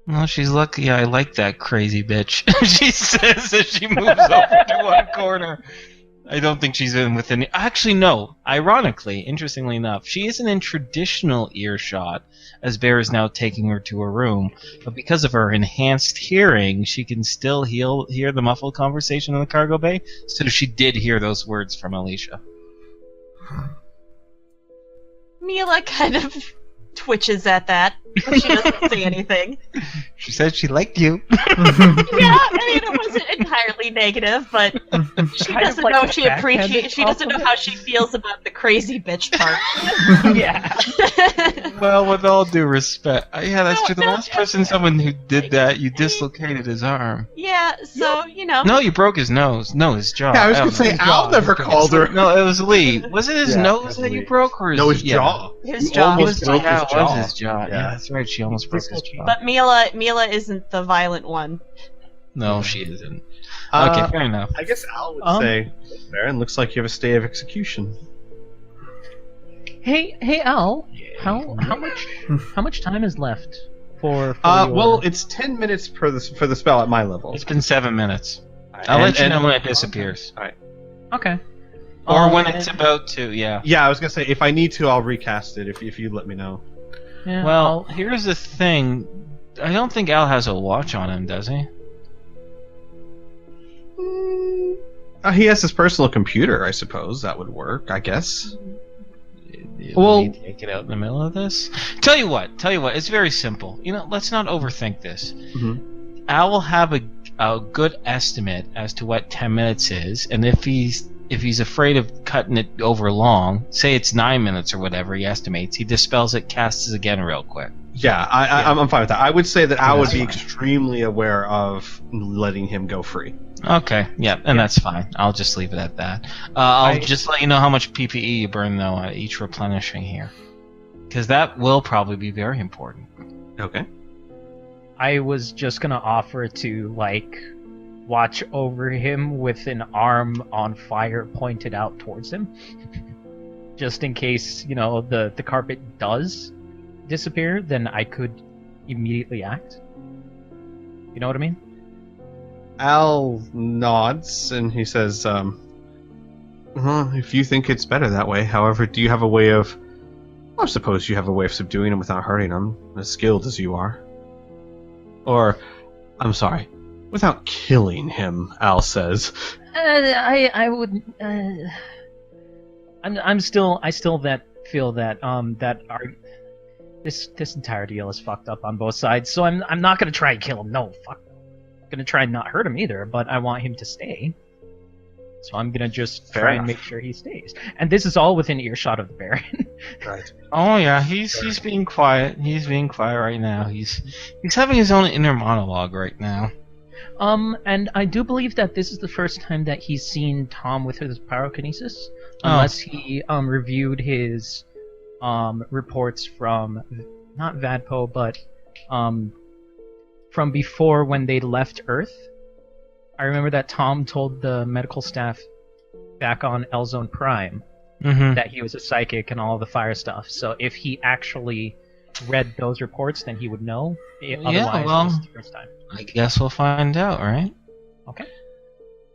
F: Well, she's lucky I like that crazy bitch. She says as she moves over to one corner. I don't think she's in with any... Actually, no. Ironically, interestingly enough, she isn't in traditional earshot, as Bear is now taking her to her room. But because of her enhanced hearing, she can still hear the muffled conversation in the cargo bay. So she did hear those words from Alicia.
C: Mila kind of twitches at that. But she doesn't say anything.
F: She said she liked you.
C: Yeah, I mean, it wasn't entirely negative, but she doesn't know if she appreciates. She doesn't know how she feels about the crazy bitch part.
E: Yeah.
A: Well, with all due respect, yeah, that's true. The last person, someone who did that, you dislocated his arm.
C: Yeah, so
A: No, you broke his nose. No, his jaw.
D: Yeah, I was going to say, Al never called her.
A: No, it was Lee. Was it his nose that you broke, or
D: No, his jaw.
C: his jaw.
D: Almost broke his
A: It
D: jaw.
A: was his jaw. Yeah, that's right. She almost broke his jaw.
C: But Mila isn't the violent one.
A: No, she isn't. Okay, fair enough.
D: I guess Al would say, Baron, looks like you have a stay of execution.
E: Hey, Al. How much time is left for
D: Well, it's 10 minutes for the spell at my level.
A: It's been 7 minutes. I'll let you know when it disappears.
D: Alright.
E: Okay.
A: Or when it's about to, yeah.
D: Yeah, I was going to say, if I need to, I'll recast it if you let me know.
E: Yeah,
A: Well, here's the thing. I don't think Al has a watch on him, does he?
D: He has his personal computer, I suppose. That would work, I guess.
A: Will he take it out in the middle of this? Tell you what. It's very simple. Let's not overthink this.
D: Mm-hmm.
A: Al will have a good estimate as to what 10 minutes is, and if he's afraid of cutting it over long, say it's 9 minutes or whatever he estimates, he dispels it, casts it again real quick.
D: Yeah, I'm fine with that. I would say that Al would be extremely aware of letting him go free.
A: Okay, yeah, and that's fine. I'll just leave it at that. I'll just let you know how much PPE you burn, though, at each replenishing here. Because that will probably be very important.
D: Okay.
E: I was just gonna offer to, watch over him with an arm on fire pointed out towards him. Just in case, the carpet does disappear, then I could immediately act. You know what I mean?
D: Al nods and he says, if you think it's better that way, however, do you have a way of... I suppose you have a way of subduing him without hurting him, as skilled as you are. Or, I'm sorry, without killing him, Al says.
E: I would. I still feel that this entire deal is fucked up on both sides. So I'm not gonna try and kill him. No, fuck. I'm gonna try and not hurt him either. But I want him to stay. So I'm gonna just try and make sure he stays. And this is all within earshot of the Baron.
D: Right.
A: Oh yeah, he's being quiet. He's being quiet right now. He's having his own inner monologue right now.
E: And I do believe that this is the first time that he's seen Tom with his pyrokinesis, unless he reviewed his reports from not Vadpo, but from before when they left Earth. I remember that Tom told the medical staff back on Elzone Prime that he was a psychic and all the fire stuff. So if he actually read those reports, then he would know. Otherwise, this is the first time.
A: I guess we'll find out, right?
E: Okay.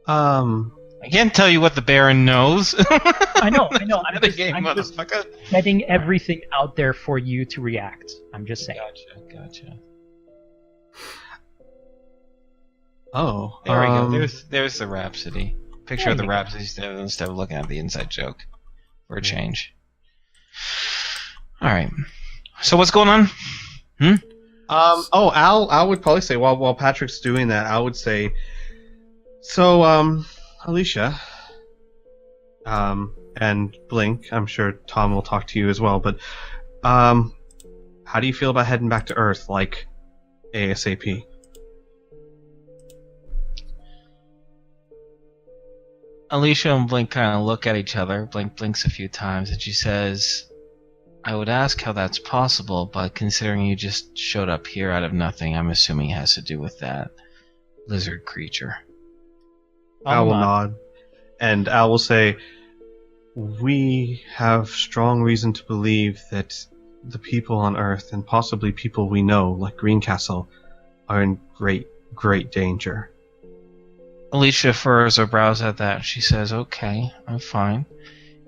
A: I can't tell you what the Baron knows.
E: I know. I'm just
A: motherfucker.
E: setting everything out there for you to react. I'm just saying.
A: Gotcha.
D: Oh,
A: there we go. There's the Rhapsody. Picture of the Rhapsody instead of looking at the inside joke. For a change. Alright. So what's going on?
D: Al would probably say, while Patrick's doing that, Al would say, so, Alicia, and Blink, I'm sure Tom will talk to you as well, but, how do you feel about heading back to Earth, ASAP?
A: Alicia and Blink kind of look at each other. Blink blinks a few times, and she says, I would ask how that's possible, but considering you just showed up here out of nothing, I'm assuming it has to do with that lizard creature.
D: Al will nod, and Al will say, we have strong reason to believe that the people on Earth, and possibly people we know, like Greencastle, are in great, great danger.
A: Alicia furrows her brows at that. She says, okay, I'm fine.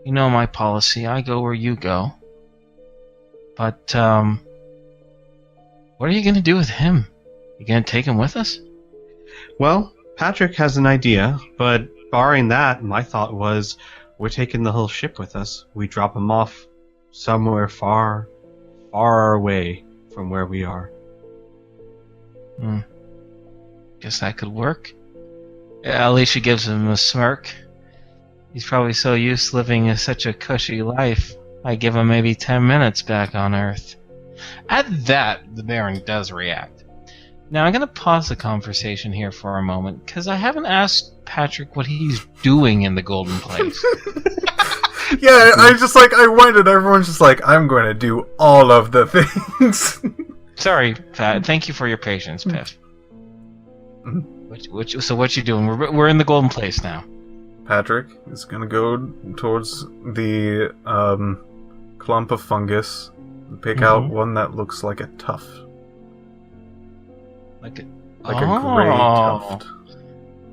A: You know my policy. I go where you go. But, what are you going to do with him? You going to take him with us?
D: Well, Patrick has an idea, but barring that, my thought was, we're taking the whole ship with us. We drop him off somewhere far, far away from where we are.
A: Guess that could work. Yeah, Alicia gives him a smirk. He's probably so used to living such a cushy life. I give him maybe 10 minutes back on Earth. At that, the Baron does react. Now, I'm going to pause the conversation here for a moment, because I haven't asked Patrick what he's doing in the Golden Place.
B: Yeah, I wondered, everyone's just like, I'm going to do all of the things.
A: Sorry, Pat. Thank you for your patience, Piph. So what you doing? We're in the Golden Place now.
B: Patrick is going to go towards the clump of fungus and pick out one that looks like a tuft.
A: Like a
B: gray tuft.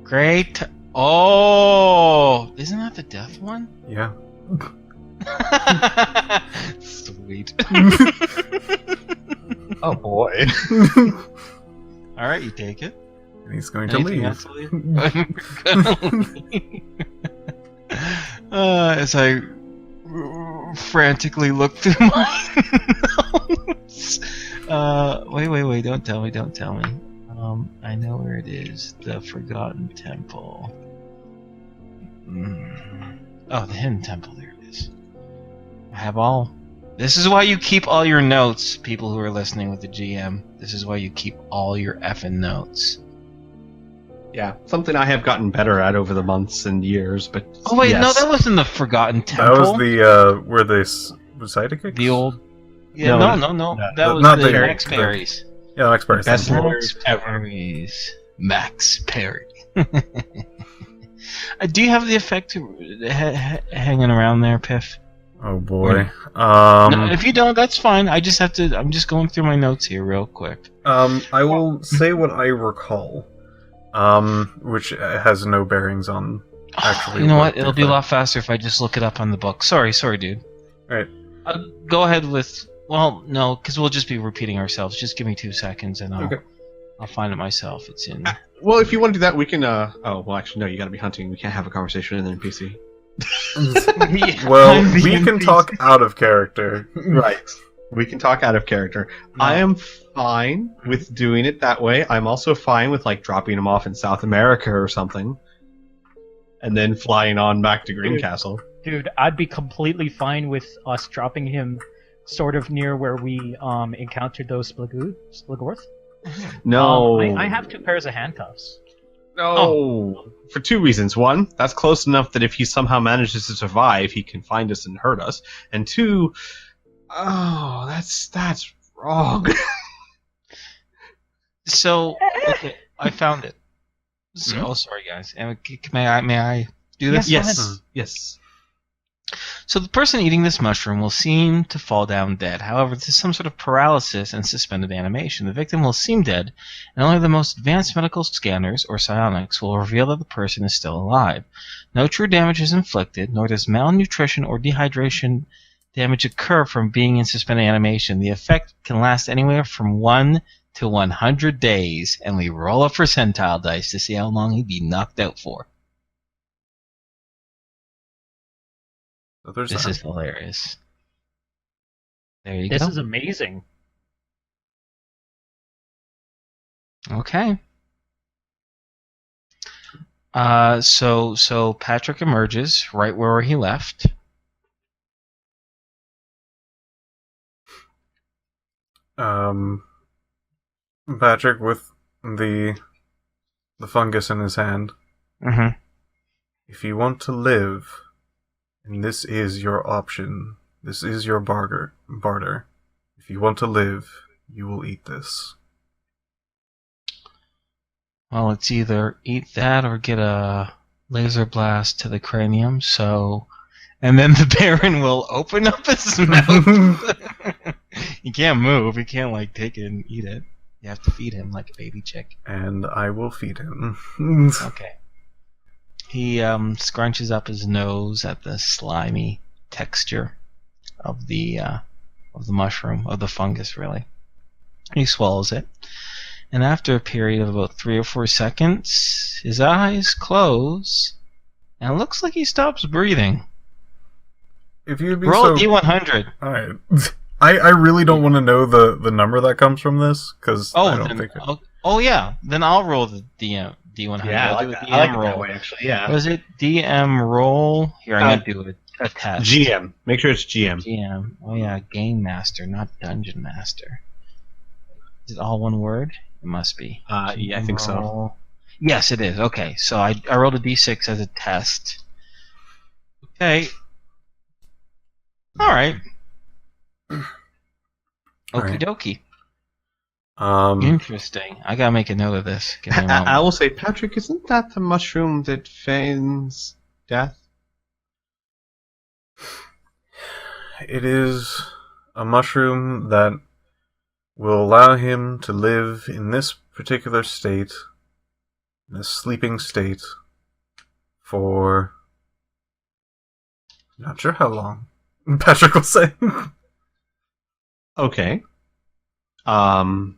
A: Great. Oh, isn't that the death one?
B: Yeah.
A: Sweet.
D: Oh boy.
A: All right, you take it.
B: And he's going to
A: Anything
B: leave.
A: else to leave? I'm gonna leave. As I frantically look through my notes. Wait, don't tell me. I know where it is. The Forgotten Temple. Oh, the Hidden Temple, there it is. I have all... This is why you keep all your notes, people who are listening with the GM. This is why you keep all your effing notes.
D: Yeah, something I have gotten better at over the months and years, but...
A: Oh wait,
D: yes.
A: no, that wasn't the Forgotten Temple.
B: That was the, where they recite it?
A: The old... Yeah, no. That was
B: not
A: the
B: the-
A: Max Perry's.
B: Yeah, Max Perry.
D: Best
B: Temple.
D: lawyers ever.
A: Max Perry. Do you have the effect hanging around there, Piph?
B: Oh boy.
A: No, if you don't, that's fine. I'm just going through my notes here real quick.
B: I will say what I recall. Which has no bearings on actually.
A: You know what?
B: the
A: It'll be a
B: effect.
A: lot faster if I just look it up on the book. Sorry, dude.
B: Right.
A: Go ahead with... Well, no, because we'll just be repeating ourselves. Just give me 2 seconds and I'll find it myself. It's in...
D: Well, if you want to do that, we can, Oh, well, actually, no, you gotta be hunting. We can't have a conversation in an NPC.
B: Well, we can talk out of character.
D: Right. We can talk out of character.
A: No.
D: I am fine with doing it that way. I'm also fine with, like, dropping him off in South America or something. And then flying on back to Greencastle.
E: Dude, I'd be completely fine with us dropping him sort of near where we encountered those Splagorth.
D: No.
E: I have 2 pairs of handcuffs.
D: No. For 2 reasons. 1, that's close enough that if he somehow manages to survive, he can find us and hurt us. And 2, that's wrong.
A: So, okay, I found it. So, sorry guys. May I do this?
D: Yes.
A: So the person eating this mushroom will seem to fall down dead. However, this is some sort of paralysis and suspended animation. The victim will seem dead, and only the most advanced medical scanners, or psionics, will reveal that the person is still alive. No true damage is inflicted, nor does malnutrition or dehydration damage occur from being in suspended animation. The effect can last anywhere from 1 to 100 days, and we roll a percentile dice to see how long he'd be knocked out for.
B: So there's
A: This
B: that.
A: is hilarious. There you
E: This
A: go.
E: is amazing.
A: Okay. So Patrick emerges right where he left.
B: Patrick with the fungus in his hand.
A: Mm-hmm.
B: If you want to live, and this is your option, this is your barter. If you want to live, you will eat this.
F: Well, it's either eat that or get a laser blast to the cranium, and then the Baron will open up his mouth. He can't move. He can't, take it and eat it. You have to feed him like a baby chick.
B: And I will feed him.
F: Okay. He scrunches up his nose at the slimy texture of the mushroom, of the fungus, really. He swallows it. And after a period of about 3 or 4 seconds, his eyes close, and it looks like he stops breathing.
B: If you'd be
F: Roll
B: so...
F: D100.
B: Alright. I really don't want to know the number that comes from this, because I don't think...
A: Yeah. Then I'll roll the D100.
D: Yeah,
A: I'll
D: I
A: do
D: like
A: a
D: that.
A: DM
D: I like it
A: roll.
D: that way, actually. Yeah.
A: Was it DM roll? Here, I'm going to do a test.
D: GM. Make sure it's GM.
A: GM. Oh, yeah. Game Master, not Dungeon Master. Is it all one word? It must be.
D: Yeah, I think so.
A: Roll. Yes, it is. Okay, so I rolled a d6 as a test. Okay. All right. Okie dokie. Interesting. I gotta make a note of this. Give me a moment.
D: I will say, Patrick, isn't that the mushroom that feigns death?
B: It is a mushroom that will allow him to live in this particular state, in this sleeping state, for... not sure how long, Patrick will say.
D: Okay. I'm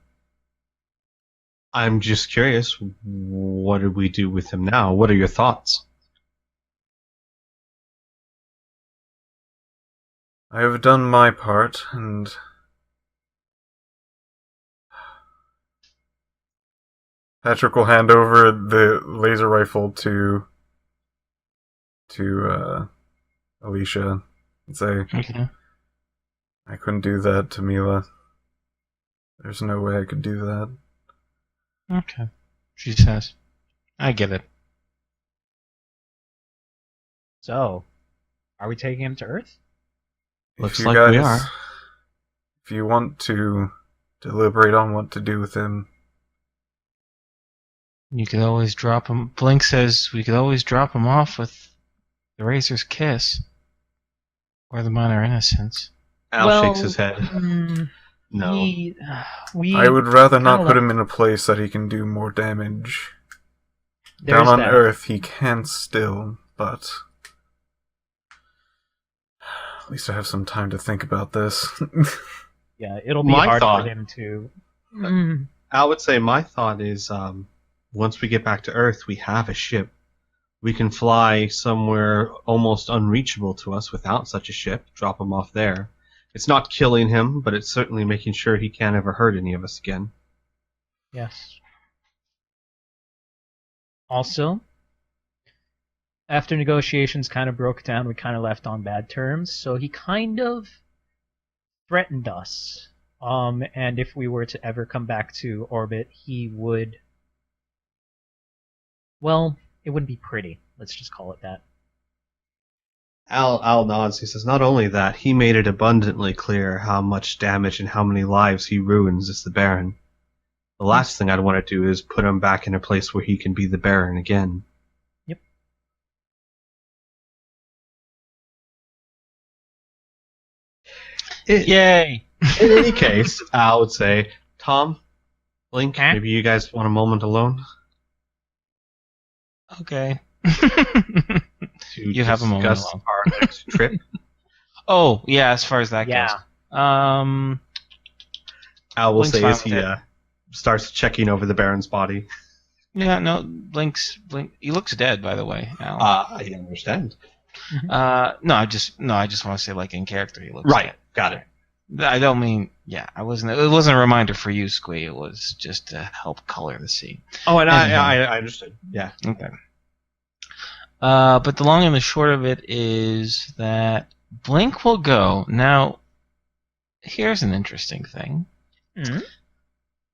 D: just curious, what do we do with him now? What are your thoughts?
B: I have done my part, and... Patrick will hand over the laser rifle to Alicia and say,
A: Okay.
B: I couldn't do that to Mila. There's no way I could do that.
A: Okay. She says. I get it.
E: So, are we taking him to Earth?
D: Looks
B: If you
D: like
B: guys,
D: we are.
B: If you want to deliberate on what to do with him,
A: You could always drop him. Blink says we could always drop him off with the Razor's Kiss. Or the Minor Innocence.
D: Al shakes his head. No.
B: I would rather not
E: kinda
B: put him in a place that he can do more damage.
E: There's
B: Down on
E: that.
B: Earth, he can still, but... At least I have some time to think about this.
E: Yeah, it'll be
D: My
E: hard
D: thought-
E: for him to.
D: I would say my thought is, once we get back to Earth, we have a ship. We can fly somewhere almost unreachable to us without such a ship, drop him off there. It's not killing him, but it's certainly making sure he can't ever hurt any of us again.
E: Yes. Also, after negotiations kind of broke down, we kind of left on bad terms, so he kind of threatened us. And if we were to ever come back to orbit, he would... Well, it wouldn't be pretty. Let's just call it that.
D: Al nods. He says, not only that, he made it abundantly clear how much damage and how many lives he ruins as the Baron. The last thing I'd want to do is put him back in a place where he can be the Baron again.
E: Yep.
A: Yay!
D: In any case, Al would say, Tom, Blink,
E: Huh?
D: maybe you guys want a moment alone?
A: Okay.
D: To
A: You have a moment
D: discuss
A: alone.
D: our next trip.
A: Oh, yeah, as far as that
E: Yeah.
A: goes.
D: Al will
A: Blink's
D: say
A: fine
D: as he
A: with it.
D: starts checking over the Baron's body.
A: Yeah, no, Blink. He looks dead, by the way. Al.
D: I understand.
A: No, I just want to say, in character, he looks
D: Right, got it.
A: dead. I don't mean, yeah, it wasn't a reminder for you, Squee. It was just to help color the scene.
D: Oh, and
A: Anyhow.
D: I understood. Yeah.
A: Okay. But the long and the short of it is that Blink will go. Now, here's an interesting thing.
E: Mhm.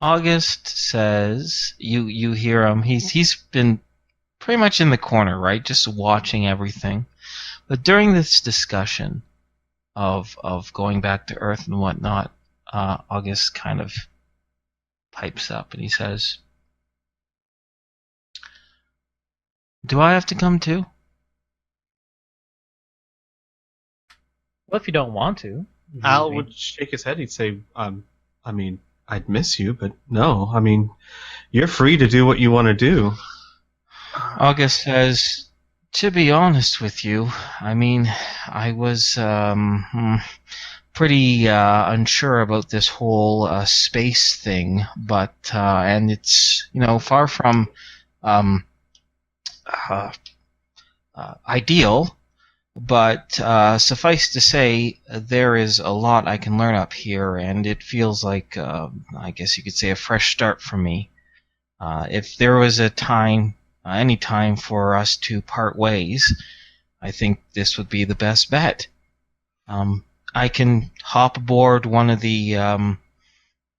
A: August says, you hear him, he's been pretty much in the corner, right? Just watching everything. But during this discussion of going back to Earth and whatnot, August kind of pipes up and he says, "Do I have to come too?"
E: Well, if you don't want to.
D: Al would shake his head. He'd say, I mean, I'd miss you, but no. I mean, you're free to do what you want to do.
A: August says, "To be honest with you, I mean, I was pretty unsure about this whole space thing, but and it's far from ideal. But suffice to say, there is a lot I can learn up here, and it feels like, I guess you could say, a fresh start for me. If there was a time, any time for us to part ways, I think this would be the best bet. I can hop aboard one of the,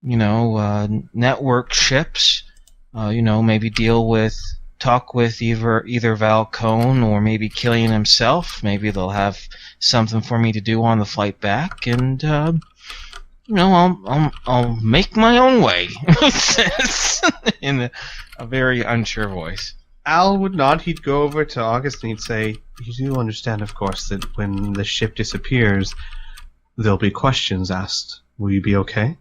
A: network ships, maybe talk with either Valcone or maybe Killian himself. Maybe they'll have something for me to do on the flight back, and I'll make my own way." He says in a very unsure voice.
D: Al would nod. He'd go over to August and he'd say, "You do understand, of course, that when the ship disappears, there'll be questions asked. Will you be okay?"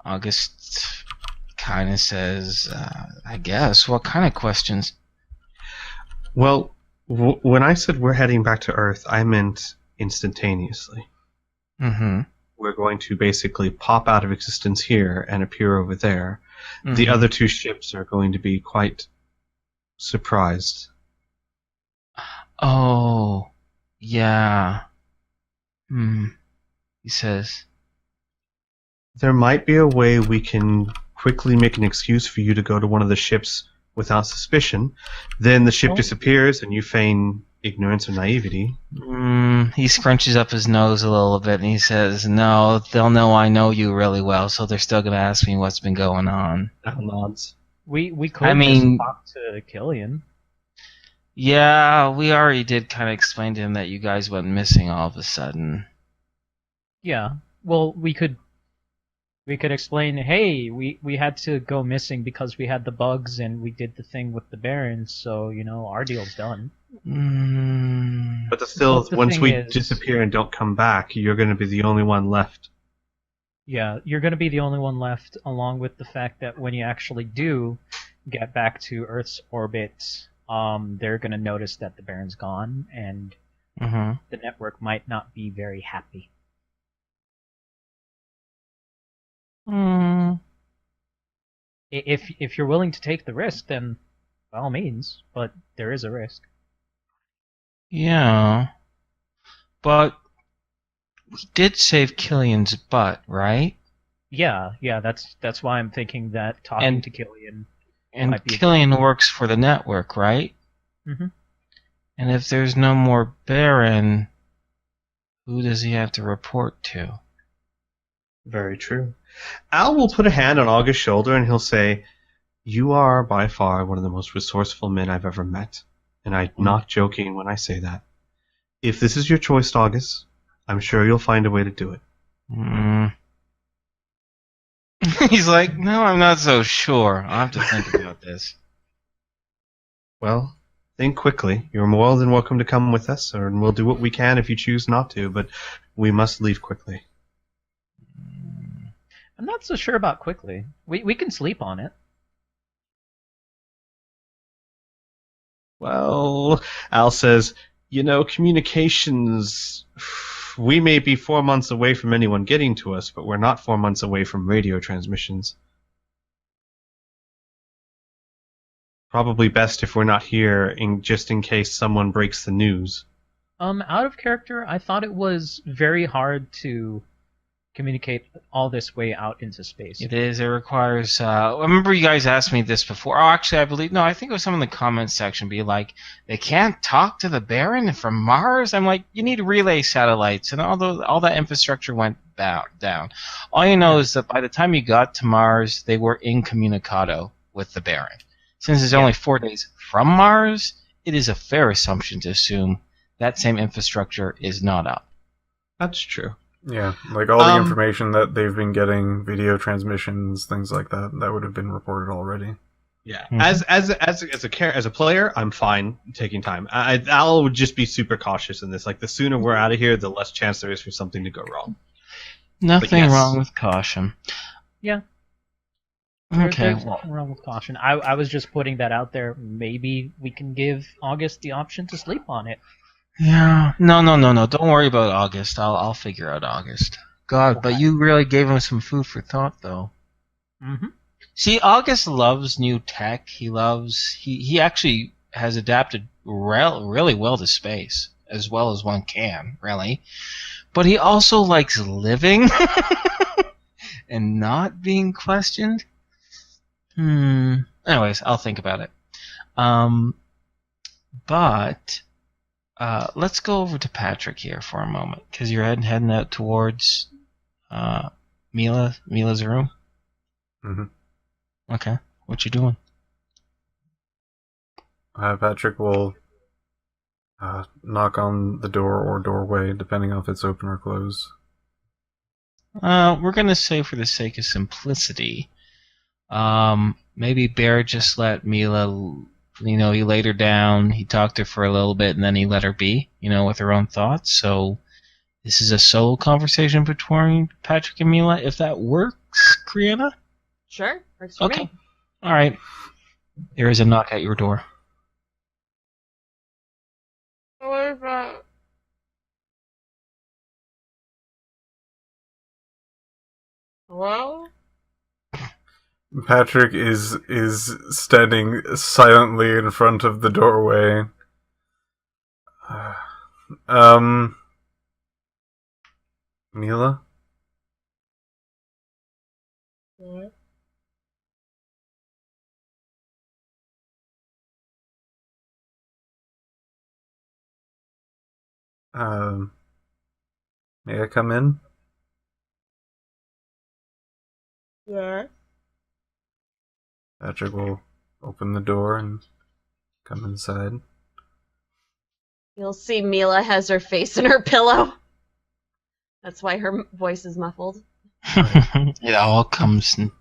A: August kind of says, "I guess. What kind of questions?"
D: Well, when I said we're heading back to Earth, I meant instantaneously.
A: Mm-hmm.
D: We're going to basically pop out of existence here and appear over there.
A: Mm-hmm.
D: The other two ships are going to be quite surprised.
A: "Oh, yeah. He says,
D: There might be a way we can quickly make an excuse for you to go to one of the ships without suspicion. Then the ship disappears and you feign ignorance or naivety."
A: He scrunches up his nose a little bit and he says, "No, they'll know I know you really well, so they're still going to ask me what's been going on."
D: Al nods.
E: We could
A: I mean-
E: just talk to Killian.
A: Yeah, we already did kind of explain to him that you guys went missing all of a sudden.
E: Yeah. Well, we could explain, hey, we had to go missing because we had the bugs and we did the thing with the Barons, so, our deal's done.
D: But still,
E: But the
D: once
E: thing
D: we
E: is-
D: disappear and don't come back, you're going to be the only one left.
E: Yeah, you're going to be the only one left, along with the fact that when you actually do get back to Earth's orbit, they're going to notice that the Baron's gone, and
A: Mm-hmm.
E: the network might not be very happy. If you're willing to take the risk, then by all means, but there is a risk.
A: Yeah. But we did save Killian's butt, right?
E: Yeah, that's why I'm thinking that talking
A: And-
E: to Killian.
A: And
E: Might be a
A: Killian works for the network, right?
E: Mm-hmm.
A: And if there's no more Baron, who does he have to report to?
D: Very true. Al will put a hand on August's shoulder and he'll say, "You are by far one of the most resourceful men I've ever met. And I'm not joking when I say that. If this is your choice, August, I'm sure you'll find a way to do it."
A: He's like, "No, I'm not so sure. I'll have to think about this."
D: Well, think quickly. You're more than welcome to come with us, and we'll do what we can if you choose not to, but we must leave quickly.
E: I'm not so sure about quickly. We can sleep on it.
D: Well, Al says, communications... We may be 4 months away from anyone getting to us, but we're not 4 months away from radio transmissions. Probably best if we're not here, just in case someone breaks the news.
E: Out of character, I thought it was very hard to communicate all this way out into space.
A: It is. It requires. I remember you guys asked me this before. Oh, actually, I think it was someone in the comments section be like, "They can't talk to the Baron from Mars." I'm like, you need relay satellites, and all that infrastructure went down. All you know is that by the time you got to Mars, they were incommunicado. with the Baron. Since it's only 4 days from Mars, it is a fair assumption to assume that same infrastructure is not up.
D: That's true.
B: Yeah, like all the information that they've been getting, video transmissions, things like that, that would have been reported already.
D: Yeah,
A: Mm-hmm.
D: as a player, I'm fine taking time. Al would just be super cautious in this. Like the sooner we're out of here, the less chance there is for something to go wrong.
A: Nothing
D: yes.
A: wrong with caution.
E: Yeah.
A: Okay,
E: There's
A: well,
E: nothing wrong with caution. I was just putting that out there. Maybe we can give August the option to sleep on it.
A: yeah. No. Don't worry about August. I'll figure out August. God, but you really gave him some food for thought, though.
E: Mm-hmm.
A: See, August loves new tech. He actually has adapted really well to space, as well as one can, really. But he also likes living and not being questioned. Anyways, I'll think about it. But let's go over to Patrick here for a moment, because you're heading out towards Mila's room.
B: Mm-hmm.
A: Okay, what you doing?
B: Patrick will knock on the door or doorway, depending on if it's open or closed.
A: We're gonna say, for the sake of simplicity, maybe Bear just let Mila, he laid her down, he talked to her for a little bit, and then he let her be, with her own thoughts. So this is a solo conversation between Patrick and Mila, if that works, Criana?
C: Sure, works for
A: Okay.
C: me.
A: All right. There is a knock at your door.
C: What is that? Hello?
B: Patrick is standing silently in front of the doorway. Mila?
C: What?
B: May I come in?
C: Yeah.
B: Patrick will open the door and come inside.
C: You'll see Mila has her face in her pillow. That's why her voice is muffled.
A: It all comes in.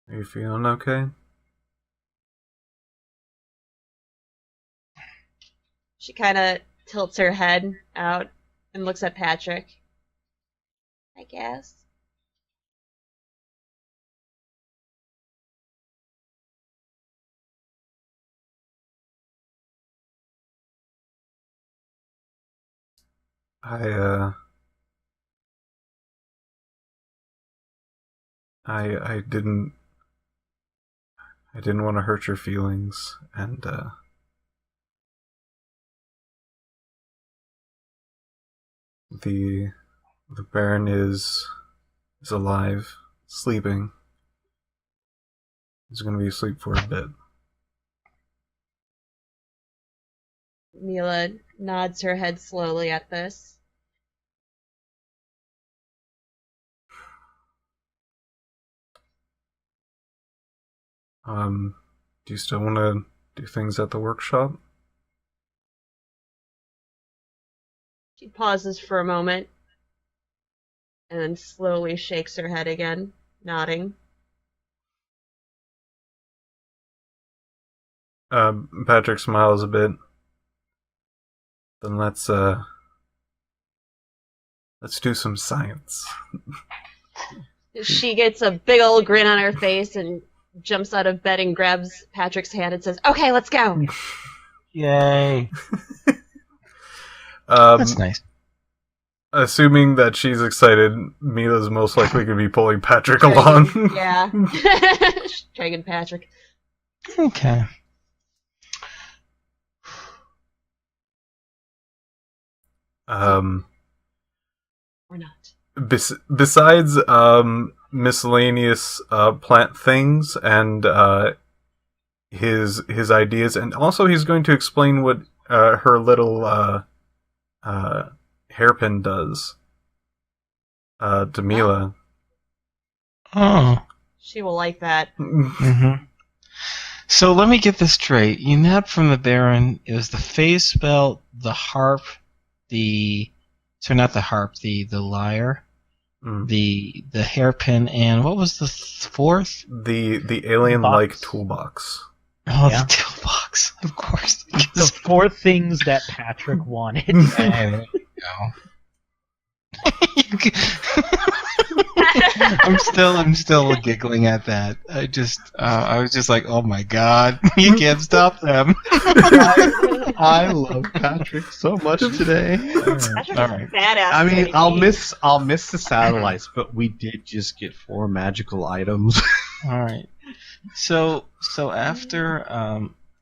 B: Are you feeling okay?
C: She kind of tilts her head out and looks at Patrick. I guess.
B: I didn't want to hurt your feelings, and the Baron is alive, sleeping. He's going to be asleep for a bit.
C: Mila nods her head slowly at this.
B: Do you still want to do things at the workshop?
C: She pauses for a moment and then slowly shakes her head again, nodding.
B: Patrick smiles a bit. Then let's do some science.
C: She gets a big old grin on her face and jumps out of bed and grabs Patrick's hand and says, "Okay, let's go."
A: Yay. That's nice.
B: Assuming that she's excited, Mila's most likely going to be pulling Patrick along.
C: Yeah. Dragging Patrick.
A: Okay.
C: Or not.
B: Besides miscellaneous plant things and his ideas, and also he's going to explain what her little hairpin does to Mila.
F: Oh.
C: She will like that.
F: Mm-hmm. So let me get this straight. You nabbed from the Baron. It was the face belt, the harp, not the harp, the lyre, the hairpin, and what was the fourth?
B: The alien-like toolbox.
F: Oh,
E: Yeah.
F: the toolbox, of course.
E: The 4 things that Patrick wanted.
F: There you go. I'm still giggling at that. I was just like, oh my god, you can't stop them.
D: I love Patrick so much today.
C: Patrick's
F: All right.
C: badass.
D: I mean,
C: baby.
D: I'll miss the satellites, but we did just get 4 magical items.
F: All right. So after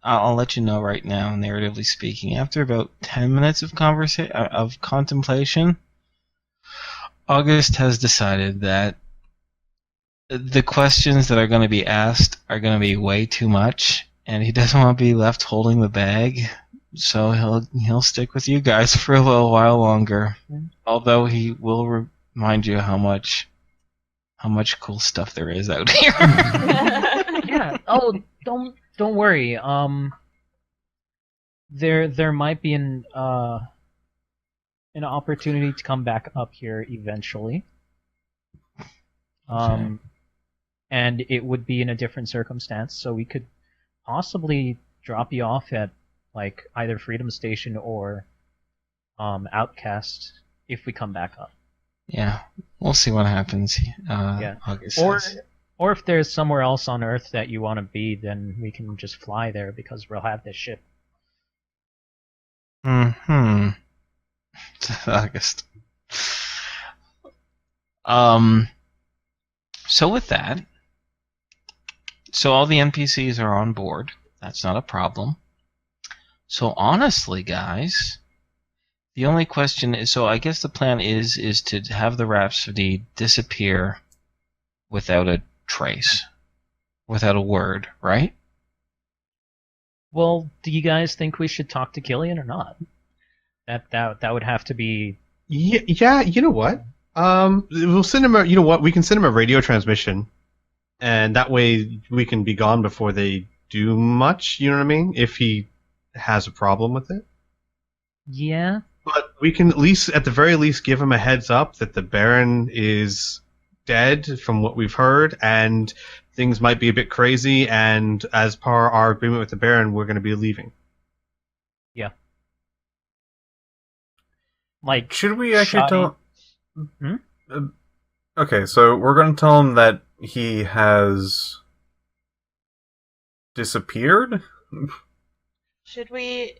F: I'll let you know right now, narratively speaking, after about 10 minutes of contemplation, August has decided that the questions that are going to be asked are going to be way too much, and he doesn't want to be left holding the bag, so he'll stick with you guys for a little while longer. Although he will remind you how much cool stuff there is out here.
E: Yeah. Oh, don't worry. There might be an opportunity to come back up here eventually. And it would be in a different circumstance, so we could possibly drop you off at like either Freedom Station or Outcast if we come back up.
F: Yeah, we'll see what happens.
E: Yeah.
F: August
E: Or
F: says.
E: or if there's somewhere else on Earth that you want to be, then we can just fly there because we'll have this ship.
F: Mm-hmm. August. So with that, so all the NPCs are on board. That's not a problem. So honestly, guys, the only question is, so I guess the plan is to have the Rhapsody disappear without a trace, without a word, right?
E: Well, do you guys think we should talk to Killian or not? That would have to be.
D: Yeah, you know what? We'll send him you know what? We can send him a radio transmission, and that way we can be gone before they do much. You know what I mean? If he has a problem with it.
E: Yeah.
D: But we can at the very least, give him a heads up that the Baron is dead from what we've heard, and things might be a bit crazy, and as per our agreement with the Baron, we're going to be leaving.
E: Yeah. Like,
B: Should we actually
E: Shoddy.
B: tell...
E: Hmm?
B: Okay, so we're going to tell him that he has disappeared?
C: Should we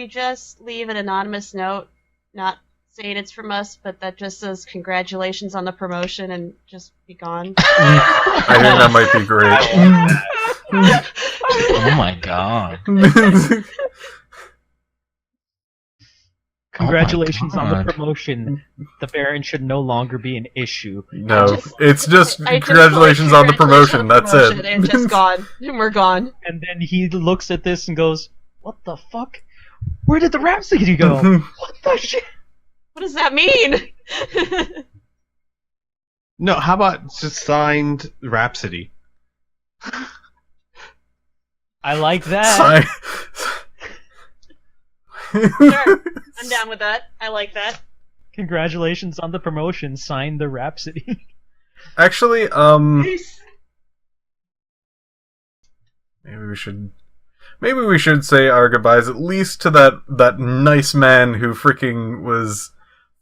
C: just leave an anonymous note, not saying it's from us, but that just says congratulations on the promotion and just be gone?
B: I think that might be great.
F: Oh my god.
E: congratulations on the
F: God.
E: promotion. The Baron should no longer be an issue.
B: No, it's just
C: I just
B: congratulations
C: like,
B: on the promotion, that's
C: promotion,
B: it.
C: And just gone. And we're gone.
E: And then he looks at this and goes, "What the fuck? Where did the Rhapsody go? What the shit?"
C: What does that mean?
D: No, how about just signed Rhapsody?
E: I like that.
B: Sorry.
C: Sure. I'm down with that. I like that.
E: Congratulations on the promotion. Signed the Rhapsody.
B: Actually, maybe we should say our goodbyes at least to that nice man who freaking was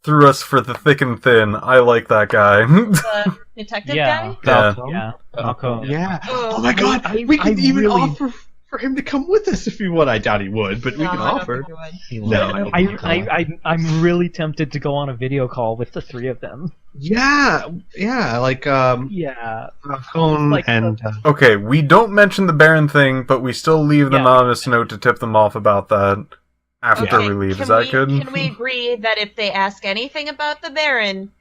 B: through us for the thick and thin. I like that guy.
C: The detective
E: Yeah.
C: guy?
E: Yeah. Malcolm.
D: Yeah.
C: Oh,
D: Oh my god, we
E: I
D: could even
E: really-
D: offer for him to come with us if he would. I doubt he would, but we
C: No,
D: can
C: I don't
D: offer.
C: think you would.
F: He
D: No,
F: loved
D: I
F: it.
D: don't
E: I'm really tempted to go on a video call with the three of them.
D: Yeah, like
E: Yeah.
D: phone
E: Like,
D: and
B: Okay, we don't mention the Baron thing, but we still leave the
E: Yeah.
B: anonymous note to tip them off about that after
C: Okay,
B: we leave. Is
C: can
B: that good?
C: Can we agree that if they ask anything about the Baron,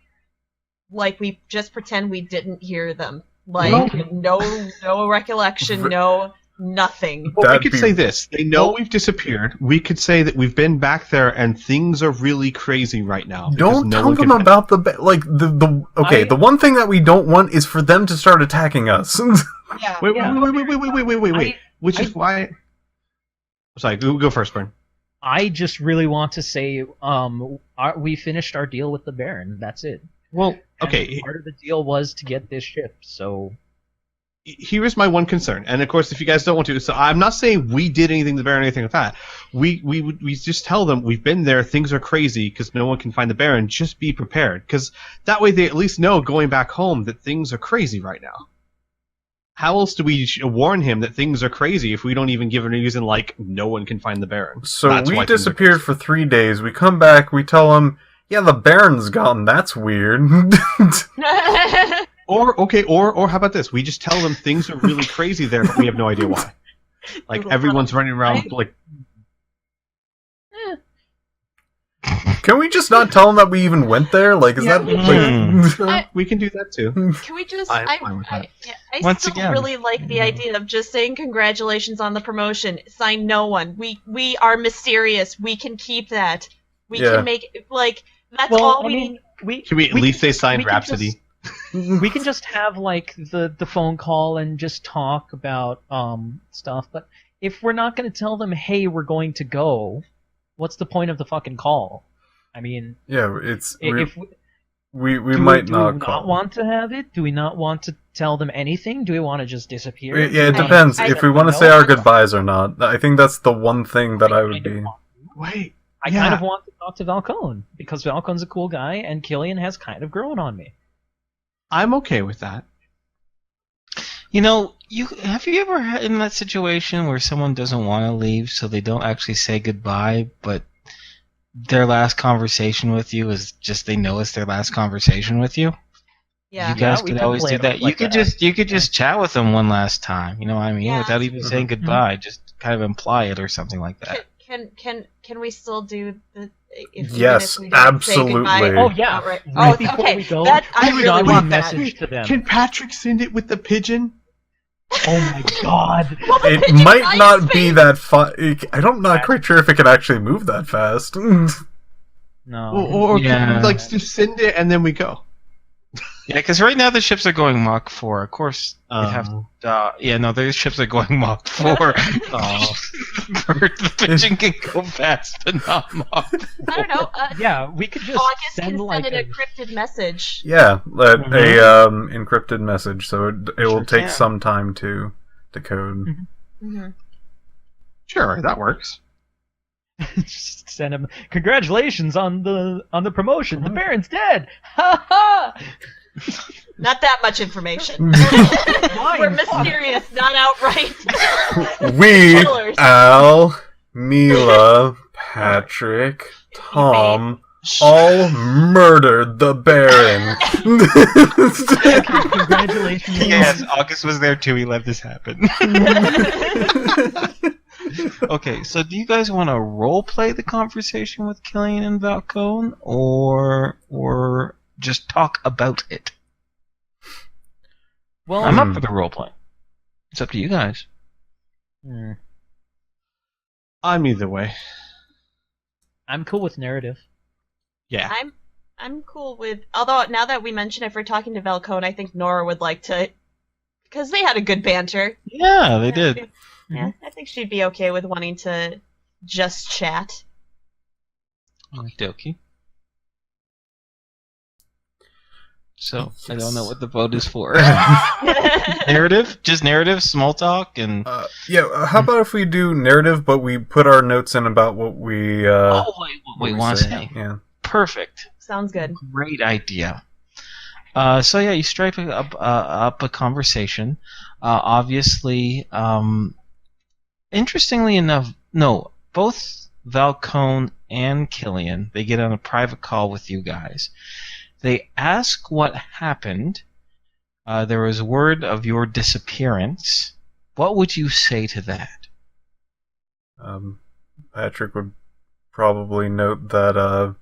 C: like we just pretend we didn't hear them? Like no recollection, no nothing.
D: Well, we
B: That'd
D: could
B: be-
D: say this. They know we've disappeared. We could say that we've been back there and things are really crazy right now. because
B: Don't
D: no
B: tell
D: one
B: them
D: can
B: about the the one thing that we don't want is for them to start attacking us.
C: Yeah.
D: Wait.
E: I-
D: Which is why... Sorry, go first, Bern.
E: I just really want to say, we finished our deal with the Baron. That's it.
D: Well,
E: And
D: okay,
E: part of the deal was to get this ship, so
D: here's my one concern. And of course, if you guys don't want to... So I'm not saying we did anything to the Baron or anything like that. We just tell them we've been there, things are crazy because no one can find the Baron. Just be prepared. Because that way they at least know going back home that things are crazy right now. How else do we warn him that things are crazy if we don't even give a reason like no one can find the Baron?
B: So
D: That's
B: we
D: why things are
B: disappeared for 3 days. We come back. We tell him, "Yeah, the Baron's gone. That's weird."
D: Or how about this? We just tell them things are really crazy there, but we have no idea why. Like everyone's running around like
B: Can we just not tell him that we even went there? Like, is
D: Yeah.
B: that
D: sure, we can do that too.
C: Can we just?
D: I'm
C: I
D: fine with that.
A: Once
C: still
A: again.
C: really like the idea of just saying congratulations on the promotion. Sign no one. We are mysterious. We can keep that. We
B: Yeah.
C: can make that's
E: well,
C: all
E: I
C: we
E: mean,
C: need.
D: Can we at least say signed
E: we can
D: Rhapsody?
E: we can just have like the phone call and just talk about stuff. But if we're not going to tell them, hey, we're going to go, what's the point of the fucking call? I mean,
B: yeah, it's
E: if
B: we
E: do
B: might
E: do
B: not
E: we
B: call.
E: not want to have it? Do we not want to tell them anything? Do we want to just disappear?
B: Yeah, it
C: I-
B: depends
C: I-
B: if we want to say our goodbyes or not. I think that's the one thing that I would be.
D: Wait.
E: I kind of want to talk to Valcone because Valcone's a cool guy and Killian has kind of grown on me.
D: I'm okay with that.
A: You know, have you ever had in that situation where someone doesn't want to leave, so they don't actually say goodbye, but their last conversation with you is just they know it's their last conversation with you?
C: Yeah.
A: You guys
E: we
A: could
E: can
A: always
E: play
A: do
E: it
A: that.
E: off like
A: You could just chat with them one last time. You know what I mean?
C: Yeah.
A: Without even saying goodbye, just kind of imply it or something like that.
C: Can we still do the? Even
B: Yes,
C: if we don't say goodbye
B: absolutely.
E: Oh yeah,
C: outright?
E: right
C: Oh,
E: before
C: okay.
E: we go,
C: That I
E: we
C: really
E: got a
C: want that.
E: message to them.
D: Can Patrick send it with the pigeon?
E: Oh my god!
C: Well, the
B: It
C: pigeon
B: might
C: ice
B: not be
C: face.
B: that fast. I'm not quite sure if it can actually move that fast.
E: No.
D: Or
A: Yeah.
D: can we, like just send it and then we go?
A: Yeah, because right now the ships are going Mach 4. Of course, you'd have yeah, no, their ships are going Mach 4. The pigeon can go fast, but not Mach 4.
C: I don't know.
E: Yeah, we could just
C: August
E: send
C: can
E: like
C: send
E: a...
C: an encrypted message.
B: Yeah,
A: Mhm.
B: encrypted message, so it will
A: Sure
B: take
A: can.
B: some time to decode.
C: Mm-hmm.
D: Sure, that works.
E: just send him congratulations on the promotion. The Baron's dead. Ha ha!
C: Not that much information.
E: Fine.
C: We're mysterious, not outright.
B: We,
C: Killers.
B: Al, Mila, Patrick, Tom, all murdered the Baron.
E: Congratulations.
A: Yes, August was there too. He let this happen. Okay, so do you guys want to role play the conversation with Killian and Valcone, or just talk about it?
E: Well,
A: I'm up for the role play. It's up to you guys.
D: I'm either way.
E: I'm cool with narrative.
D: Yeah.
C: I'm cool with. Although now that we mention if we're talking to Valcone, I think Nora would like to, because they had a good banter.
A: Yeah, they did.
C: Yeah, I think she'd be okay with wanting to just chat.
A: Okie dokie. So, I don't know what the vote is for. Narrative? Just narrative, small talk, and...
B: How about if we do narrative, but we put our notes in about what we...
A: what we want to say.
B: Yeah.
A: Perfect.
C: Sounds good.
A: Great idea. So yeah, you strike up a conversation. Obviously, interestingly enough, no, both Valcone and Killian, they get on a private call with you guys. They ask what happened. There was word of your disappearance. What would you say to that?
B: Patrick would probably note that,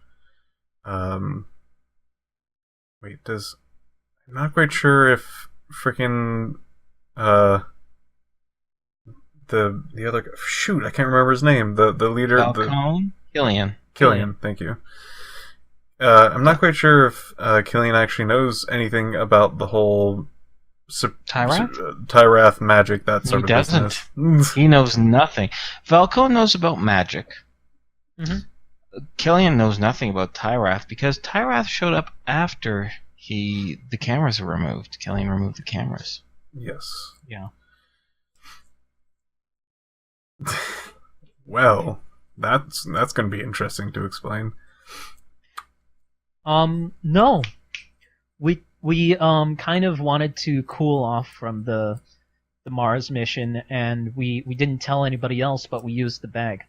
B: wait, I'm not quite sure if frickin', the other shoot, I can't remember his name. The leader,
A: Falcone? Killian.
B: Killian. Thank you. I'm not quite sure if Killian actually knows anything about the whole Tyrath magic, that sort of business.
A: He knows nothing. Falcone knows about magic.
E: Mm-hmm.
A: Killian knows nothing about Tyrath because Tyrath showed up after the cameras were removed. Killian removed the cameras.
B: Yes.
E: Yeah.
B: Well, that's going to be interesting to explain.
E: No. We kind of wanted to cool off from the Mars mission, and we didn't tell anybody else, but we used the bag.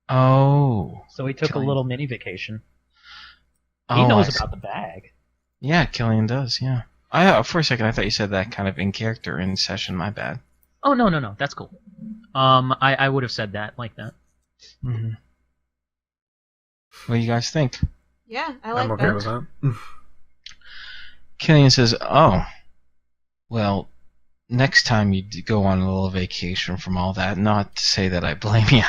A: Oh.
E: So we took
A: Killian.
E: a little mini vacation. He knows about the bag.
A: Yeah, Killian does, yeah. For a second, I thought you said that kind of in character in session. My bad.
E: Oh, no. That's cool. I would have said that like that.
A: Mm-hmm. What do you guys think?
C: Yeah, I like
B: I'm okay
C: that.
B: with that.
A: Killian says, oh, well, next time you go on a little vacation from all that, not to say that I blame you,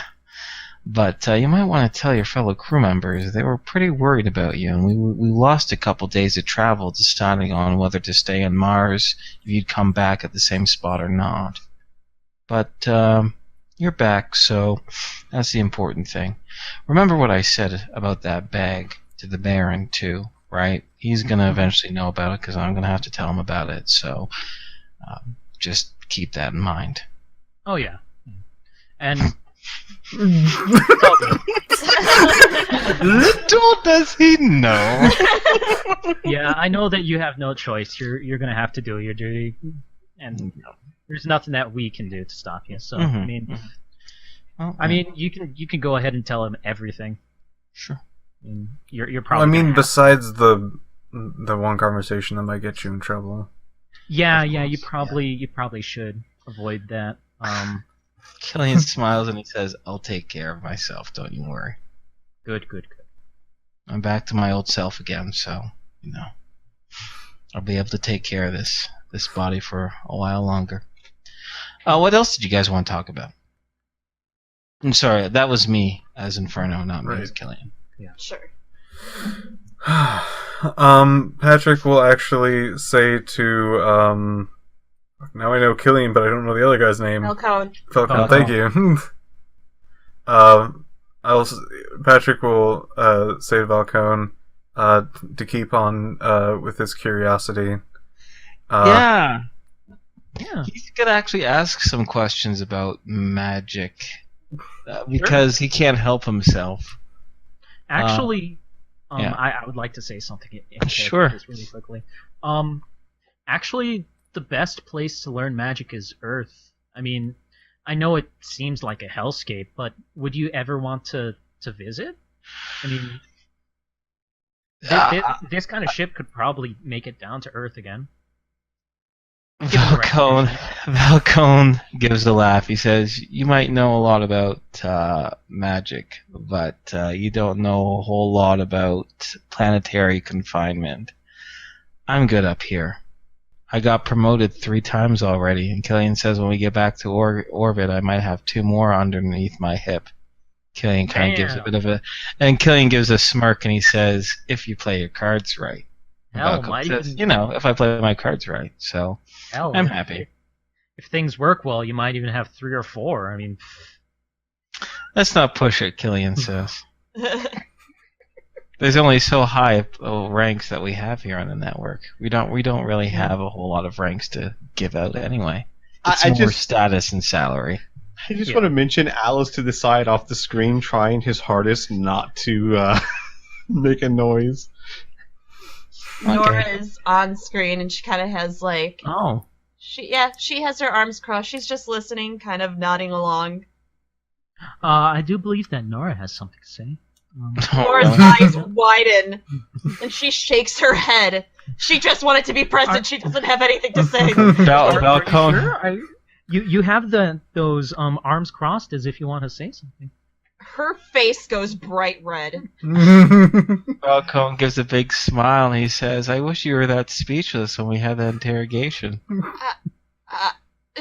A: but you might want to tell your fellow crew members they were pretty worried about you, and we lost a couple days of travel deciding on whether to stay on Mars, if you'd come back at the same spot or not. But you're back, so that's the important thing. Remember what I said about that bag to the Baron, too, right? He's going to eventually know about it because I'm going to have to tell him about it, so just keep that in mind.
E: Oh, yeah. And...
A: Little does he know.
E: Yeah, I know that you have no choice. You're going to have to do your duty, and there's nothing that we can do to stop you. So, I mean, you can go ahead and tell him everything.
A: Sure.
E: I mean, you're
B: Well,
E: probably.
B: I mean, besides the one conversation that might get you in trouble.
E: Yeah, you probably should avoid that.
A: Killian smiles and he says, I'll take care of myself, don't you worry.
E: Good.
A: I'm back to my old self again, so, I'll be able to take care of this body for a while longer. What else did you guys want to talk about? I'm sorry, that was me as Inferno, not me as Killian.
E: Yeah.
C: Sure.
B: Patrick will actually say to, now I know Killian, but I don't know the other guy's name.
C: Falcone.
B: Falcone, thank you. Patrick will say to Falcone to keep on with his curiosity.
A: Yeah.
E: Yeah.
A: He's going to actually ask some questions about magic because he can't help himself.
E: Actually,
A: yeah.
E: I would like to say something in
A: Sure.
E: just really quickly. Actually, the best place to learn magic is Earth. I mean, I know it seems like a hellscape, but would you ever want to visit? I mean, this kind of ship could probably make it down to Earth again.
A: Falcone gives a laugh. He says, you might know a lot about magic, but you don't know a whole lot about planetary confinement. I'm good up here. I got promoted 3 times already, and Killian says when we get back to orbit, I might have 2 more underneath my hip. Killian kind of gives a bit of a... And Killian gives a smirk, and he says, if you play your cards right.
E: Hell,
A: says, if I play my cards right, so I'm happy.
E: If things work well, you might even have 3 or 4. I mean...
A: Let's not push it, Killian says. There's only so high ranks that we have here on the network. We don't really have a whole lot of ranks to give out anyway. It's more status and salary.
D: I just want to mention Alice to the side off the screen trying his hardest not to make a noise.
C: Nora is on screen and she kind of has like...
E: Oh.
C: She has her arms crossed. She's just listening, kind of nodding along.
E: I do believe that Nora has something to say.
C: Nora's eyes widen, and she shakes her head. She just wanted to be present. She doesn't have anything to say.
A: Falcone.
E: Sure? You have those arms crossed as if you want to say something.
C: Her face goes bright red.
A: Falcone gives a big smile and he says, I wish you were that speechless when we had that interrogation.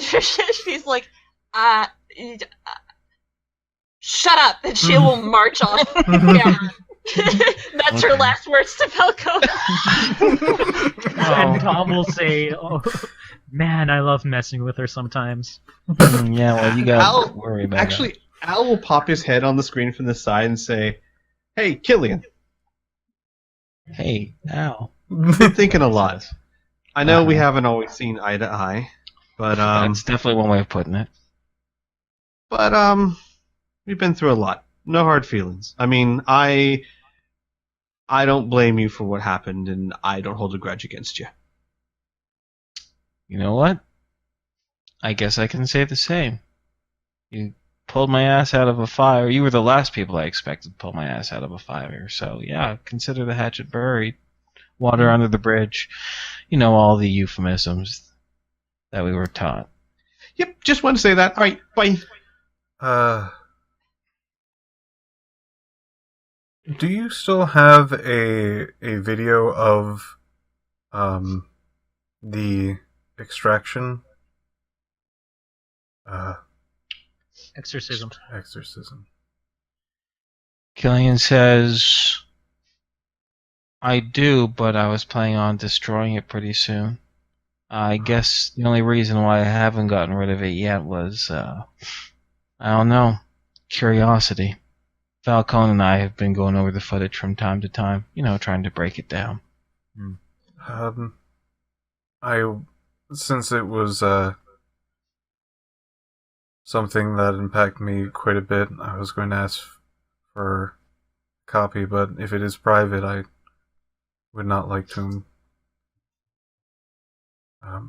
C: she's like, shut up, and she will march off. Yeah. That's her last words to Falco.
E: And Tom will say, "Oh, man, I love messing with her sometimes."
F: Yeah, well, you gotta worry about
D: Actually, Al will pop his head on the screen from the side and say, "Hey, Killian,
F: that. Hey, Al.
D: been thinking a lot. I know we haven't always seen eye to eye, but
F: That's definitely one way of putting it.
D: we've been through a lot. No hard feelings. I mean, I don't blame you for what happened, and I don't hold a grudge against you.
F: You know what? I guess I can say the same. You pulled my ass out of a fire. You were the last people I expected to pull my ass out of a fire. So, yeah, consider the hatchet buried. Water under the bridge. You know, all the euphemisms that we were taught.
D: Yep, just wanted to say that. All right, bye.
B: Do you still have a video of the extraction?
E: Exorcism.
B: Exorcism.
F: Killian says, I do, but I was planning on destroying it pretty soon. I guess the only reason why I haven't gotten rid of it yet was, I don't know, curiosity. Falcone and I have been going over the footage from time to time, you know, trying to break it down.
B: Since it was something that impacted me quite a bit, I was going to ask for a copy, but if it is private, I would not like to. I'd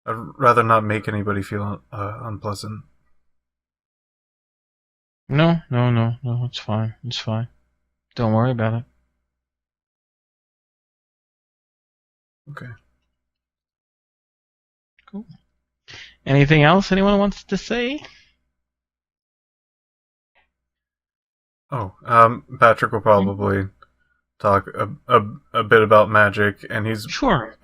B: rather not make anybody feel unpleasant.
F: No, it's fine. It's fine. Don't worry about it.
B: Okay.
F: Cool. Anything else anyone wants to say?
B: Oh, Patrick will probably talk a bit about magic, and he's
F: Sure.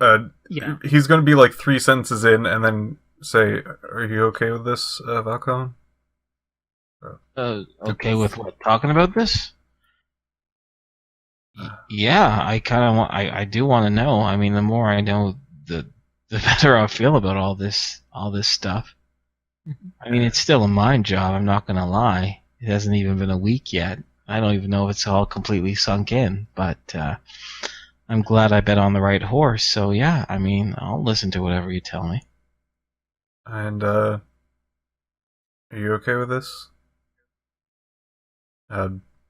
E: Yeah.
B: He's going to be like 3 sentences in, and then say, "Are you okay with this, Falcone?"
F: Okay with what? Talking about this? Yeah, I kind of want. I do want to know. I mean, the more I know, the better I feel about all this stuff. I mean, it's still a mind job. I'm not gonna lie. It hasn't even been a week yet. I don't even know if it's all completely sunk in. But I'm glad I bet on the right horse. So yeah, I mean, I'll listen to whatever you tell me.
B: And are you okay with this?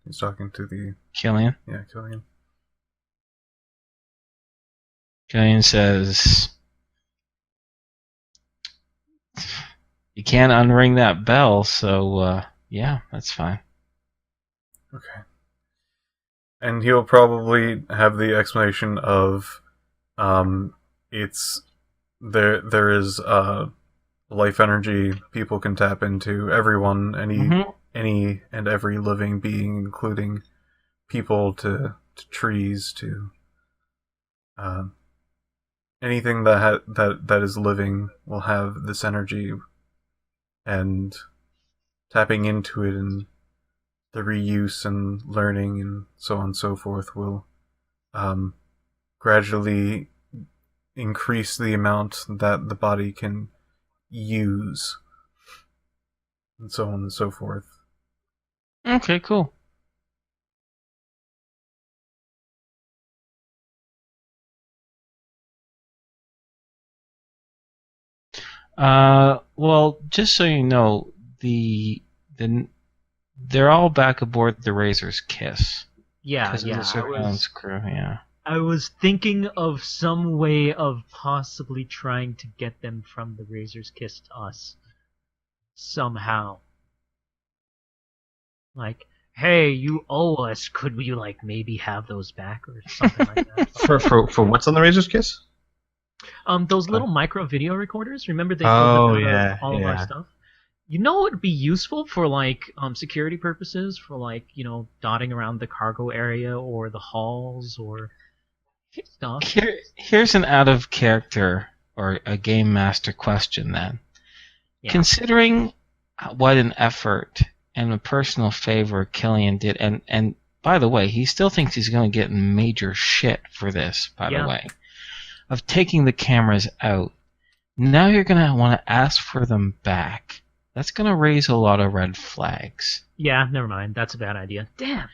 B: He's talking to the
F: Killian.
B: Yeah, Killian.
F: Killian says, "You can't unring that bell, so yeah, that's fine."
B: Okay. And he'll probably have the explanation of, it's there is life energy people can tap into. Everyone, any and every living being, including people to trees to anything that is living will have this energy, and tapping into it and the reuse and learning and so on and so forth will gradually increase the amount that the body can use, and so on and so forth.
F: Okay, cool. Well, just so you know, they're all back aboard the Razor's Kiss.
E: Yeah.
F: Of the surveillance crew, yeah.
E: I was thinking of some way of possibly trying to get them from the Razor's Kiss to us. Somehow. Like, hey, you owe us. Could we, like, maybe have those back or something like that?
D: For what's on the Razor's Kiss?
E: Those little micro video recorders. Remember they
D: Oh,
E: pulled them out
D: yeah,
E: of all of our
D: yeah.
E: stuff. You know, it would be useful for like security purposes, for like dotting around the cargo area or the halls or stuff.
F: Here's an out of character or a game master question then.
E: Yeah.
F: Considering what an effort and a personal favor Killian did, and by the way, he still thinks he's going to get major shit for this, by the way, of taking the cameras out. Now you're going to want to ask for them back. That's going to raise a lot of red flags.
E: Yeah, never mind. That's a bad idea. Damn.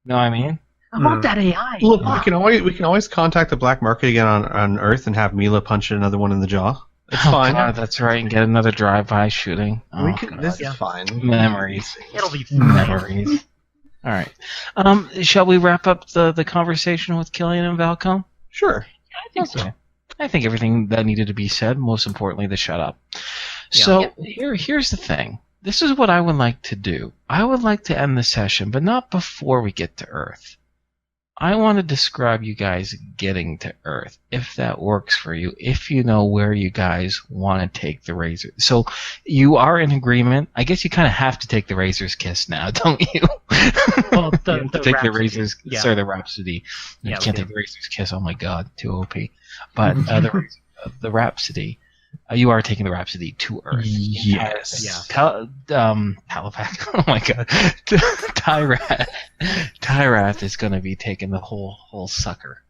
F: Know what I mean?
E: I want that AI.
D: Look, we can always contact the black market again on Earth and have Mila punch another one in the jaw. It's fine.
F: God, that's right, and get another drive-by shooting.
D: We
F: Oh,
D: can,
F: God.
D: this is fine.
F: Memories.
E: It'll be fine.
F: Memories. All right. Shall we wrap up the conversation with Killian and Valcom?
D: Sure.
E: I think so.
F: I think everything that needed to be said, most importantly, the shut up. So here's the thing. This is what I would like to do. I would like to end the session, but not before we get to Earth. I want to describe you guys getting to Earth, if that works for you, if you know where you guys want to take the Razor. So you are in agreement. I guess you kind of have to take the Razor's Kiss now, don't you?
E: Well,
F: You have to take the
E: Rhapsody.
F: Razor's,
E: Yeah.
F: sorry, the Rhapsody. You
E: Yeah,
F: can't
E: we
F: take the Razor's Kiss. Oh my God, too OP. But the Rhapsody. You are taking the Rhapsody to Earth.
D: Yes.
E: Yeah.
F: Palapac. Oh my God. Tyrath is going to be taking the whole sucker.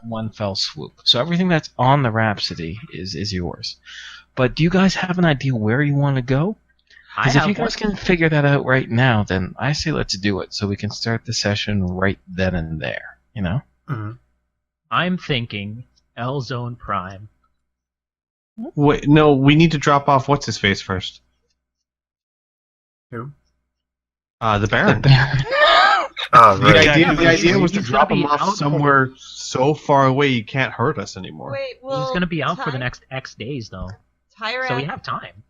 F: One fell swoop. So everything that's on the Rhapsody is yours. But do you guys have an idea where you want to go? Because if you guys can figure that out right now, then I say let's do it so we can start the session right then and there. You know?
B: Mm-hmm.
E: I'm thinking L Zone Prime.
D: Wait, no, we need to drop off what's his face first.
B: Who?
D: The Baron.
B: Oh,
D: The
B: right.
D: idea was to
E: He's
D: drop
E: gonna
D: him
E: be
D: off
E: out
D: somewhere so far away you can't hurt us anymore.
C: Wait, well,
E: He's going to be out for the next X days, though.
C: Tyra.
E: So we have time.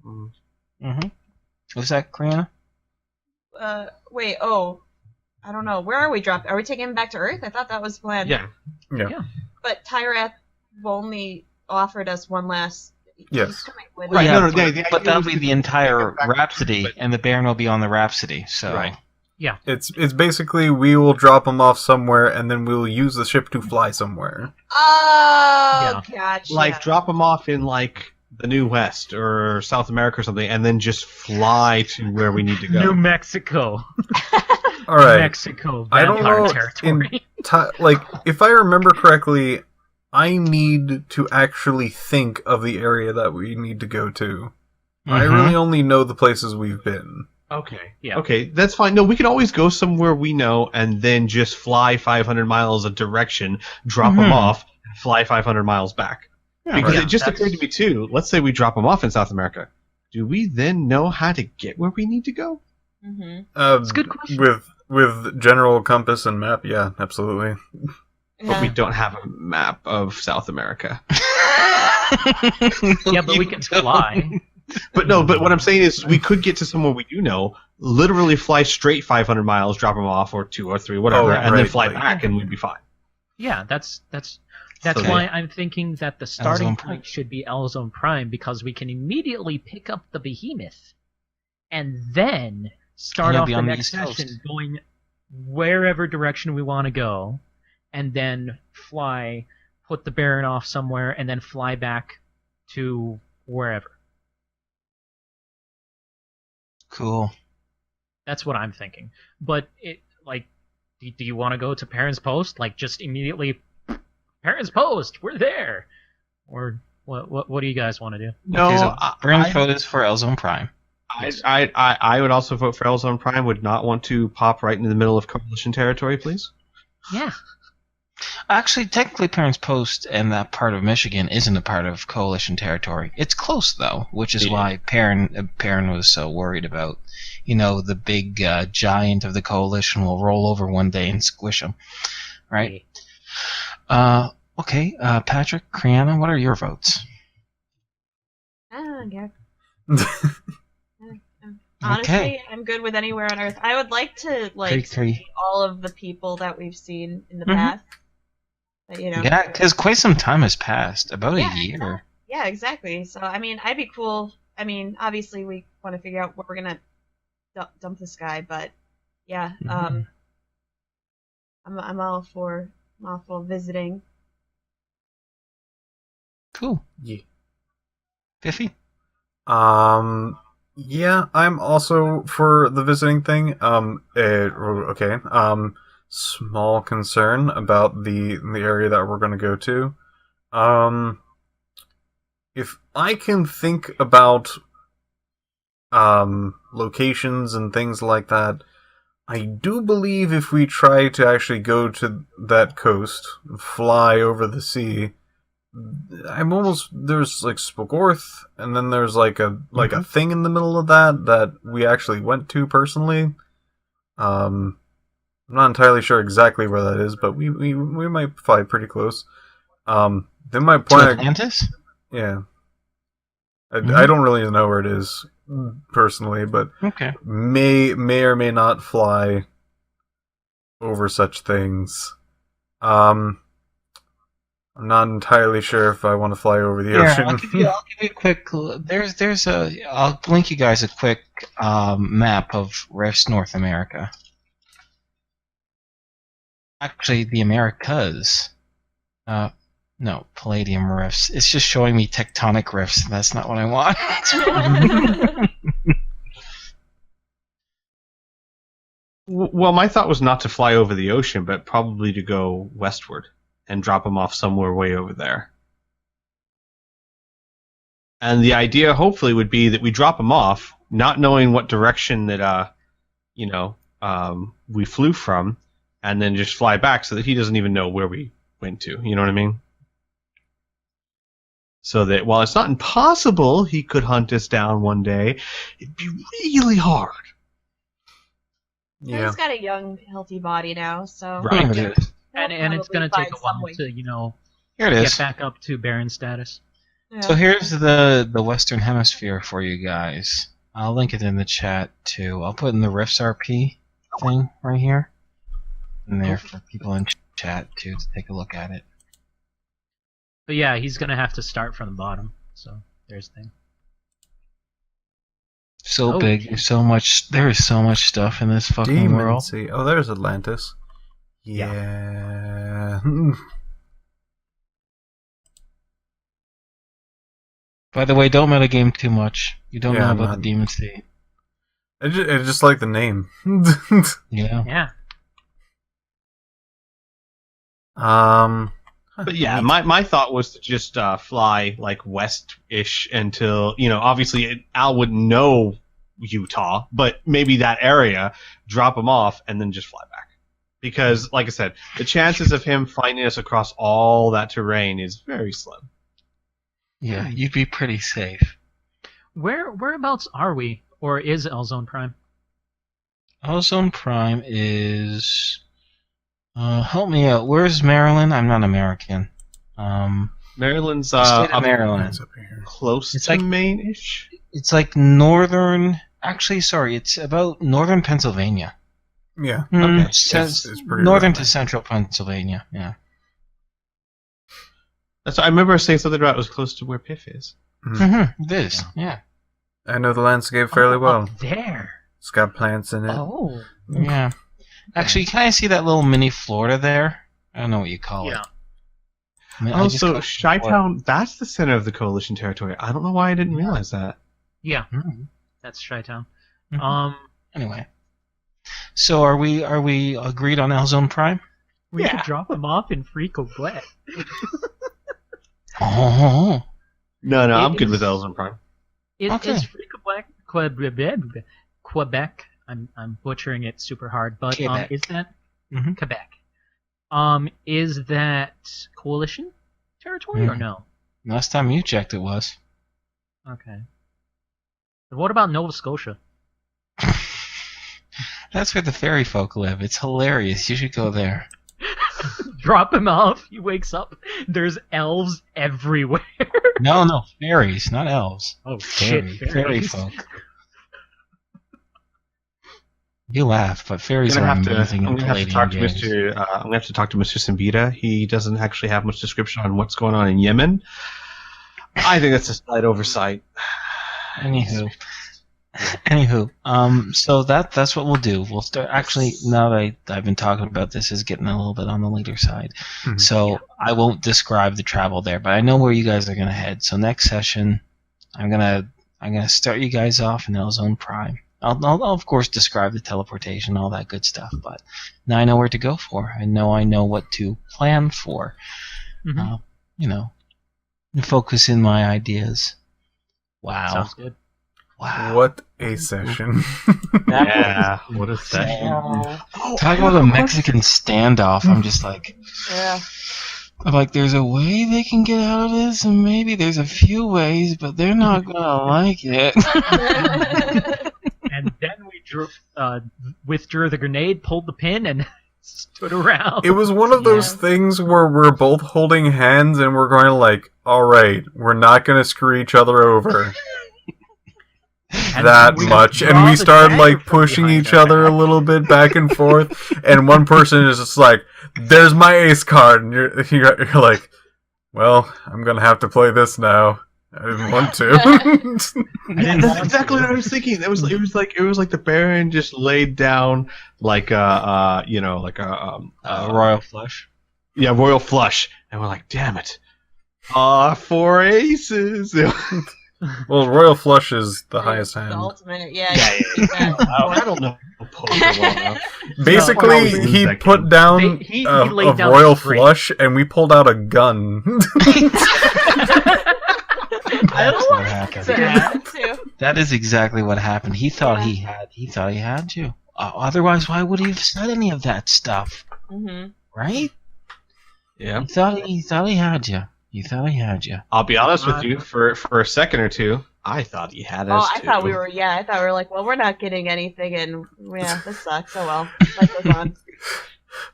F: Mm-hmm. Was that Criana?
C: Wait. Oh, I don't know. Where are we dropped? Are we taking him back to Earth? I thought that was the plan.
D: Yeah.
C: But Tyrath only offered us one last.
B: Yes.
C: he's coming with
D: Right,
C: us.
D: no, no, the idea
F: But that'll
D: was
F: be
D: to
F: the entire
D: back-
F: Rhapsody,
D: but-
F: and the Baron will be on the Rhapsody. So
D: Right.
B: It's basically we will drop them off somewhere and then we'll use the ship to fly somewhere.
C: Oh, gotcha.
D: Like, drop him off in, like, the New West or South America or something, and then just fly to where we need to go.
E: New Mexico.
B: All right.
E: Mexico.
B: I don't
E: Vampire
B: know,
E: territory.
B: Like, if I remember correctly, I need to actually think of the area that we need to go to. I
F: Mhm.
B: really only know the places we've been.
D: Okay.
E: Yeah.
D: Okay, that's fine. No, we can always go somewhere we know and then just fly 500 miles a direction, drop them off, and fly 500 miles back. Because
E: Yeah,
D: it just
E: that's-
D: occurred to me, too, let's say we drop them off in South America. Do we then know how to get where we need to go?
C: Mm-hmm.
E: It's a good question.
B: With general compass and map, yeah, absolutely.
D: But we don't have a map of South America.
E: Yeah, but we can fly.
D: But no, but what I'm saying is we could get to somewhere we do know, literally fly straight 500 miles, drop them off, or 2 or 3, whatever,
B: Oh,
D: and then
B: right,
D: fly
B: right.
D: back, and we'd be fine.
E: Yeah, that's
D: So
E: why I'm thinking that the starting
F: L-Zone Prime.
E: point should be L Zone Prime, because we can immediately pick up the Behemoth and then start
F: And you'll
E: off
F: be
E: the
F: on the
E: next
F: East Coast.
E: session going wherever direction we want to go, and then fly, put the Baron off somewhere, and then fly back to wherever.
F: Cool.
E: That's what I'm thinking. But do you want to go to Parents Post? Like, just immediately, Parents Post, we're there. Or what do you guys want to do?
D: No,
F: Okay, so
D: I,
F: Baron photos for L-Zone Prime.
D: I would also vote for L-Zone Prime. Would not want to pop right in the middle of Coalition territory, please.
E: Yeah.
F: Actually, technically, Parents Post and that part of Michigan isn't a part of Coalition territory. It's close, though, which is why Perrin was so worried about, the big giant of the Coalition will roll over one day and squish him. Right? Okay, Patrick, Criana, what are your votes?
C: Yeah. Honestly,
F: Okay.
C: I'm good with anywhere on Earth. I would like to
F: Three.
C: see all of the people that we've seen in the
F: Mhm.
C: past. But,
F: Yeah, because quite some time has passed. About
C: Yeah,
F: a year.
C: Yeah, exactly. So, I mean, I'd be cool. I mean, obviously, we want to figure out where we're gonna dump this guy, but yeah, I'm all for visiting.
F: Cool.
B: Yeah.
F: Piffy?
B: Yeah, I'm also for the visiting thing. Okay. Small concern about the area that we're gonna go to. If I can think about locations and things like that, I do believe if we try to actually go to that coast, fly over the sea, there's like Spogorth, and then there's like a thing in the middle of that we actually went to personally. I'm not entirely sure exactly where that is, but we might fly pretty close. Then my
F: To
B: point,
F: Atlantis?
B: yeah, I don't really know where it is personally, but
F: Okay.
B: may or may not fly over such things. I'm not entirely sure if I want to fly over the ocean.
F: I'll give you a quick. I'll link you guys a quick map of Rifts North America. Actually, the Americas. No, Palladium rifts. It's just showing me tectonic rifts. And that's not what I want.
D: Well, my thought was not to fly over the ocean, but probably to go westward and drop him off somewhere way over there. And the idea, hopefully, would be that we drop him off, not knowing what direction that we flew from, and then just fly back so that he doesn't even know where we went to. You know what I mean? So that while it's not impossible he could hunt us down one day, it'd be really hard.
B: Yeah.
C: He's got a young, healthy body now, so.
D: Right.
F: It is.
E: And it's going to take a while to,
F: Here it
E: get
F: is.
E: back up to Baron status.
C: Yeah.
F: So here's the Western Hemisphere for you guys. I'll link it in the chat too. I'll put in the Rifts RP thing right here. In there for people in chat too to take a look at it.
E: But yeah, he's going to have to start from the bottom. So there's the thing.
F: So
E: Oh,
F: big. There is so much stuff in this fucking
B: Demon
F: world.
B: Sea. Oh, there's Atlantis. Yeah.
F: By the way, don't metagame too much. You don't
B: Yeah,
F: know
B: I'm
F: about
B: not.
F: the Demon Sea.
B: I just like the name.
F: Yeah.
E: Yeah.
D: But yeah, my thought was to just fly like west-ish until, obviously Al wouldn't know Utah, but maybe that area, drop him off, and then just fly back. Because, like I said, the chances of him finding us across all that terrain is very slim.
F: Yeah, you'd be pretty safe.
E: Whereabouts are we? Or is Elzone Prime?
F: Ozone Prime is... help me out. Where's Maryland? I'm not American.
D: Maryland's
F: The state of
D: up
F: Maryland.
B: It's up here.
D: close
F: It's
D: to
F: like-
D: Maine-ish.
F: It's like northern... Actually, sorry, it's about northern Pennsylvania.
B: Yeah.
F: It
B: It's
F: says
B: pretty
F: northern
B: right
F: to
B: there.
F: central Pennsylvania, yeah.
D: That's I remember saying something about it was close to where Piph is.
F: Mm-hmm. It is, yeah.
B: I know the landscape fairly well.
E: Up there.
B: It's got plants in it.
E: Oh.
F: Yeah. Actually, can I see that little mini Florida there? I don't know what you call
E: Yeah.
F: it. I mean, I just
D: Also,
F: call it
D: Chi-Town, that's the center of the coalition territory. I don't know why I didn't realize that.
E: Yeah.
F: Florida. Mhm.
E: That's Chi-Town.
F: Mhm. Anyway. So are we agreed on Elzone Prime?
E: We
D: Yeah.
E: could drop him off in Free Quebec.
F: Oh.
D: No,
E: It
D: I'm good
E: is-
D: with Elzon Prime.
F: Okay.
E: It's Free Quebec. I'm butchering it super hard, but
F: Quebec.
E: is that
F: Mhm.
E: Quebec? Is that coalition territory or
F: Mhm.
E: no?
F: Last time you checked it was.
E: Okay. But what about Nova Scotia?
F: That's where the fairy folk live. It's hilarious. You should go there.
E: Drop him off. He wakes up. There's elves everywhere.
F: No, fairies, not elves.
E: Oh shit!
F: Fairy
E: Fairies.
F: folk. You laugh, but fairies
D: I'm
F: are
D: gonna have to,
F: amazing
D: I'm
F: in
D: gonna have to
F: Palladium
D: talk to
F: games.
D: I'm gonna have to talk to Mr. Simbita. He doesn't actually have much description on what's going on in Yemen. I think that's a slight oversight.
F: Anywho,
A: Anywho, so that's what we'll do. We'll start. Actually, now that I've been talking about this, is getting a little bit on the leader side.
B: Mhm.
A: So I won't describe the travel there, but I know where you guys are gonna head. So next session, I'm gonna start you guys off in L Zone Prime. I'll of course describe the teleportation, all that good stuff. But now I know where to go for. I know what to plan for.
E: Mhm.
A: Focus in my ideas. Wow.
E: Sounds good.
A: Wow.
B: What a session.
D: Yeah, what a session.
A: Talking about a Mexican standoff, I'm just like,
C: Yeah.
A: there's a way they can get out of this, and maybe there's a few ways, but they're not gonna like it.
E: And then we withdrew the grenade, pulled the pin, and stood around.
B: It was one of those
C: Yeah.
B: things where we're both holding hands and we're going like, alright, we're not going to screw each other over
E: And
B: that
E: we
B: much.
E: draw
B: And we
E: the
B: started
E: dagger
B: like
E: from
B: pushing
E: behind
B: each
E: our
B: other a
E: back.
B: little bit back and forth. And one person is just like, there's my ace card. And you're like, well, I'm going to have to play this now. I didn't want to.
D: That's exactly what I was thinking. It was like the Baron just laid down like a
A: Royal Flush.
D: royal flush, and we're like, damn it, 4 aces.
B: Well, Royal Flush is the highest
C: The
B: hand.
C: ultimate, yeah.
D: Yeah. I don't know poker well enough.
B: Basically,
D: No,
B: he
D: second.
B: put down
E: He
B: a
E: laid down
B: Royal
E: straight.
B: Flush, and we pulled out a gun.
A: That's what happened.
C: Yeah, too.
A: That is exactly what happened. He thought he had you. Otherwise, why would he have said any of that stuff?
C: Mhm.
A: Right?
D: Yeah.
A: He thought he had you. He thought he had you.
D: I'll be honest with you. For a second or two, I thought he had us.
C: I thought we were like, well, we're not getting anything, and yeah, this sucks. Oh well, life goes on.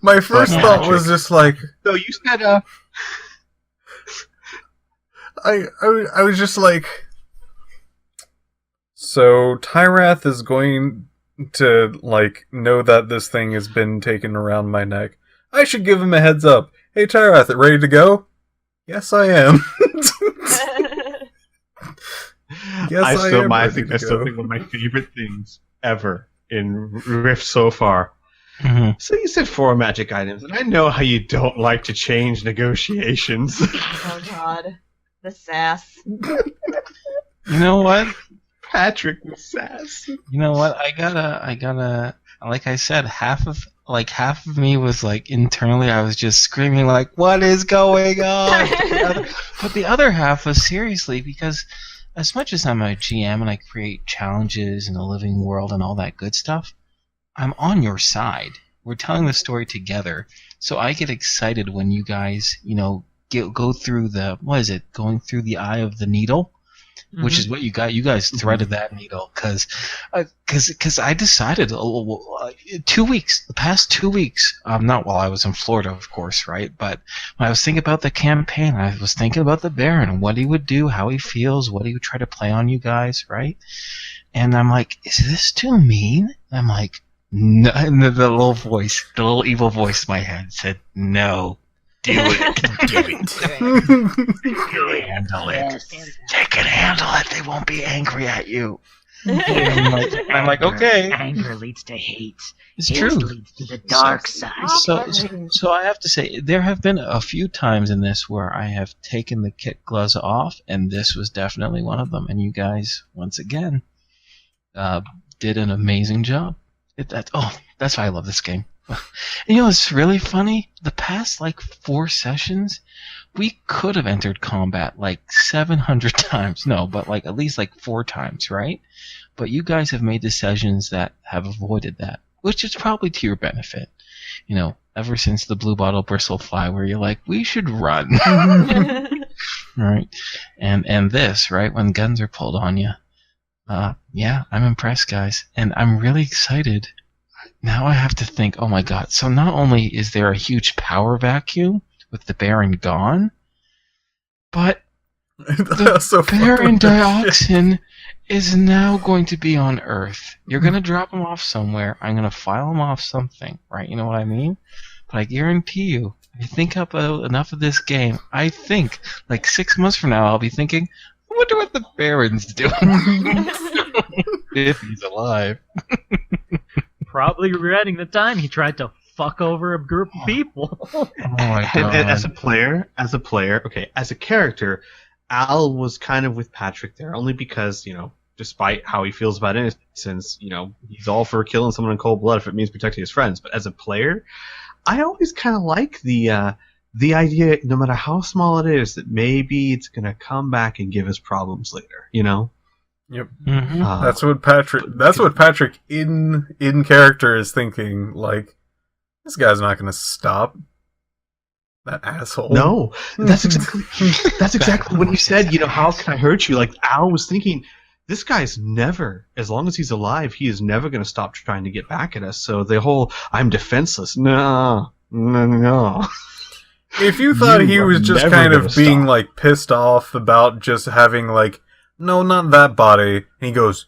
B: My first
A: But
B: thought
A: Patrick-
B: was just like,
D: So you said,
B: I was just like, so Tyrath is going to like know that this thing has been taken around my neck. I should give him a heads up. Hey Tyrath, ready to go? Yes, I am. Yes,
D: I
B: I
D: still,
B: am
D: I
B: ready
D: think
B: to
D: that's still
B: go.
D: one of my favorite things ever in Rift so far.
A: Mhm.
D: So you said 4 magic items, and I know how you don't like to change negotiations.
C: Oh God, the sass.
A: You know what?
D: Patrick with sass.
A: You know what? I gotta. Like I said, half of me was like internally, I was just screaming like, "What is going on?" But the other half was seriously, because as much as I'm a GM and I create challenges in the living world and all that good stuff, I'm on your side. We're telling the story together, so I get excited when you guys, go through going through the eye of the needle. Which is what you got. You guys threaded that needle because I decided 2 weeks, the past 2 weeks, not while I was in Florida, of course, right? But when I was thinking about the campaign, I was thinking about the Baron and what he would do, how he feels, what he would try to play on you guys, right? And I'm like, is this too mean? I'm like, no. And the little voice, the little evil voice in my head said, no. Do it. Do it. Handle it. They can handle it. They won't be angry at you. I'm like, okay.
G: Anger leads to hate.
A: It's
G: Hate
A: true.
G: leads to the dark side.
A: So I have to say, there have been a few times in this where I have taken the kit gloves off, and this was definitely one of them. And you guys, once again, did an amazing job. That's why I love this game. It's really funny. The past 4 sessions, we could have entered combat 700 times. No, but at least 4 times, right? But you guys have made decisions that have avoided that, which is probably to your benefit. Ever since the blue bottle bristle fly, where you're like, we should run, right? And this, right, when guns are pulled on you. Yeah, I'm impressed, guys, and I'm really excited. Now I have to think, oh my god, so not only is there a huge power vacuum with the Baron gone, but the Baron Dioxin is now going to be on Earth. You're going to drop him off somewhere. I'm going to file him off something, right? You know what I mean? But I guarantee you, if you think up enough of this game, I think 6 months from now I'll be thinking, I wonder what the Baron's doing. If he's alive.
E: Probably regretting the time he tried to fuck over a group of people.
A: Oh my god.
D: And as a player, okay, as a character, Al was kind of with Patrick there, only because, despite how he feels about innocence, he's all for killing someone in cold blood if it means protecting his friends. But as a player, I always kind of like the idea, no matter how small it is, that maybe it's going to come back and give us problems later,
B: Yep.
A: Mm-hmm.
B: That's what Patrick in character is thinking, like, this guy's not gonna stop. That asshole.
D: No, that's exactly what he said. How can I hurt you? Like, Al was thinking, this guy's never, as long as he's alive, he is never going to stop trying to get back at us. So the whole, I'm defenseless. No.
B: If you thought he was just kind of being, like, pissed off about just having, like, no, not that body, and he goes,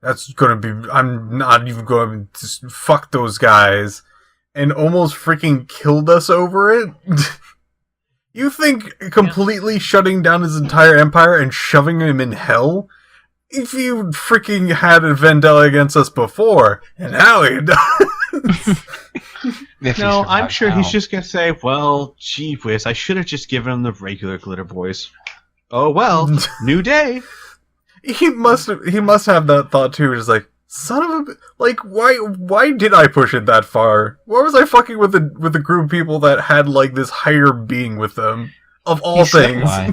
B: that's gonna be, I'm not even going to fuck those guys, and almost freaking killed us over it? You think completely shutting down his entire empire and shoving him in hell? If you freaking had a vendetta against us before, and now he does.
D: No, I'm sure he's just gonna say, well, gee whiz, I should have just given him the regular glitter boys. Oh well, new day.
B: He must have that thought too. Just like, son of a, like, why did I push it that far? Why was I fucking with a group of people that had like this higher being with them? Of all things.
A: Why.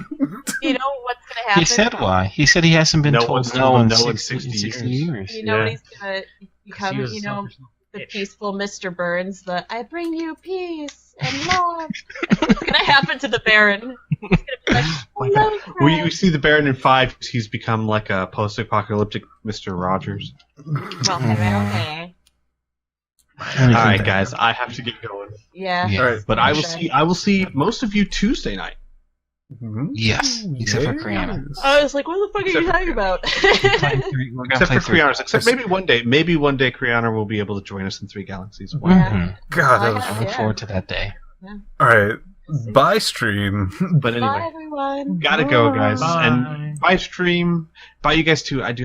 C: You know what's gonna happen?
A: He said why. He said he hasn't been told no in 60 years.
C: You know what he's gonna become?
E: He was
C: You know,
E: selfish little
C: the
E: bitch.
C: peaceful Mr. Burns. The I bring you peace and love. It's gonna happen to the Baron. He's gonna be like, hello,
D: We
C: friend.
D: see the Baron in 5. He's become like a post-apocalyptic Mr. Rogers.
C: Well, okay.
D: All right, guys, I have to get going.
C: Yeah.
A: Yeah.
B: Alright.
D: But I will see most of you Tuesday night.
A: Yes, except for Criana.
C: I was like, what the fuck are you talking about?
D: Except for Criana. Except maybe one day Criana will be able to join us in 3 Galaxies.
A: Mhm.
B: God,
C: I
B: that was...
A: I look forward to that day.
B: Alright, bye stream.
D: But
C: Bye,
D: anyway,
C: everyone.
D: gotta go, guys.
E: Bye.
D: And bye stream. Bye, you guys too. I do.